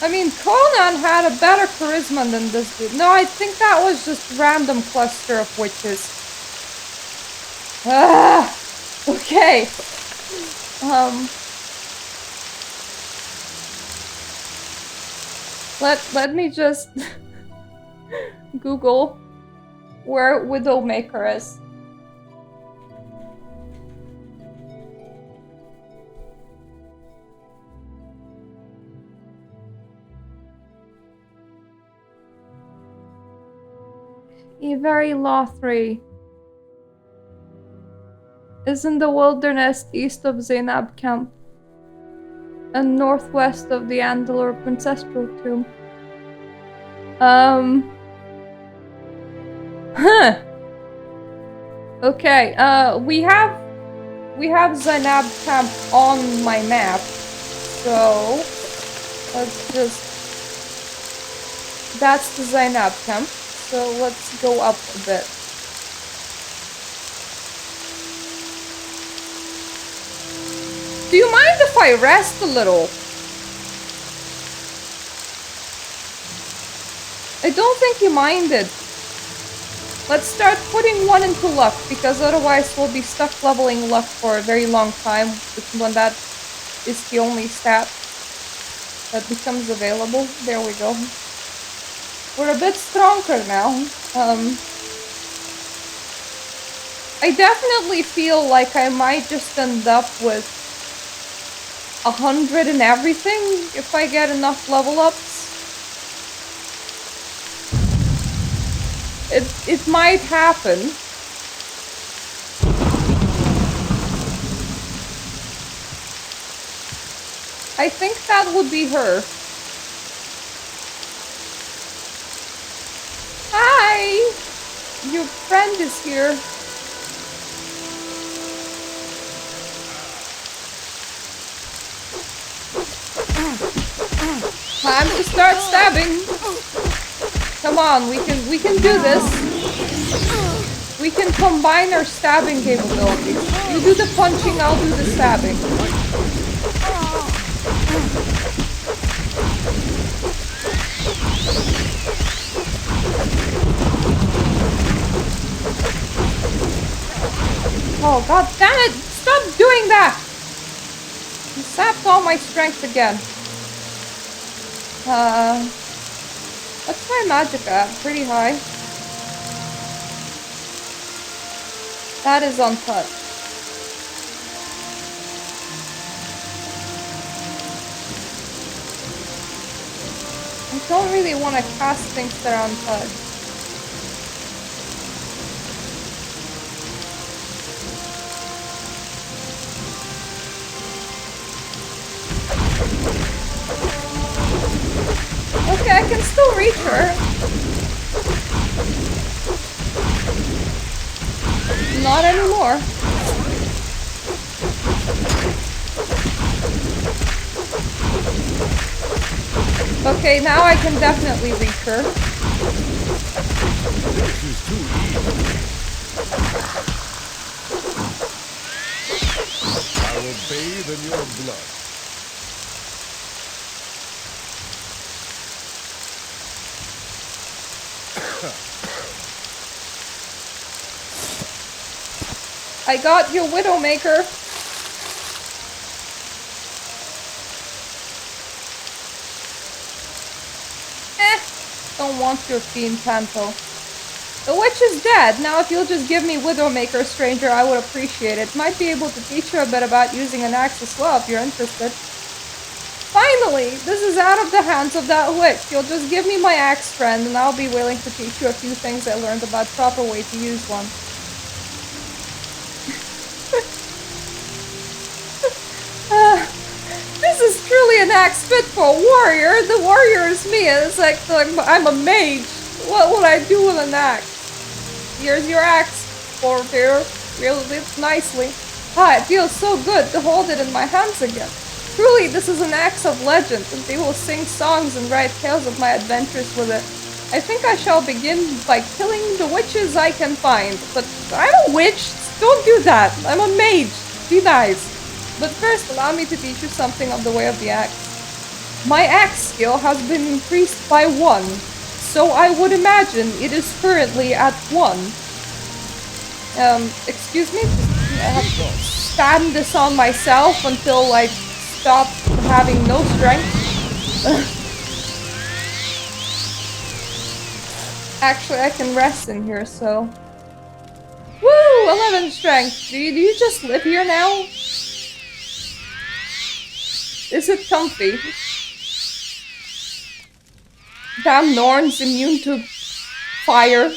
I mean, Conan had a better charisma than this dude. No, I think that was just random cluster of witches. Ah! Okay. Let me just Google where Widowmaker is. Very Lothry is in the wilderness east of Zainab camp and northwest of the Andalor ancestral tomb. Okay, we have Zainab camp on my map, so let's just... That's the Zainab camp, so let's go up a bit. Do you mind if I rest a little? I don't think you minded. Let's start putting one into luck, because otherwise we'll be stuck leveling luck for a very long time when that is the only stat that becomes available. There we go. We're a bit stronger now. I definitely feel like I might just end up with 100 and everything if I get enough level ups. It might happen. I think that would be her. Hi! Your friend is here. Time to start stabbing. Come on, we can do this. We can combine our stabbing capabilities. You do the punching, I'll do the stabbing. Oh god damn it! Stop doing that! You sapped all my strength again. What's my magic at? Pretty high. That is untouched. I don't really want to cast things that are untouched. reach her. Not anymore. Okay, now I can definitely reach her. This is too easy. I will bathe in your blood. I got your Widowmaker. Don't want your fiend Panto. The witch is dead. Now if you'll just give me Widowmaker, stranger, I would appreciate it. Might be able to teach you a bit about using an axe as well if you're interested. Finally! This is out of the hands of that witch. You'll just give me my axe friend and I'll be willing to teach you a few things I learned about proper way to use one. This is truly an axe fit for a warrior. The warrior is me. It's like I'm a mage. What would I do with an axe? Here's your axe, for there. Wield it nicely. Ah, it feels so good to hold it in my hands again. Truly, this is an axe of legend, and they will sing songs and write tales of my adventures with it. I think I shall begin by killing the witches I can find. But I'm a witch. Don't do that. I'm a mage. Be nice. But first, allow me to teach you something of the way of the axe. My axe skill has been increased by 1, so I would imagine it is currently at 1. Excuse me? I have to stand this on myself until I stop having no strength. Actually, I can rest in here, so... Woo! 11 strength! Do you just live here now? Is it comfy? Damn, Norn's immune to fire.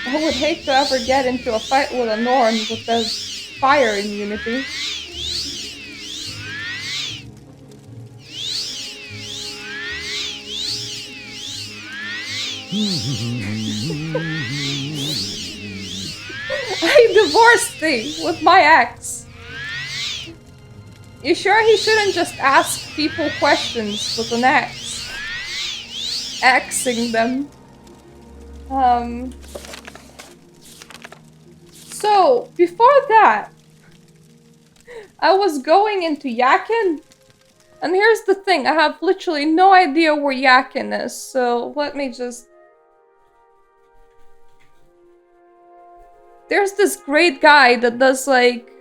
I would hate to ever get into a fight with a Norn with the fire immunity. I divorced thee with my axe. You sure he shouldn't just ask people questions with an axe? Axing them. So, before that, I was going into Yakin. And here's the thing, I have literally no idea where Yakin is, so let me just... There's this great guy that does, like,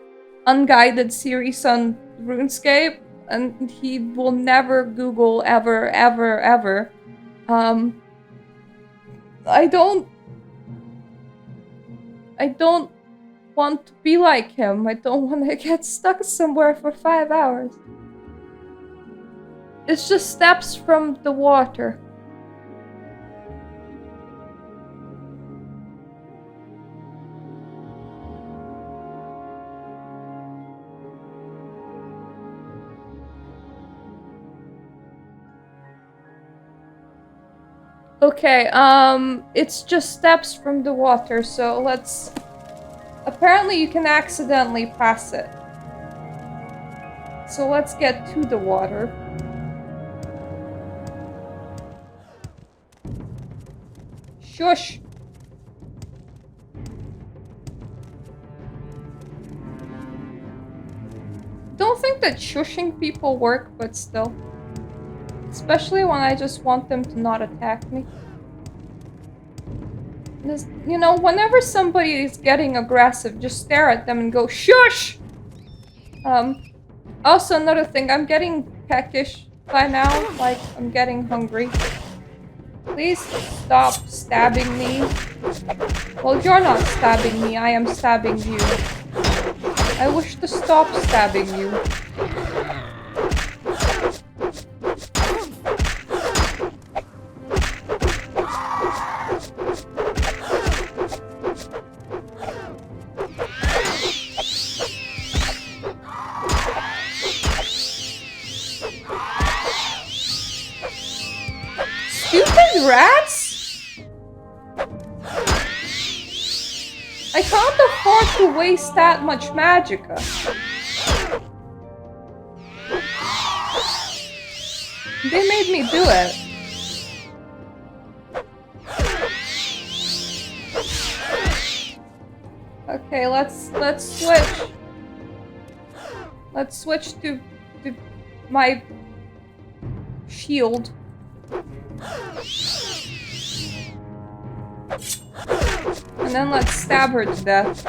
unguided series on RuneScape, and he will never Google ever, ever, ever. I don't want to be like him. I don't want to get stuck somewhere for 5 hours. It's just steps from the water. Okay, it's just steps from the water, so let's... Apparently you can accidentally pass it. So let's get to the water. Shush! Don't think that shushing people work, but still. Especially when I just want them to not attack me. Just, you know, whenever somebody is getting aggressive, just stare at them and go, shush! Also another thing, I'm getting peckish by now. Like, I'm getting hungry. Please stop stabbing me. Well, you're not stabbing me, I am stabbing you. I wish to stop stabbing you. I can't afford to waste that much magicka. They made me do it. Okay, let's switch. Let's switch to my shield. And then let's stab her to death.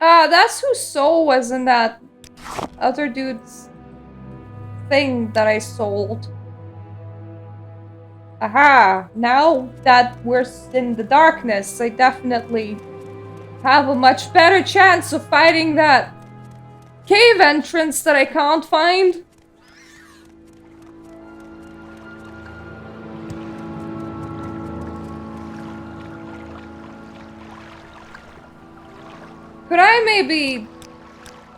Ah, that's whose soul was in that other dude's thing that I sold. Aha! Now that we're in the darkness, I definitely have a much better chance of fighting that cave entrance that I can't find. Could I maybe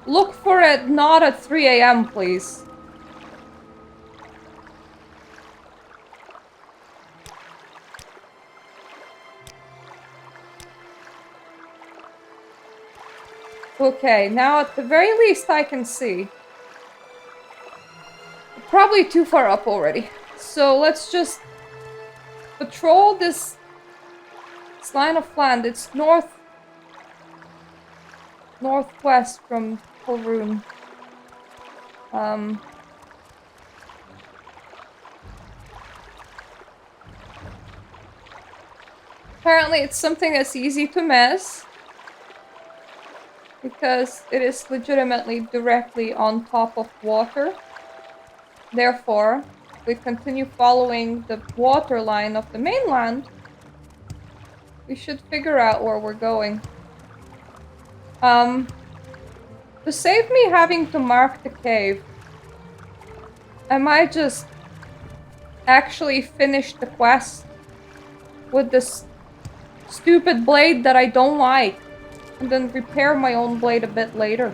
look for it not at 3 AM, please? Okay, now at the very least I can see. Probably too far up already. So let's just patrol this line of land. It's northwest from Wolverine. Apparently it's something that's easy to miss, because it is legitimately directly on top of water. Therefore, if we continue following the water line of the mainland, we should figure out where we're going. To save me having to mark the cave, I might just actually finish the quest with this stupid blade that I don't like, and then repair my own blade a bit later.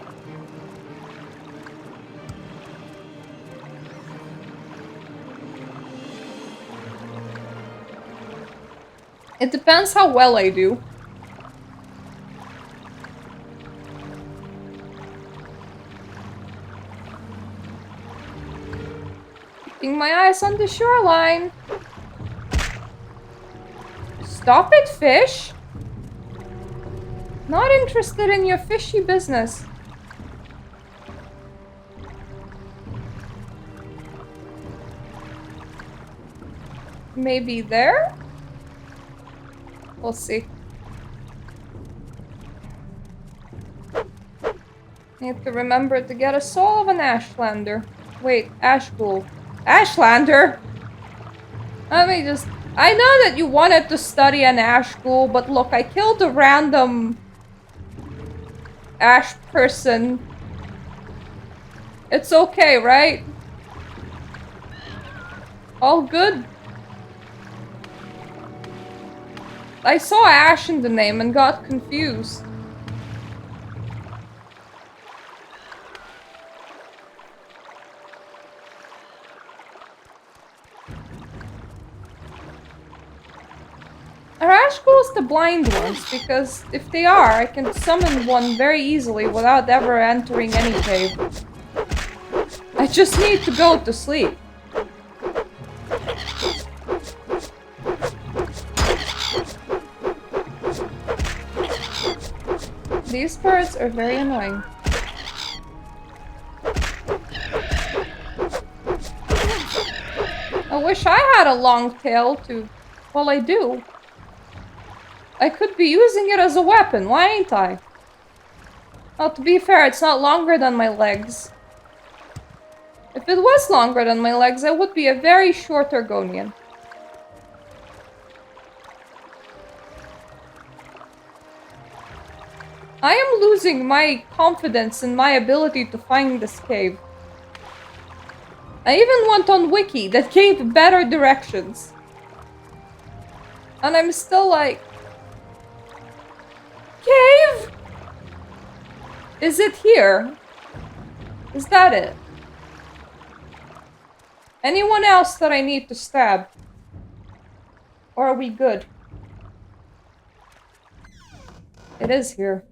It depends how well I do. Keeping my eyes on the shoreline. Stop it, fish! Not interested in your fishy business. Maybe there? We'll see. Need to remember to get a soul of an Ashlander. Wait, Ashghoul. Ashlander? I know that you wanted to study an Ashghoul, but look, I killed a random Ash person. It's okay, right? All good? I saw Ash in the name and got confused. Are Ashghouls the blind ones? Because if they are, I can summon one very easily without ever entering any cave. I just need to go to sleep. These birds are very annoying. I wish I had a long tail to... Well, I do. I could be using it as a weapon, why ain't I? Well, to be fair, it's not longer than my legs. If it was longer than my legs, I would be a very short Argonian. I am losing my confidence in my ability to find this cave. I even went on Wiki that gave better directions. And I'm still like... Cave? Is it here? Is that it? Anyone else that I need to stab? Or are we good? It is here.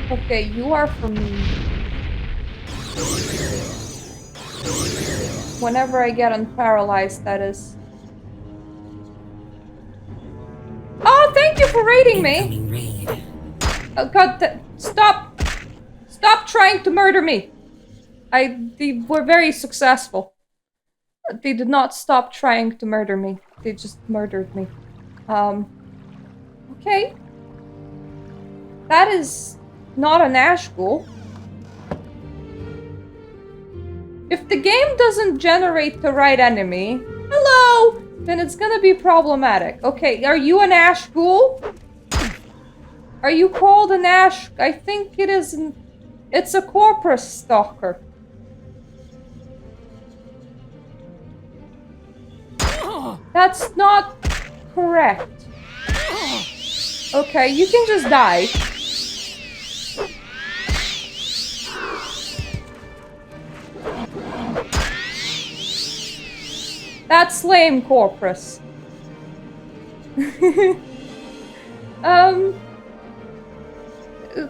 Okay, you are for me. Whenever I get unparalyzed, that is. Oh, thank you for raiding me! Oh god, stop! Stop trying to murder me! They were very successful. They did not stop trying to murder me. They just murdered me. Okay. That is not an ash ghoul. If the game doesn't generate the right enemy, hello, then it's gonna be problematic. Okay, are you an ash ghoul? Are you called an ash? I think it is it's a corpus stalker. That's not correct. Okay, you can just die. That's lame, Corpus.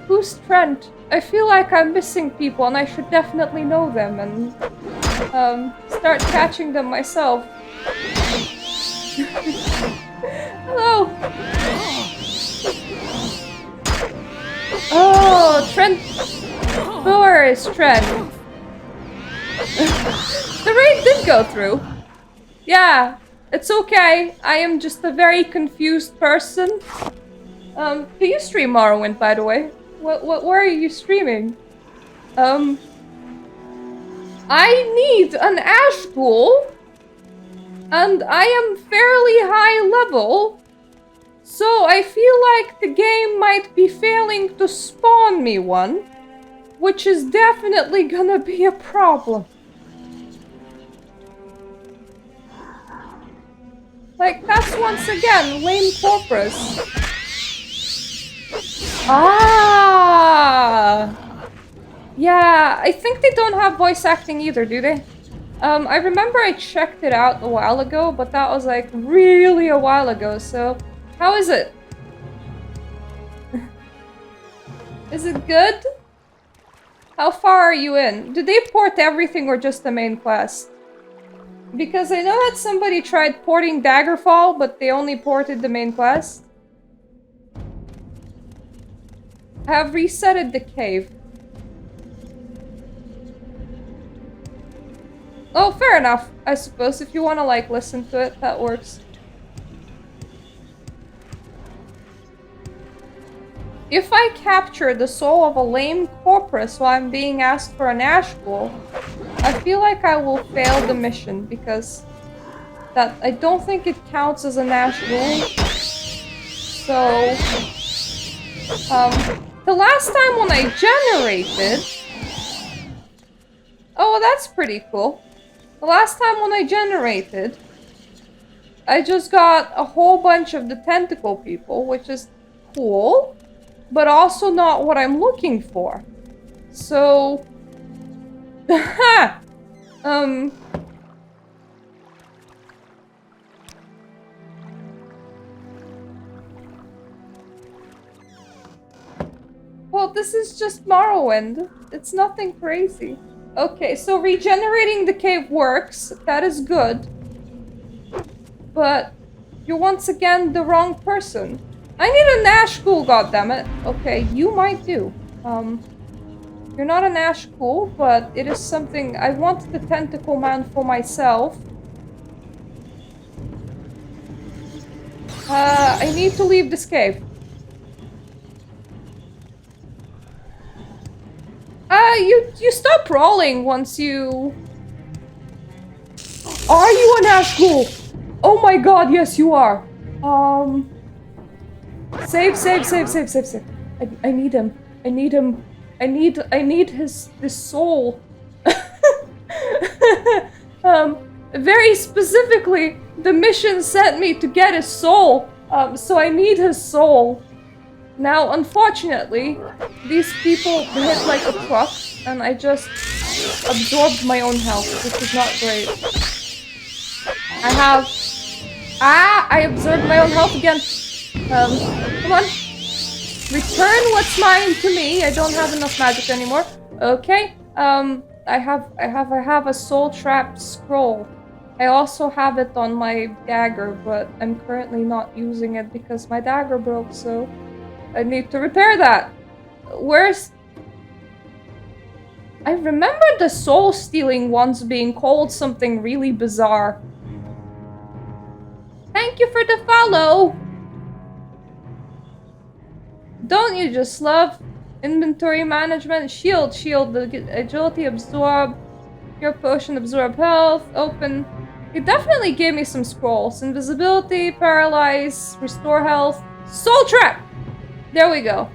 Who's Trent? I feel like I'm missing people and I should definitely know them and, start catching them myself. Hello! Oh, Trent! Where is Trent? The raid did go through. Yeah, it's okay. I am just a very confused person. Do you stream Morrowind, by the way? Where are you streaming? I need an ash ghoul, and I am fairly high level, so I feel like the game might be failing to spawn me one, which is definitely gonna be a problem. Like, that's once again lame corpus. Ah! Yeah, I think they don't have voice acting either, do they? I remember I checked it out a while ago, but that was like really a while ago, so how is it? Is it good? How far are you in? Did they port everything or just the main quest? Because I know that somebody tried porting Daggerfall, but they only ported the main quest. I have resetted the cave. Oh, fair enough. I suppose if you want to, like, listen to it, that works. If I capture the soul of a lame corpus while I'm being asked for an ash ghoul, I feel like I will fail the mission because that I don't think it counts as an ash ghoul. So, the last time when I generated, oh, that's pretty cool. The last time when I generated, I just got a whole bunch of the tentacle people, which is cool, but also not what I'm looking for. So, well, this is just Morrowind. It's nothing crazy. Okay, so regenerating the cave works. That is good. But you're once again the wrong person. I need an ash ghoul, goddammit. Okay, you might do. You're not an ash ghoul, but it is something. I want the tentacle man for myself. I need to leave this cave. You stop rolling once you... Are you an ash ghoul? Oh my god, yes you are. Save. I need him. I need him. I need his soul. Very specifically, the mission sent me to get his soul. So I need his soul. Now, unfortunately, these people hit like a truck, and I just absorbed my own health, which is not great. I have... I absorbed my own health again. Come on. Return what's mine to me. I don't have enough magic anymore. Okay. I have a soul trap scroll. I also have it on my dagger, but I'm currently not using it because my dagger broke, so I need to repair that. Where's... I remember the soul stealing ones being called something really bizarre. Thank you for the follow! Don't you just love inventory management? Shield, agility, absorb, your potion, absorb health, open. It definitely gave me some scrolls. Invisibility, paralyze, restore health, soul trap! There we go.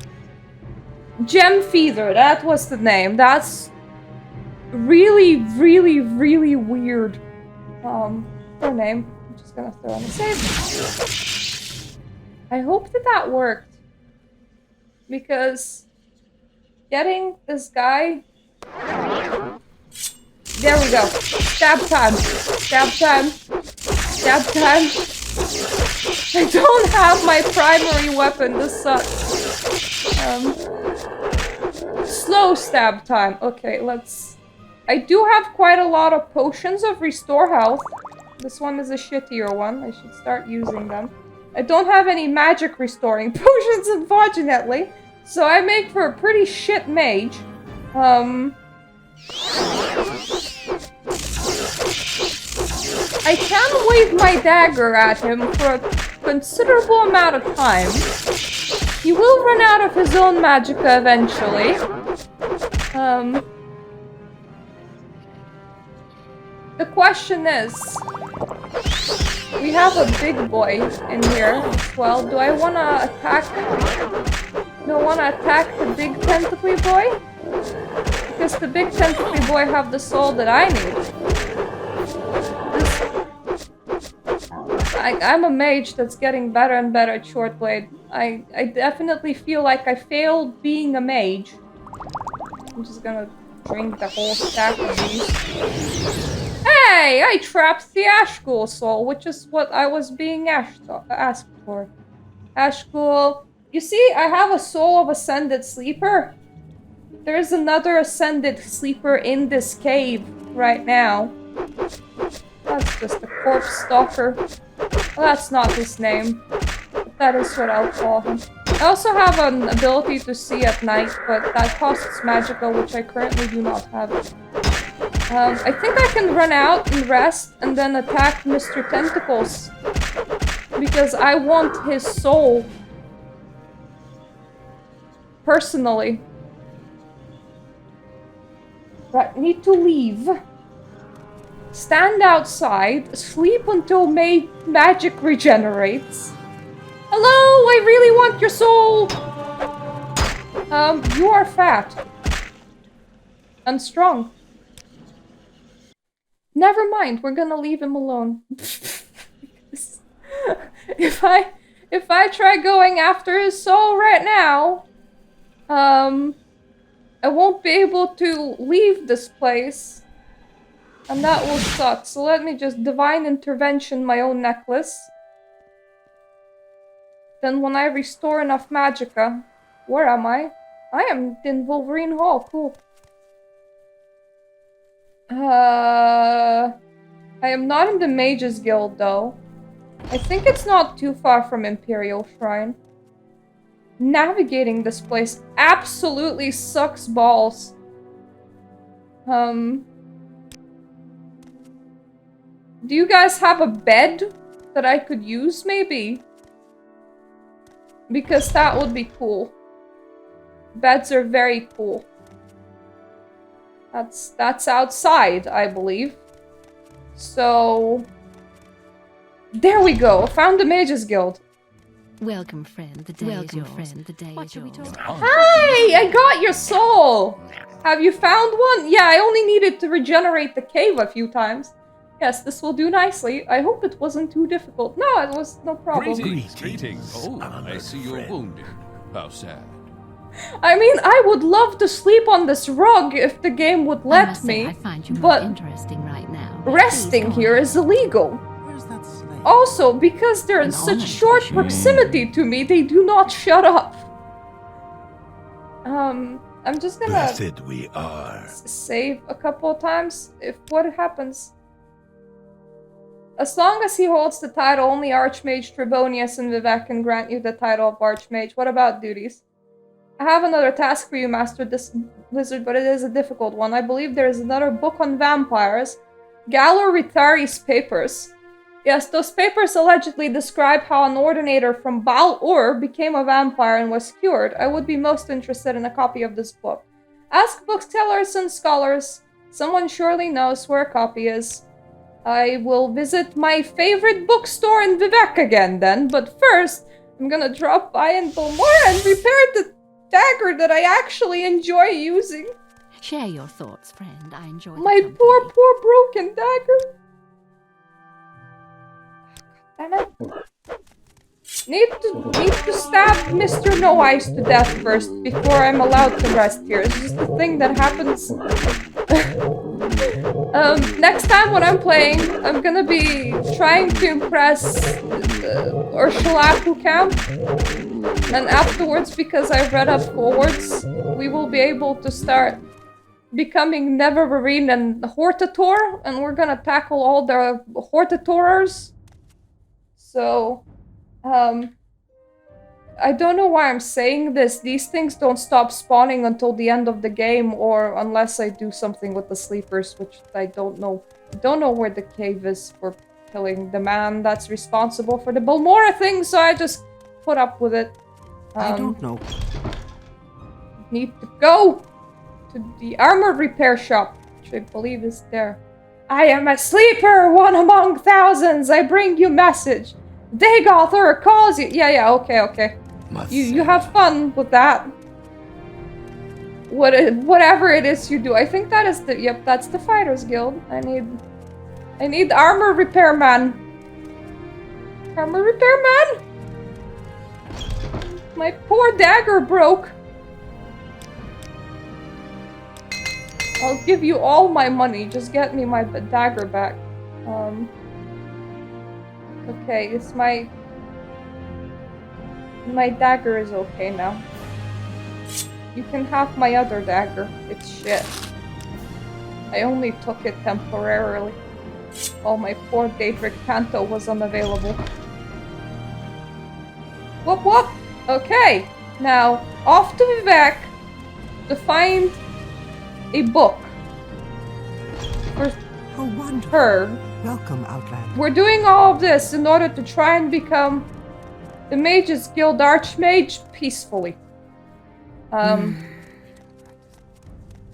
Gem feeder, that was the name. That's really, really, really weird. Her name. I'm just gonna throw in a save. I hope that worked. Because getting this guy... There we go. Stab time. Stab time. Stab time. I don't have my primary weapon. This sucks. Slow stab time. Okay, let's... I do have quite a lot of potions of restore health. This one is a shittier one. I should start using them. I don't have any magic restoring potions, unfortunately. So I make for a pretty shit mage. I can wave my dagger at him for a considerable amount of time. He will run out of his own magicka eventually. The question is... We have a big boy in here as well. Do I want to attack... Do I want to attack the big tentacly boy? Because the big tentacly boy have the soul that I need. I'm a mage that's getting better and better at short blade. I definitely feel like I failed being a mage. I'm just gonna drink the whole stack of these. Hey! I trapped the Ashghoul soul, which is what I was being asked for. Ashghoul... You see, I have a soul of Ascended Sleeper. There's another Ascended Sleeper in this cave right now. That's just a corpse stalker. Well, that's not his name. But that is what I'll call him. I also have an ability to see at night, but that costs magicka, which I currently do not have. I think I can run out and rest and then attack Mr. Tentacles. Because I want his soul. Personally. Right, need to leave. Stand outside. Sleep until magic regenerates. Hello, I really want your soul! You are fat. And strong. Never mind, we're gonna leave him alone. If I try going after his soul right now, I won't be able to leave this place. And that will suck. So let me just divine intervention my own necklace. Then when I restore enough magicka... Where am I? I am in Wolverine Hall. Cool. I am not in the Mages Guild, though. I think it's not too far from Imperial Shrine. Navigating this place absolutely sucks balls. Do you guys have a bed that I could use, maybe? Because that would be cool. Beds are very cool. That's outside, I believe. So... There we go! Found the Mages Guild. Welcome, friend. The day is yours. What should we talk about? Hi! I got your soul! Have you found one? Yeah, I only needed to regenerate the cave a few times. Yes, this will do nicely. I hope it wasn't too difficult. No, it was no problem. Greetings. Oh, I see you're wounded. How sad. I mean, I would love to sleep on this rug if the game would I let must say, me, I find you but more interesting right now. resting Please go here ahead. is illegal. Where's that slave? Also, because they're in An such honest short issue. proximity to me, they do not shut up. I'm just gonna Blessed we are. save a couple of times if what happens. As long as he holds the title, only Archmage Trebonius and Vivek can grant you the title of Archmage. What about duties? I have another task for you, Master Wizard, but it is a difficult one. I believe there is another book on vampires. Gallo Ritari's papers. Yes, those papers allegedly describe how an ordinator from Bal-Ur became a vampire and was cured. I would be most interested in a copy of this book. Ask booksellers and scholars. Someone surely knows where a copy is. I will visit my favorite bookstore in Vivek again then, but first, I'm gonna drop by in Balmora and repair the dagger that I actually enjoy using. Share your thoughts, friend. I enjoy the My company. poor broken dagger. Damn it. Need to stab Mr. No Eyes to death first before I'm allowed to rest here. It's just a thing that happens. Next time when I'm playing, I'm gonna be trying to impress Ursulaku camp. And afterwards, because I've read up forwards, we will be able to start becoming Nevermarine and Hortator, and we're gonna tackle all the Hortatorers. So, I don't know why I'm saying this. These things don't stop spawning until the end of the game, or unless I do something with the sleepers, which I don't know. I don't know where the cave is for killing the man that's responsible for the Balmora thing, so I just put up with it. I don't know. Need to go to the armor repair shop, which I believe is there. I am a sleeper, one among thousands. I bring you message. Dagoth calls you. Yeah, okay. You have fun with that. Whatever it is you do. I think that is that's the Fighters Guild. I need armor repairman. Armor repairman? My poor dagger broke. I'll give you all my money. Just get me my dagger back. Okay, it's my dagger is okay now. You can have my other dagger. It's shit. I only took it temporarily. While my poor Daedric Canto was unavailable. Whoop. Okay, now off to Vivek to find a book for How wonderful. her. Welcome, Outlander. We're doing all of this in order to try and become the Mages Guild Archmage peacefully.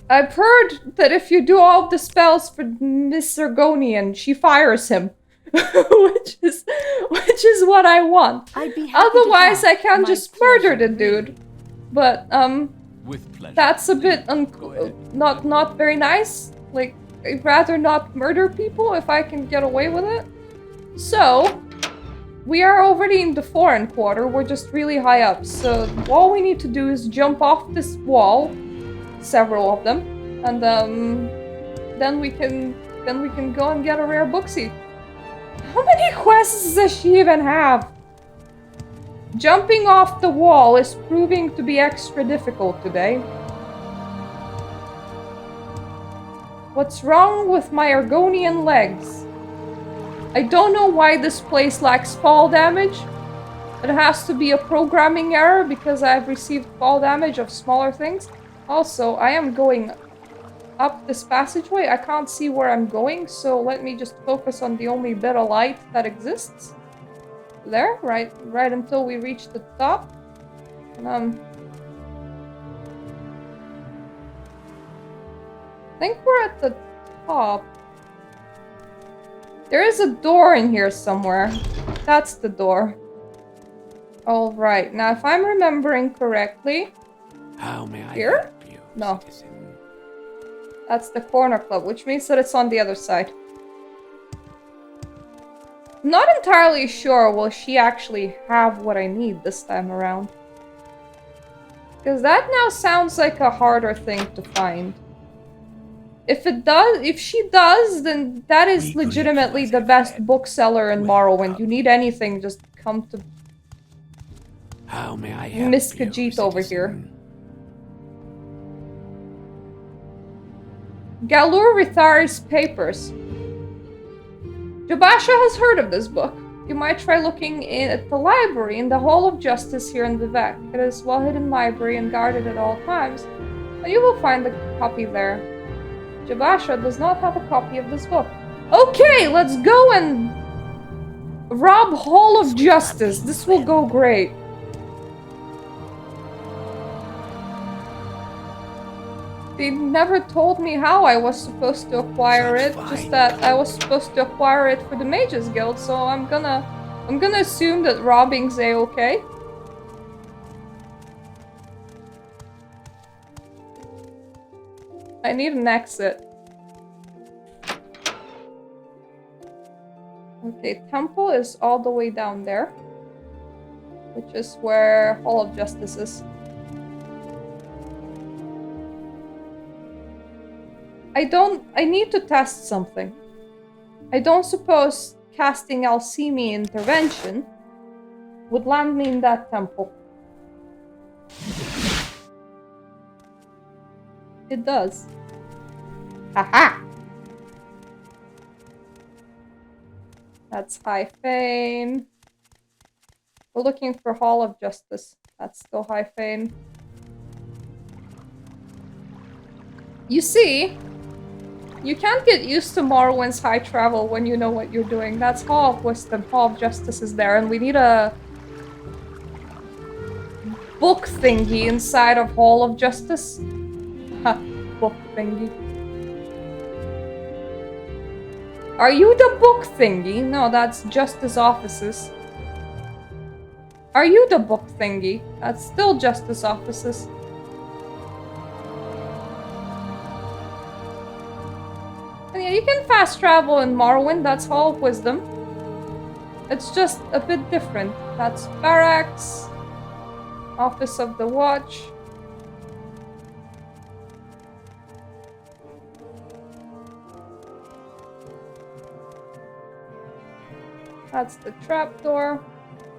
I've heard that if you do all the spells for Miss Zergonian, she fires him. which is what I want. I'd be happy to Otherwise, help. I can My just murder the pleasure. dude. But, With pleasure. that's a bit Go ahead. not very nice. Like, I'd rather not murder people if I can get away with it. So, we are already in the foreign quarter. We're just really high up. So, all we need to do is jump off this wall, several of them, and then we can go and get a rare booksy. How many quests does she even have? Jumping off the wall is proving to be extra difficult today. What's wrong with my Argonian legs? I don't know why this place lacks fall damage. It has to be a programming error because I've received fall damage of smaller things. Also, I am going up this passageway. I can't see where I'm going, so let me just focus on the only bit of light that exists. There, right until we reach the top. I think we're at the top. There is a door in here somewhere. That's the door. Alright, now if I'm remembering correctly... How may I Here? help you, No. citizen? That's the corner club, which means that it's on the other side. Not entirely sure will she actually have what I need this time around. Because that now sounds like a harder thing to find. If she does, then that is legitimately the best bookseller in Morrowind. You need anything, just come to How may I help Miss you, Khajiit over here. citizen? Galur Rithari's papers. Jabasha has heard of this book. You might try looking at the library in the Hall of Justice here in Vivek. It is a well-hidden library and guarded at all times, and you will find the copy there. Jabasha does not have a copy of this book. Okay, let's go and rob Hall of Justice. This will go great. They never told me how I was supposed to acquire it, just that I was supposed to acquire it for the Mages Guild, so I'm gonna assume that robbing's a-okay. I need an exit. Okay, Temple is all the way down there, which is where Hall of Justice is. I need to test something. I don't suppose casting Alchemy Intervention would land me in that temple. It does. Haha! That's High Fame. We're looking for Hall of Justice. That's still High Fame. You see, you can't get used to Morrowind's high travel when you know what you're doing. That's Hall of Wisdom. Hall of Justice is there, and we need a book thingy inside of Hall of Justice. Ha, book thingy. Are you the book thingy? No, that's Justice Offices. Are you the book thingy? That's still Justice Offices. And yeah, you can fast travel in Morrowind, that's Hall of Wisdom. It's just a bit different. That's Barracks, Office of the Watch. That's the trapdoor.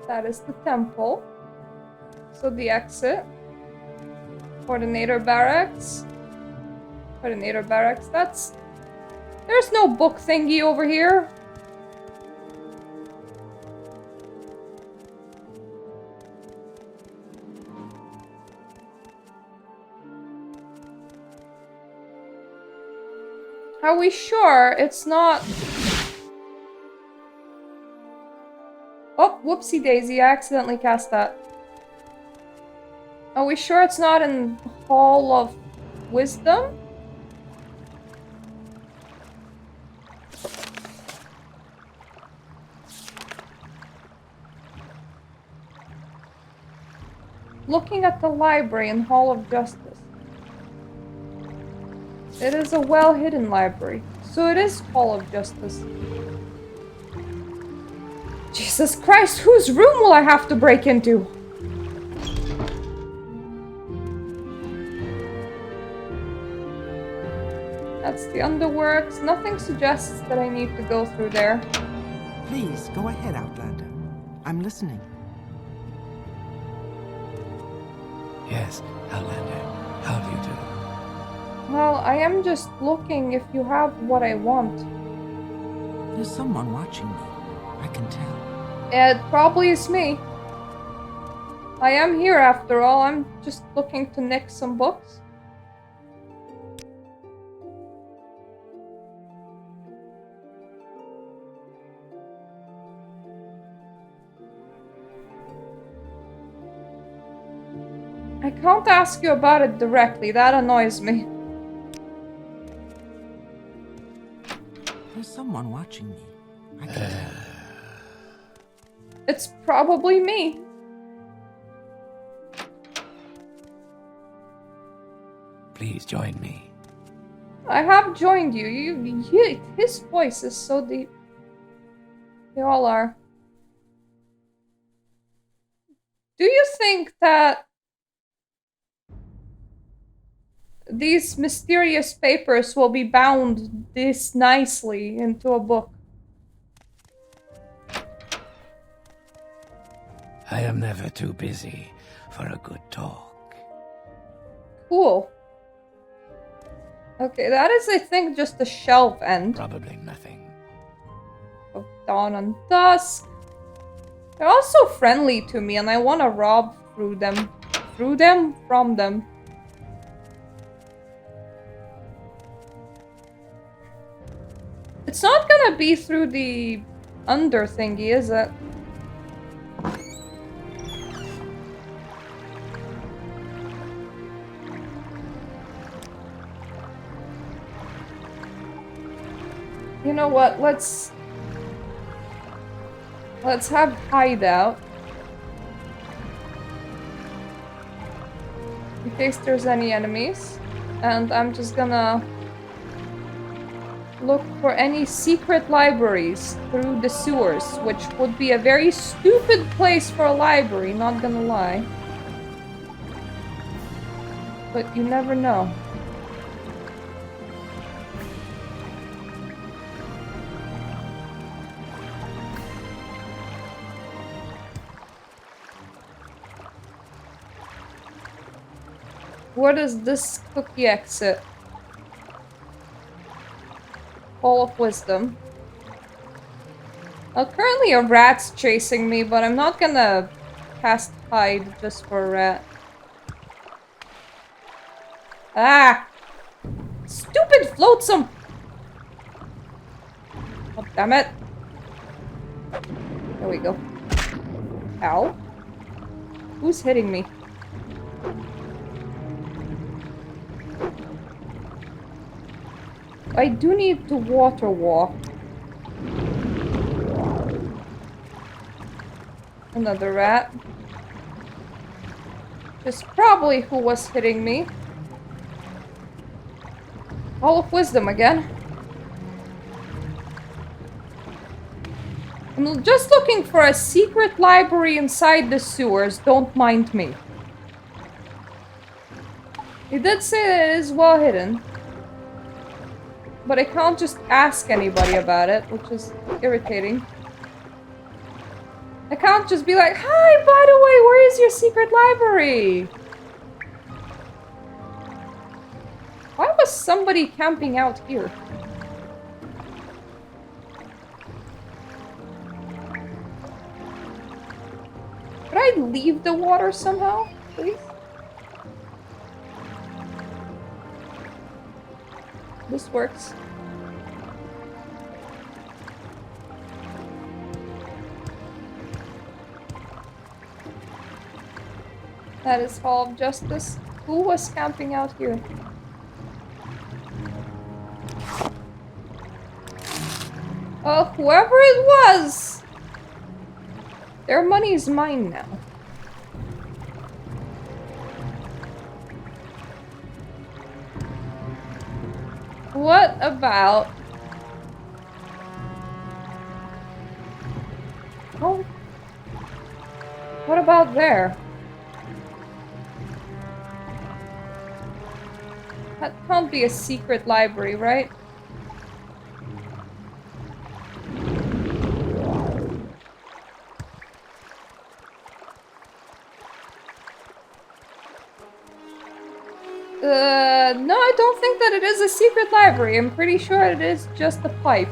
That is the temple. So the exit. Coordinator Barracks. Coordinator Barracks. That's... There's no book thingy over here. Are we sure it's not... Oh, whoopsie daisy, I accidentally cast that. Are we sure it's not in Hall of Wisdom? Looking at the library in Hall of Justice. It is a well-hidden library, so it is Hall of Justice. Jesus Christ, whose room will I have to break into? That's the underworks. Nothing suggests that I need to go through there. Please, go ahead, Outlander. I'm listening. Yes, Outlander. How do you do? Well, I am just looking if you have what I want. There's someone watching me. I can tell. It probably is me. I am here after all. I'm just looking to nick some books. I can't ask you about it directly. That annoys me. There's someone watching me. I can tell. It's probably me. Please join me. I have joined you. His voice is so deep. They all are. Do you think that these mysterious papers will be bound this nicely into a book. I am never too busy for a good talk. Cool. Okay, that is, I think, just the shelf end. Probably nothing. Of Dawn and Dusk. They're also friendly to me, and I want to rob through them. Through them? From them. It's not gonna be through the under thingy, is it? You know what? Let's have hideout. In case there's any enemies. And I'm just gonna look for any secret libraries through the sewers, which would be a very stupid place for a library, not gonna lie. But you never know. Where does this cookie exit? Hall of Wisdom. Well, currently a rat's chasing me, but I'm not gonna cast hide just for a rat. Ah! Stupid flotsam! Oh, damn it. There we go. Ow. Who's hitting me? I do need to water walk. Another rat. Just probably who was hitting me. Hall of Wisdom again. I'm just looking for a secret library inside the sewers. Don't mind me. He did say that it is well hidden. But I can't just ask anybody about it, which is irritating. I can't just be like, hi, by the way, where is your secret library? Why was somebody camping out here? Could I leave the water somehow, please? This works. That is Hall of Justice. Who was camping out here? Oh, whoever it was! Their money is mine now. What about... Oh. What about there? That can't be a secret library, right? No, I don't think that it is a secret library. I'm pretty sure it is just a pipe.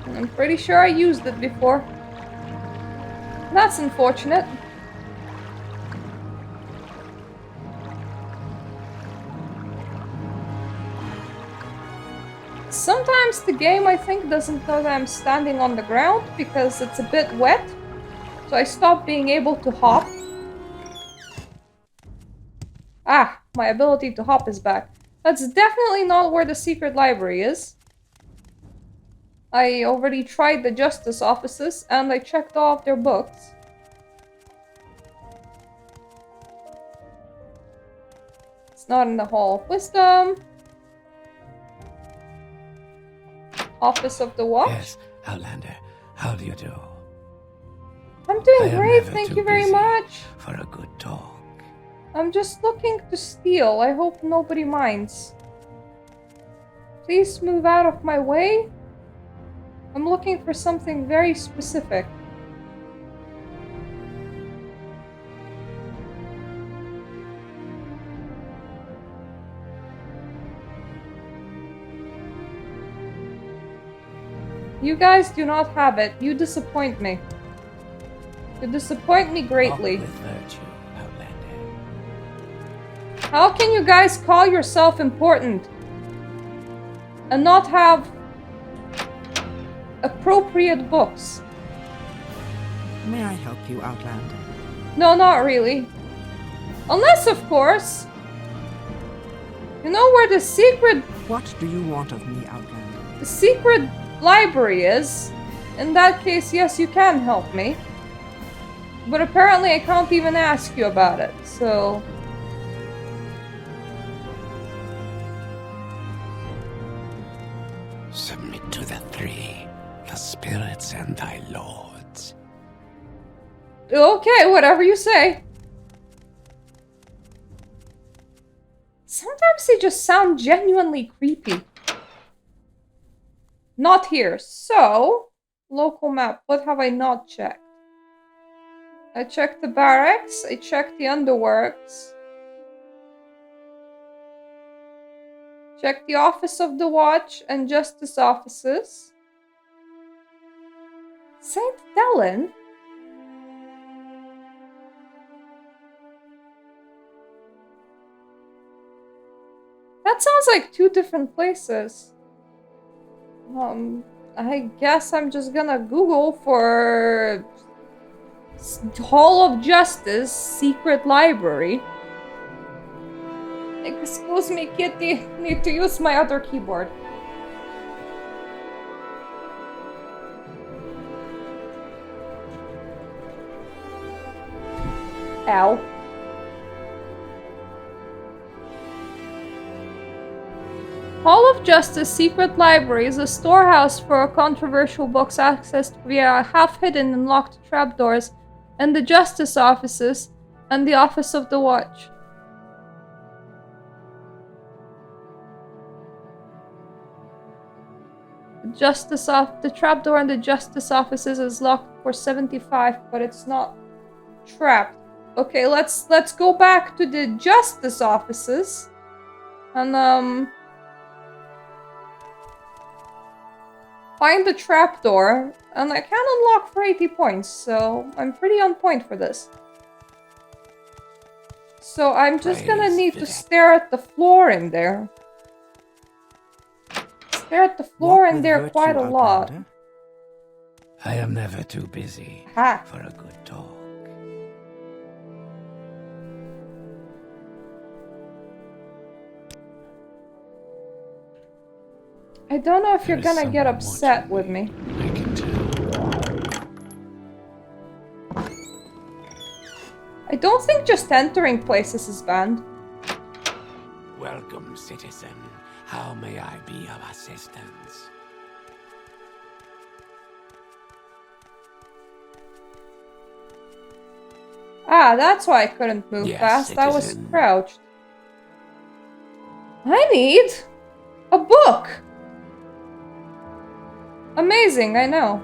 I'm pretty sure I used it before. That's unfortunate. Sometimes the game, I think, doesn't know that I'm standing on the ground because it's a bit wet. So I stop being able to hop. Ah, my ability to hop is back. That's definitely not where the secret library is. I already tried the justice offices and I checked all of their books. It's not in the Hall of Wisdom. Office of the Watch. Yes, Outlander, how do you do? I'm doing I am great, never thank too you very busy much. for a good talk. I'm just looking to steal. I hope nobody minds. Please move out of my way. I'm looking for something very specific. You guys do not have it. You disappoint me. You disappoint me greatly. Walk with virtue, Outlander. How can you guys call yourself important and not have appropriate books? May I help you, Outlander? No, not really. Unless, of course, you know where the secret What do you want of me, Outlander? library is. In that case, yes, you can help me. But apparently I can't even ask you about it, so... Submit to the three, the spirits and thy lords. Okay, whatever you say. Sometimes they just sound genuinely creepy. Not here. So, local map. What have I not checked? I checked the barracks. I checked the underworks. Checked the office of the watch and justice offices. St. Dellen? That sounds like two different places. I guess I'm just gonna Google for Hall of Justice Secret Library. Excuse me, kitty. Need to use my other keyboard. Ow. Hall of Justice Secret Library is a storehouse for controversial books accessed via half-hidden and locked trapdoors, and the justice offices, and the office of the watch. The trapdoor in the justice offices is locked for 75, but it's not trapped. Okay, let's go back to the justice offices, and find the trapdoor, and I can unlock for 80 points, so I'm pretty on point for this. So I'm just gonna need to stare at the floor in there. Stare at the floor in there quite a lot. I am never too busy Ha. for a good talk. I don't know if you're There is gonna get someone upset watching with me. I can tell. I don't think just entering places is banned. Welcome, citizen. How may I be of assistance? Ah, that's why I couldn't move Yes, fast. I was citizen. crouched. I need a book. Amazing, I know.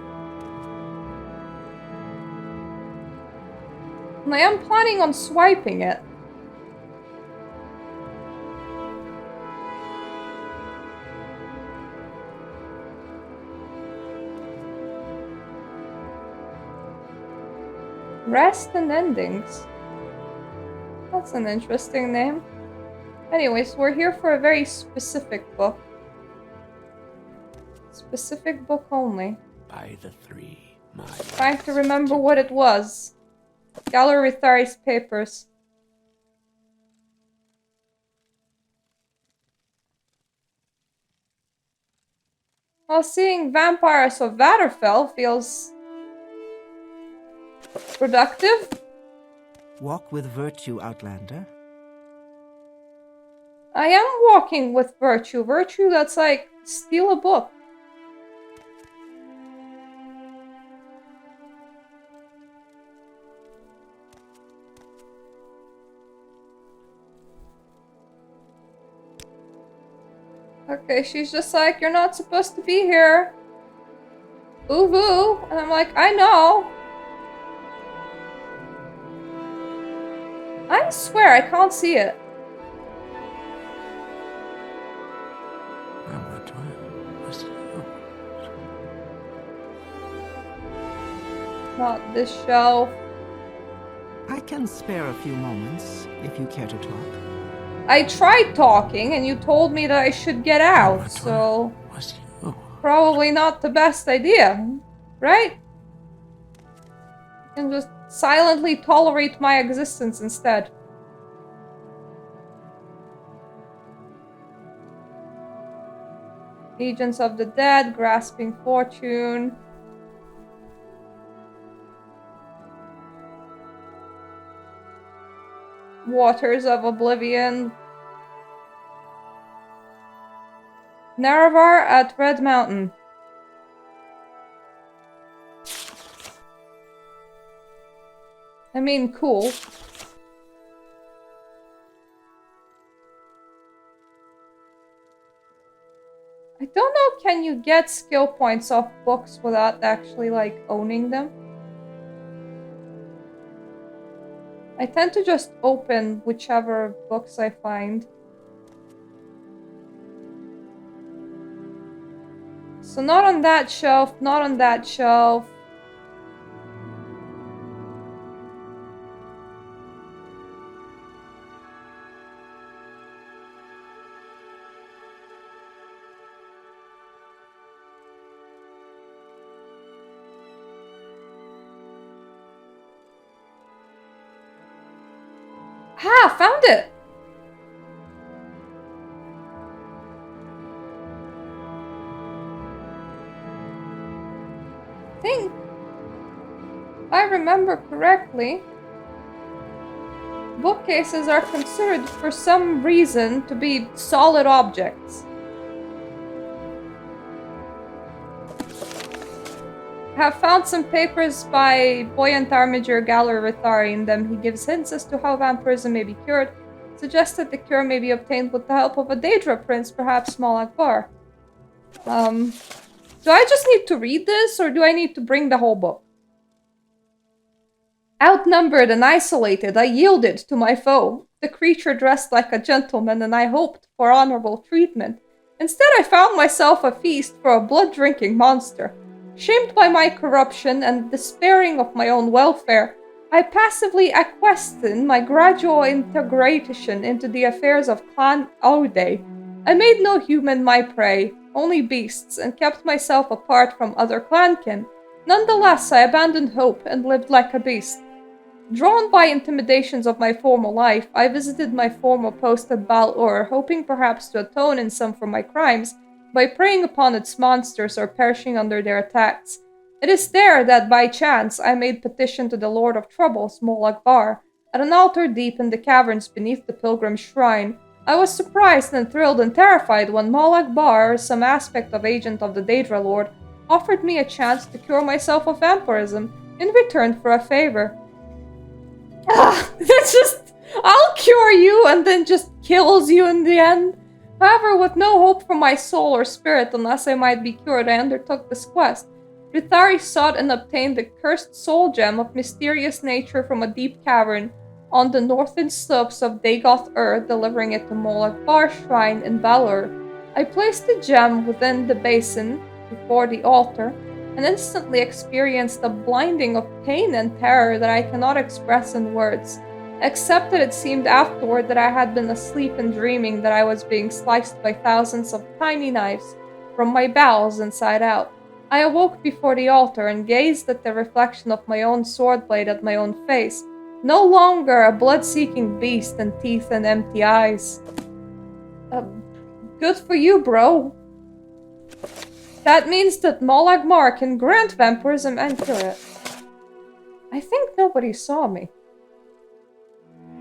And I am planning on swiping it. Rest and Endings. That's an interesting name. Anyways, we're here for a very specific book. Specific book only. By the three, my Trying to remember what it was. Gallery Thari's papers. Well, seeing Vampires of Vatterfell feels productive. Walk with virtue, Outlander. I am walking with virtue. Virtue that's like, steal a book. Okay, she's just like, you're not supposed to be here. Boo hoo. And I'm like, I know. I swear, I can't see it. Not this shelf. I can spare a few moments if you care to talk. I tried talking and you told me that I should get out, so probably not the best idea, right? You can just silently tolerate my existence instead. Agents of the Dead, Grasping Fortune. Waters of Oblivion. Naravar at Red Mountain. I mean, cool. I don't know, can you get skill points off books without actually, like, owning them? I tend to just open whichever books I find. So not on that shelf, not on that shelf. Ah, found it! I think, if I remember correctly, bookcases are considered for some reason to be solid objects. I have found some papers by Buoyant Armiger Galler Rithari. In them he gives hints as to how vampirism may be cured, suggests that the cure may be obtained with the help of a Daedra prince, perhaps Small Akbar. Do I just need to read this, or do I need to bring the whole book? Outnumbered and isolated, I yielded to my foe. The creature dressed like a gentleman, and I hoped for honorable treatment. Instead, I found myself a feast for a blood-drinking monster. Shamed by my corruption and despairing of my own welfare, I passively acquiesced in my gradual integration into the affairs of Clan Aude. I made no human my prey, only beasts, and kept myself apart from other clankin. Nonetheless, I abandoned hope and lived like a beast. Drawn by intimidations of my former life, I visited my former post at Bal-Ur, hoping perhaps to atone in some for my crimes by preying upon its monsters or perishing under their attacks. It is there that, by chance, I made petition to the Lord of Troubles, Mol Akbar, at an altar deep in the caverns beneath the pilgrim's shrine. I was surprised and thrilled and terrified when Mol Akbar, or some aspect of agent of the Daedra Lord, offered me a chance to cure myself of vampirism in return for a favor. That's just... I'll cure you and then just kills you in the end. However, with no hope for my soul or spirit unless I might be cured, I undertook this quest. Rithari sought and obtained the cursed soul gem of mysterious nature from a deep cavern on the northern slopes of Dagoth-Ur, delivering it to Mol Akbar's shrine in Valor. I placed the gem within the basin before the altar, and instantly experienced a blinding of pain and terror that I cannot express in words, except that it seemed afterward that I had been asleep and dreaming that I was being sliced by thousands of tiny knives from my bowels inside out. I awoke before the altar and gazed at the reflection of my own sword blade at my own face, no longer a blood-seeking beast and teeth and empty eyes. Good for you, bro. That means that Mol Akbar can grant vampirism and cure it. I think nobody saw me.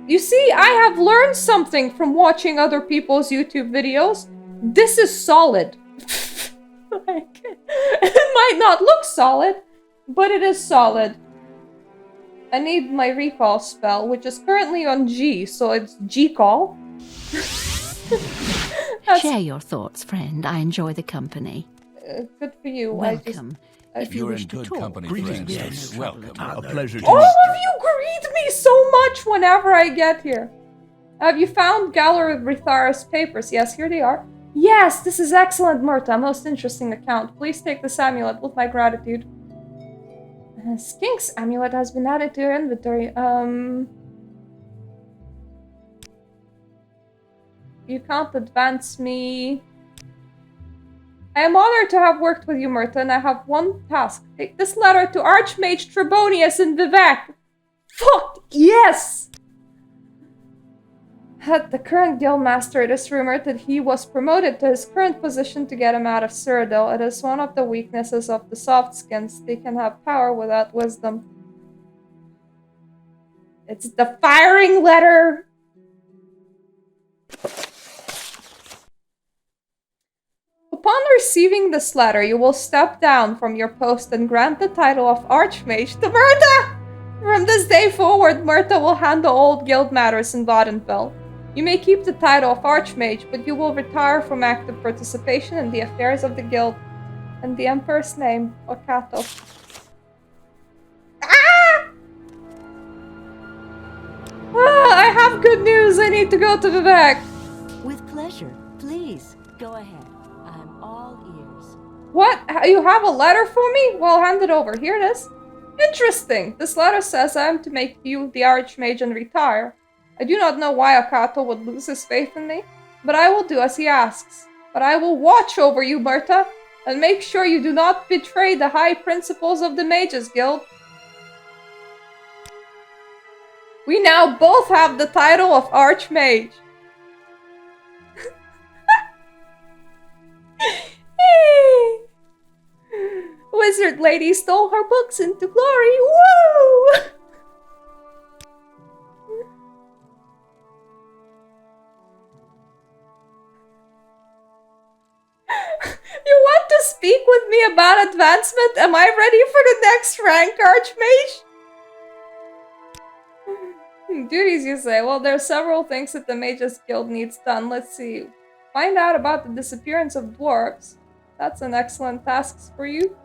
You see, I have learned something from watching other people's YouTube videos. This is solid. Like, it might not look solid, but it is solid. I need my recall spell, which is currently on G, so it's G-call. Share your thoughts, friend. I enjoy the company. Good for you. Welcome. If you You're wish in to good talk, company, Greetings, friends. yes, welcome. A pleasure to All meet of you greet me so much whenever I get here. Have you found Gallery of Rithar's papers? Yes, here they are. Yes, this is excellent, Murta. Most interesting account. Please take this amulet with my gratitude. Skink's amulet has been added to your inventory. You can't advance me. I am honored to have worked with you, Murta, and I have one task. Take this letter to Archmage Trebonius in Vivek. Fuck yes! The current guildmaster, it is rumored that he was promoted to his current position to get him out of Cyrodiil. It is one of the weaknesses of the softskins. They can have power without wisdom. It's the firing letter! Upon receiving this letter, you will step down from your post and grant the title of Archmage to Murta! From this day forward, Murta will handle all guild matters in Vattenfell. You may keep the title of Archmage, but you will retire from active participation in the affairs of the guild. In the Emperor's name, Okato. Ah! I have good news! I need to go to Vivek! With pleasure. Please, go ahead. I'm all ears. What? You have a letter for me? Well, hand it over. Here it is. Interesting. This letter says I am to make you the Archmage and retire. I do not know why Okato would lose his faith in me, but I will do as he asks. But I will watch over you, Murta, and make sure you do not betray the high principles of the Mages Guild. We now both have the title of Archmage. Wizard lady stole her books into glory. Woo! You want to speak with me about advancement? Am I ready for the next rank, Archmage? Duties, you say? Well, there are several things that the Mages Guild needs done. Let's see. Find out about the disappearance of dwarves. That's an excellent task for you.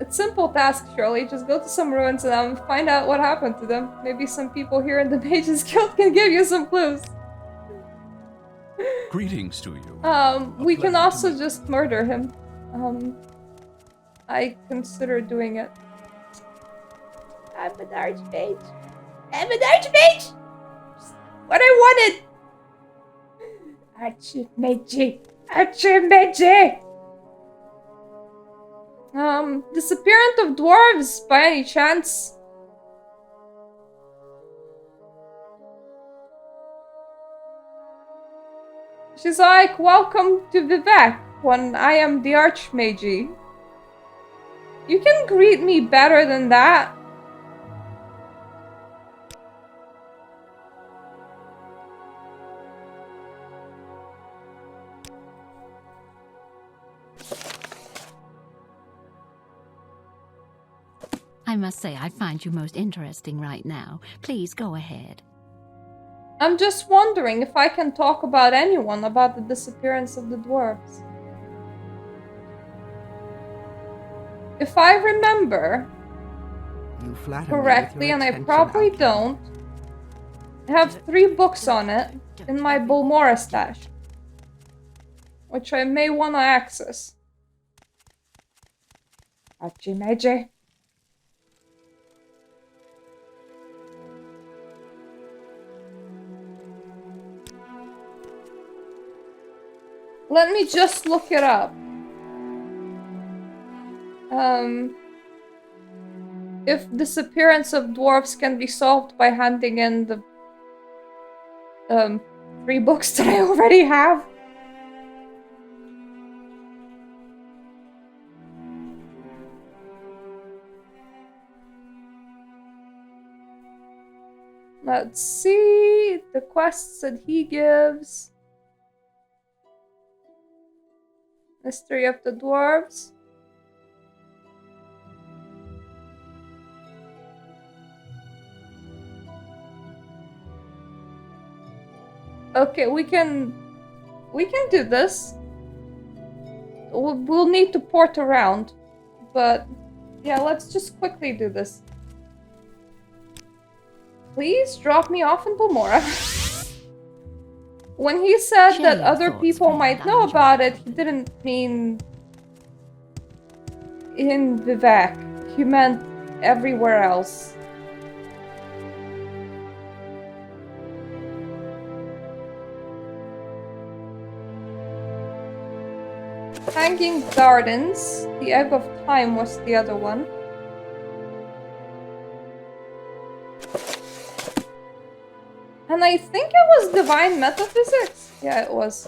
It's simple task, surely. Just go to some ruins and find out what happened to them. Maybe some people here in the Mages Guild can give you some clues. Greetings to you. We can also just murder him. I consider doing it. I'm an Archmage. I'm an Archmage! What I wanted! Archmage! Archmage! Disappearance of dwarves, by any chance? She's like, welcome to Vivek, when I am the Archmage. You can greet me better than that. I must say, I find you most interesting right now. Please go ahead. I'm just wondering if I can talk about anyone about the disappearance of the dwarves. If I remember You flatter correctly, me and with I your probably attention, don't, I have 3 books on it in my Bulmora stash, which I may want to access. Archimage. Let me just look it up. If disappearance of dwarves can be solved by handing in the 3 books that I already have. Let's see the quests that he gives. Mystery of the Dwarves. Okay, we can We can do this. We'll need to port around. But, yeah, let's just quickly do this. Please drop me off in Balmora. When he said Share that your other thoughts, people friend. might I know enjoy about the it, he didn't mean in Vivek. He meant everywhere else. Hanging Gardens. The Egg of Time was the other one. And I think it was Divine Metaphysics. Yeah, it was.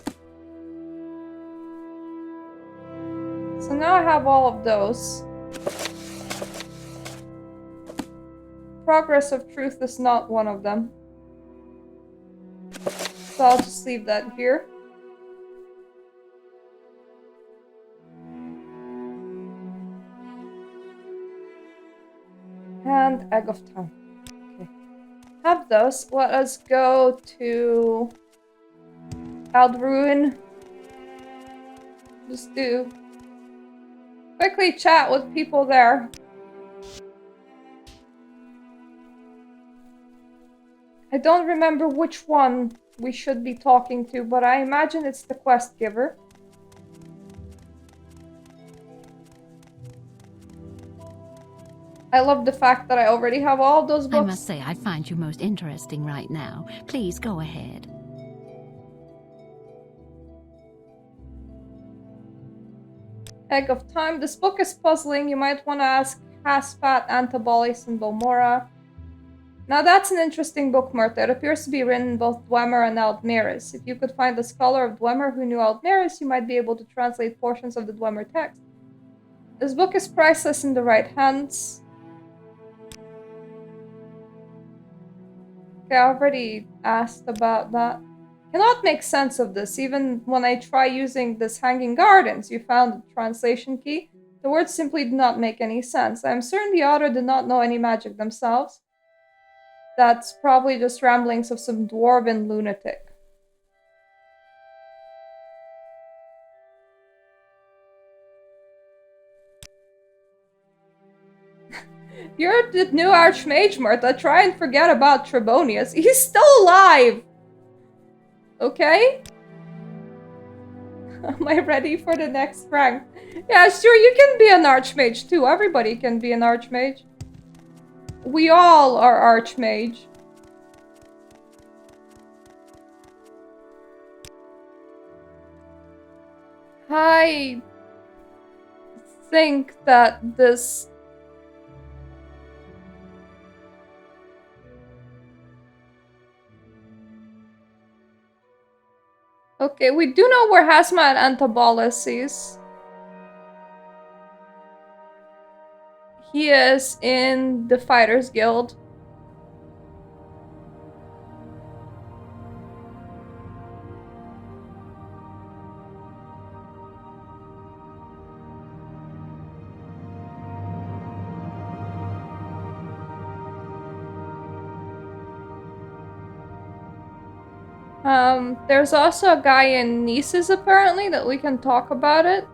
So now I have all of those. Progress of Truth is not one of them. So I'll just leave that here. And Egg of Time. Okay. Have those. Let us go to Aldruin. Just do quickly chat with people there. I don't remember which one we should be talking to, but I imagine it's the quest giver. I love the fact that I already have all those books. I must say, I find you most interesting right now. Please go ahead. Egg of Time. This book is puzzling. You might want to ask Haspat, Antabolis, and Balmora. Now that's an interesting book, Murta. It appears to be written in both Dwemer and Aldmeris. If you could find a scholar of Dwemer who knew Aldmeris, you might be able to translate portions of the Dwemer text. This book is priceless in the right hands. Okay, I already asked about that. Cannot make sense of this. Even when I try using this Hanging Gardens, you found the translation key. The words simply do not make any sense. I am certain the author did not know any magic themselves. That's probably just ramblings of some dwarven lunatic. You're the new Archmage, Martha. Try and forget about Trebonius. He's still alive! Okay? Am I ready for the next rank? Yeah, sure, you can be an Archmage too. Everybody can be an Archmage. We all are Archmage. I think that this... Okay, we do know where Hazmat Antabolis is. He is in the Fighters Guild. There's also a guy in Nices apparently that we can talk about it.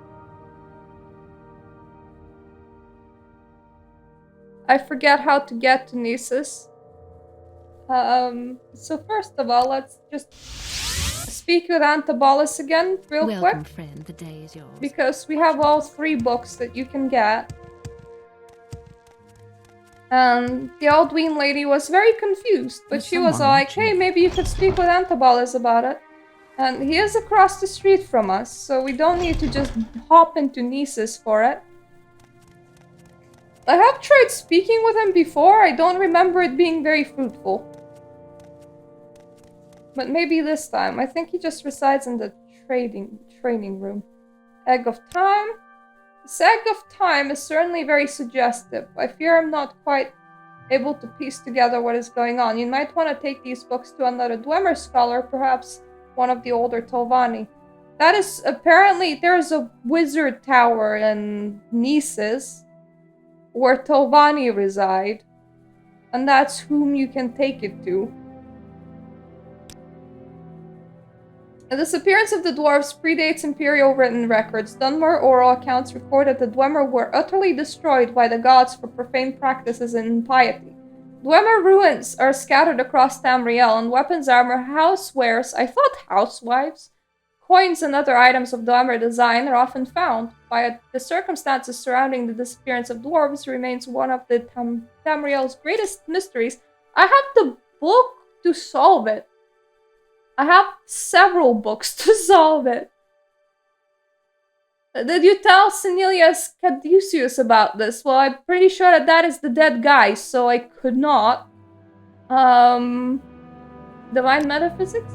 I forget how to get to Nices. So first of all, let's just speak with Antabolis again real Welcome, quick. friend. The day is yours. Because we have all 3 books that you can get. And the Aldween lady was very confused, but There's she was someone like, watching hey, you. maybe you could speak with Antabolis about it. And he is across the street from us, so we don't need to just hop into Nices for it. I have tried speaking with him before, I don't remember it being very fruitful. But maybe this time. I think he just resides in the training room. Egg of Time. This Egg of Time is certainly very suggestive. I fear I'm not quite able to piece together what is going on. You might want to take these books to another Dwemer scholar, perhaps one of the older Tolvani. That is apparently, there's a wizard tower in Nices where Tolvani reside. And that's whom you can take it to. The disappearance of the dwarves predates imperial written records. Dunmer oral accounts record that the Dwemer were utterly destroyed by the gods for profane practices and impiety. Dwemer ruins are scattered across Tamriel, and weapons, armor, housewares, I thought housewives, coins, and other items of Dwemer design are often found. By the circumstances surrounding the disappearance of dwarves remains one of the Tamriel's greatest mysteries. I have the book to solve it. I have several books to solve it. Did you tell Senilius Caduceus about this? Well, I'm pretty sure that that is the dead guy, so I could not. Divine Metaphysics?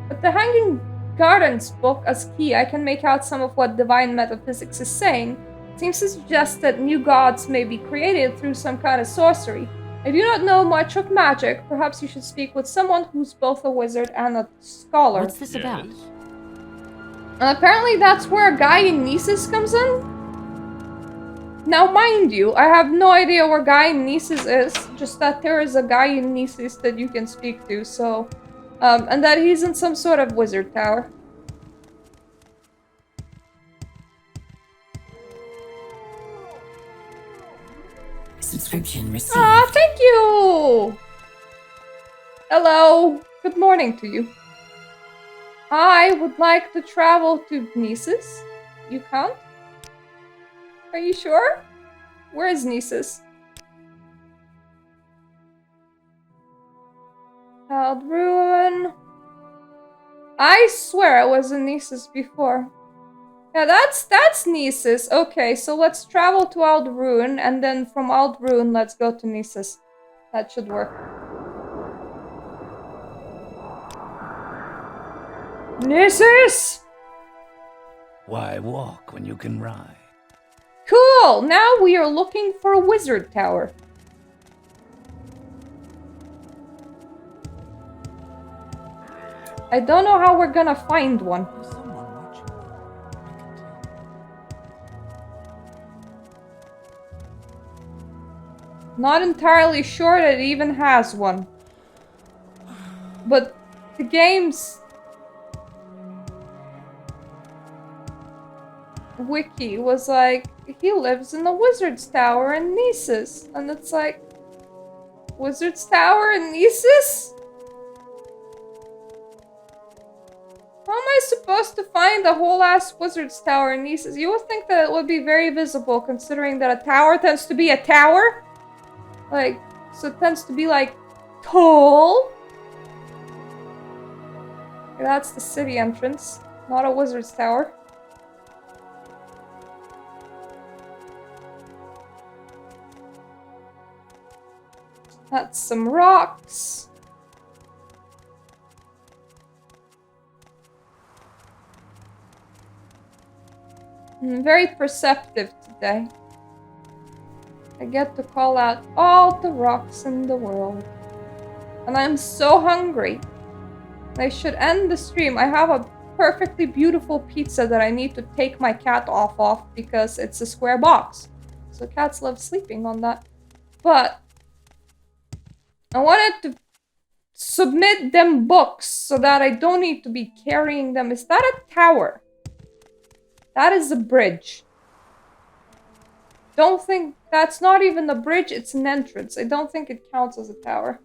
But the Hanging Gardens book as key, I can make out some of what Divine Metaphysics is saying. It seems to suggest that new gods may be created through some kind of sorcery. I do not know much of magic. Perhaps you should speak with someone who's both a wizard and a scholar. What's this about? And apparently that's where Gaianesis comes in. Now, mind you, I have no idea where Gaianesis is, just that there is a Gaianesis that you can speak to, so... and that he's in some sort of wizard tower. Subscription received. Ah, thank you! Hello. Good morning to you. I would like to travel to Nisus. You can't? Are you sure? Where is Nisus? Ruin. I swear I was in Nisus before. Yeah, that's Nisus. Okay, so let's travel to Ruin, and then from Ruin, let's go to Nisus. That should work. Nisus! Why walk when you can ride? Cool! Now we are looking for a wizard tower. I don't know how we're gonna find one. There's someone watching me. I can tell. Not entirely sure that it even has one. But the game's wiki was like, he lives in the wizard's tower in Nisus. And it's like, wizard's tower in Nisus? How am I supposed to find the whole ass wizard's tower in Nisus? You would think that it would be very visible, considering that a tower tends to be a tower? Like, so it tends to be like, tall? Okay, that's the city entrance, not a wizard's tower. That's some rocks. I'm very perceptive today. I get to call out all the rocks in the world. And I'm so hungry. I should end the stream. I have a perfectly beautiful pizza that I need to take my cat off of because it's a square box. So cats love sleeping on that. But I wanted to submit them books so that I don't need to be carrying them. Is that a tower? That is a bridge. Don't think... That's not even a bridge, it's an entrance. I don't think it counts as a tower.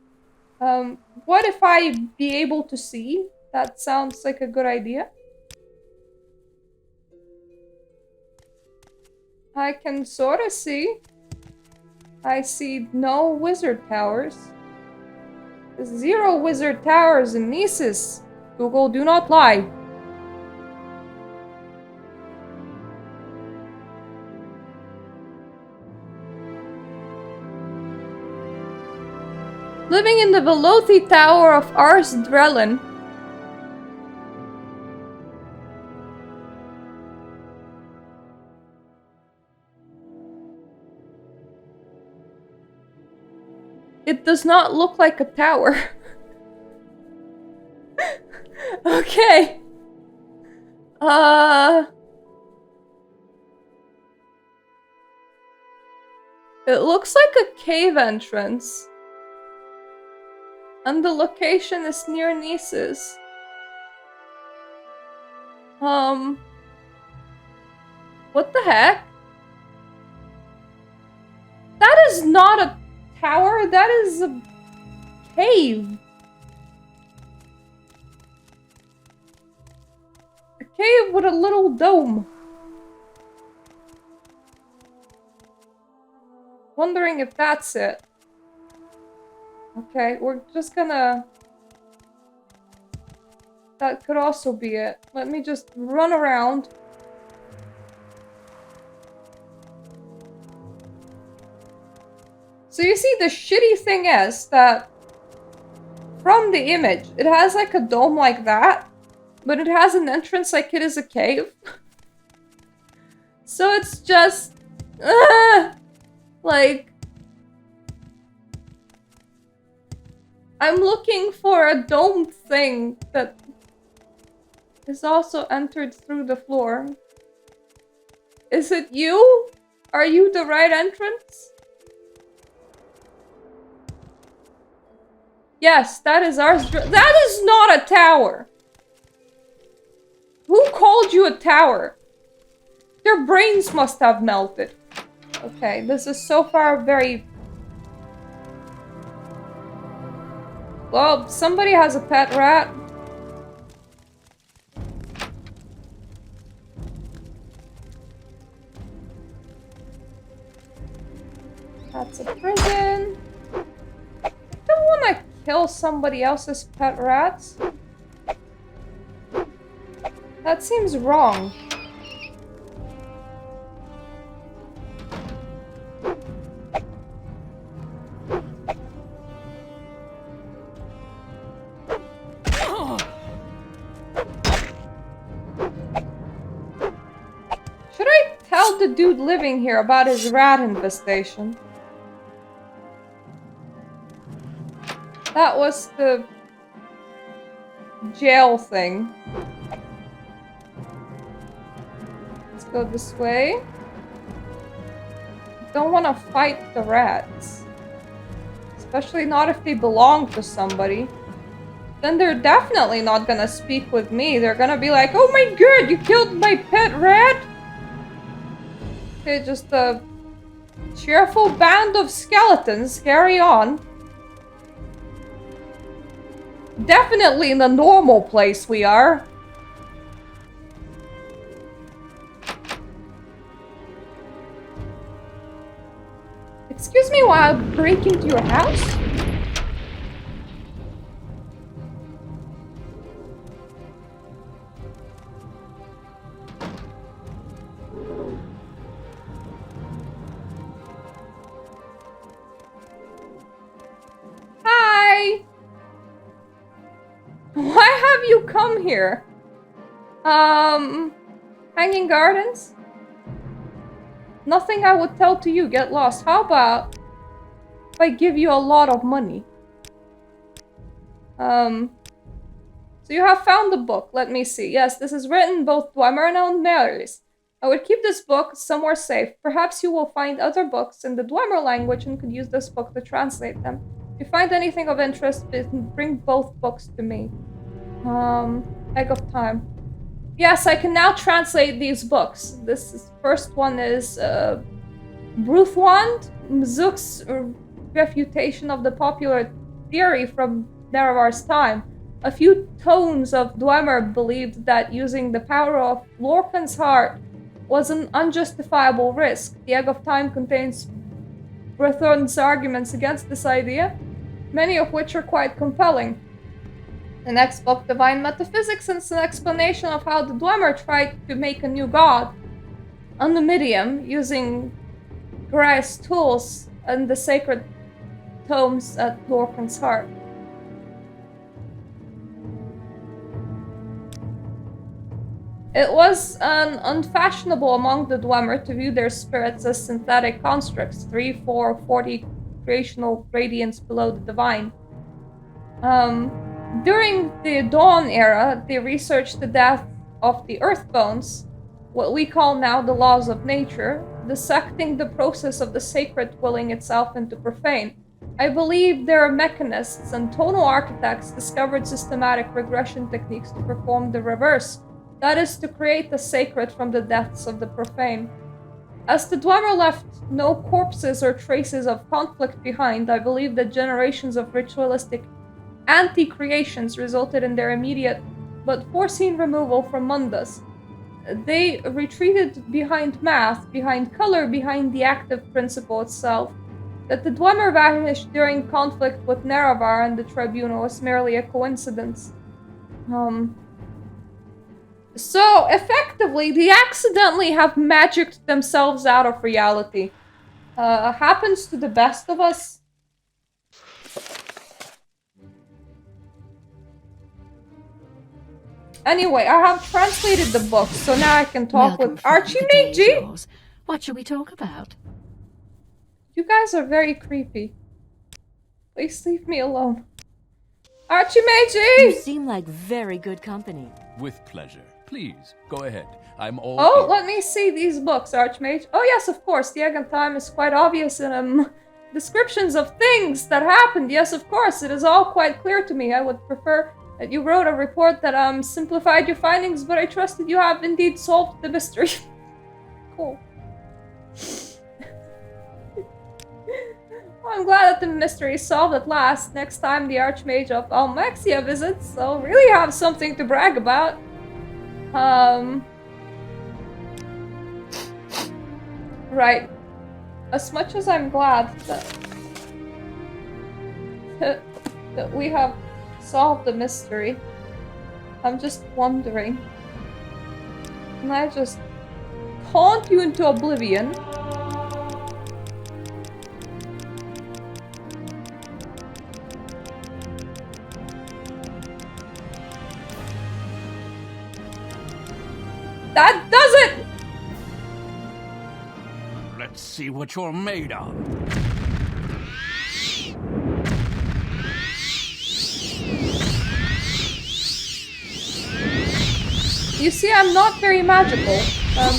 What if I be able to see? That sounds like a good idea. I can sort of see. I see no wizard towers. There's 0 wizard towers in Nisus. Google, do not lie. Living in the Velothi Tower of Ars Drellin. It does not look like a tower. Okay. It looks like a cave entrance. And the location is near Nisus. What the heck? That is not a tower, that is a cave. A cave with a little dome. Wondering if that's it. Okay, we're just gonna... That could also be it. Let me just run around. So you see, the shitty thing is that from the image, it has like a dome like that, but it has an entrance like it is a cave. So it's just... like... I'm looking for a domed thing that is also entered through the floor. Is it you? Are you the right entrance? Yes, that is ours. That is not a tower. Who called you a tower? Their brains must have melted. Okay, this is so far very... Well, somebody has a pet rat. That's a prison. I don't want to kill somebody else's pet rats. That seems wrong. Should I tell the dude living here about his rat infestation? That was the jail thing. Let's go this way. Don't want to fight the rats. Especially not if they belong to somebody. Then they're definitely not gonna speak with me. They're gonna be like, oh my god, you killed my pet rat? Okay, just a cheerful band of skeletons. Carry on. Definitely in the normal place we are. Excuse me while I break into your house? Hi! Why have you come here? Hanging Gardens? Nothing I would tell to you, get lost. How about if I give you a lot of money? So you have found the book. Let me see. Yes, this is written both Dwemer and Mary's. I would keep this book somewhere safe. Perhaps you will find other books in the Dwemer language and could use this book to translate them. If you find anything of interest, bring both books to me. Egg of Time. Yes, I can now translate these books. First one is Bruthwand, Mzuk's refutation of the popular theory from Nerevar's time. A few tones of Dwemer believed that using the power of Lorcan's heart was an unjustifiable risk. The Egg of Time contains Bruthwand's arguments against this idea, many of which are quite compelling. The next book, Divine Metaphysics, is an explanation of how the Dwemer tried to make a new god on the medium using Grai's tools and the sacred tomes at Lorcan's heart. It was unfashionable among the Dwemer to view their spirits as synthetic constructs, 3, 4, 40 creational gradients below the divine. During the Dawn era, they researched the death of the earth bones, what we call now the laws of nature, dissecting the process of the sacred willing itself into profane. I believe their mechanists and tonal architects discovered systematic regression techniques to perform the reverse, That is to create the sacred from the deaths of the profane. As the Dwemer left no corpses or traces of conflict behind, I believe that generations of ritualistic anti-creations resulted in their immediate but foreseen removal from Mundus. They retreated behind math, behind color, behind the active principle itself. That the Dwemer vanished during conflict with Nerevar and the Tribunal was merely a coincidence. So, effectively, they accidentally have magicked themselves out of reality. Happens to the best of us. Anyway, I have translated the book, so now I can talk Welcome, with friend. Archie The day is Mage. yours. What shall we talk about? You guys are very creepy. Please leave me alone. Archie You Mage! seem like very good company. With pleasure. Please, go ahead. I'm all Oh, ears. let me see these books, Archmage. Oh yes, of course, the Egg and Time is quite obvious in descriptions of things that happened. Yes, of course, it is all quite clear to me. I would prefer that you wrote a report that simplified your findings, but I trust that you have indeed solved the mystery. Cool. Well, I'm glad that the mystery is solved at last. Next time the Archmage of Almexia visits, I'll really have something to brag about. Right. As much as I'm glad that we have solved the mystery, I'm just wondering, can I just taunt you into oblivion? That does it! Let's see what you're made of. You see, I'm not very magical.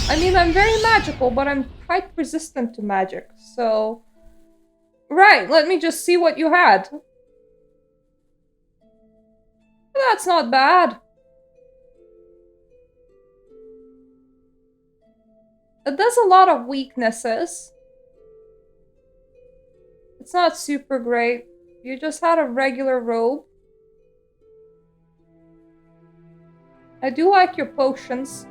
I mean, I'm very magical, but I'm quite resistant to magic, so... Right, let me just see what you had. That's not bad. It does a lot of weaknesses. It's not super great. You just had a regular robe. I do like your potions.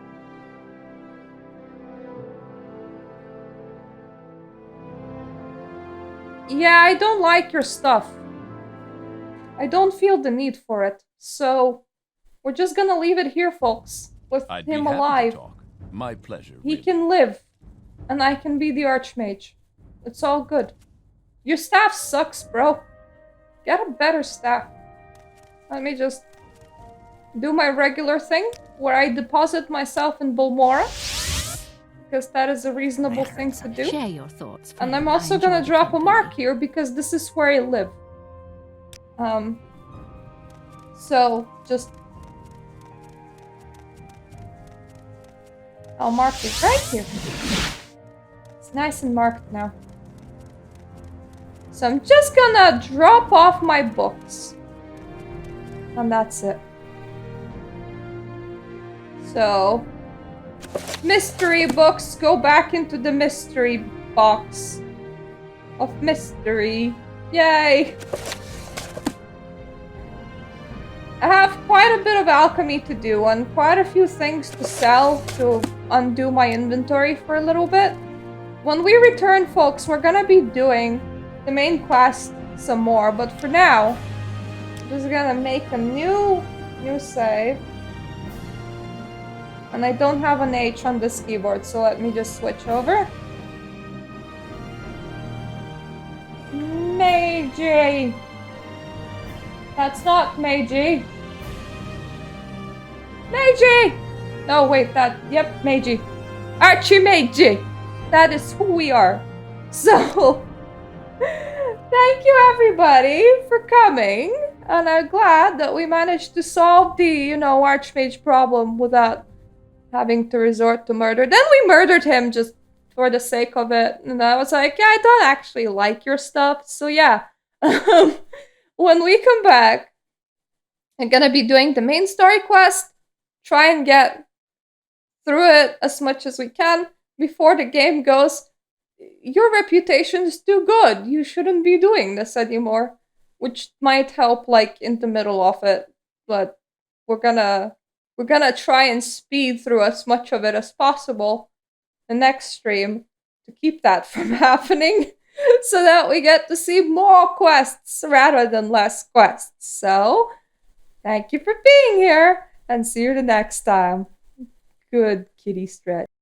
Yeah, I don't like your stuff. I don't feel the need for it. So, we're just gonna leave it here, folks. With I'd him be happy alive. to talk. My pleasure. He really. can live. And I can be the Archmage. It's all good. Your staff sucks, bro. Get a better staff. Let me just do my regular thing, where I deposit myself in Bulmora. Because that is a reasonable thing to do. Share your thoughts. And friend. I'm I also enjoy gonna the drop a company. mark here, because this is where I live. So, just... I'll mark it right here. It's nice and marked now. So I'm just gonna drop off my books. And that's it. So... Mystery books go back into the mystery box of mystery. Yay! I have quite a bit of alchemy to do and quite a few things to sell to undo my inventory for a little bit. When we return, folks, we're gonna be doing the main quest some more, but for now, I'm just gonna make a new save. And I don't have an H on this keyboard, so let me just switch over. Mage! That's not Mage. Mage! No, wait, yep, Mage. Archie Mage! That is who we are. So, thank you everybody for coming. And I'm glad that we managed to solve the, Archmage problem without having to resort to murder. Then we murdered him just for the sake of it. And I was like, yeah, I don't actually like your stuff. So yeah. When we come back, I'm gonna be doing the main story quest, try and get through it as much as we can before the game goes, your reputation is too good. You shouldn't be doing this anymore. Which might help like in the middle of it, but we're gonna try and speed through as much of it as possible the next stream to keep that from happening so that we get to see more quests rather than less quests. So, thank you for being here and see you the next time. Good kitty stretch.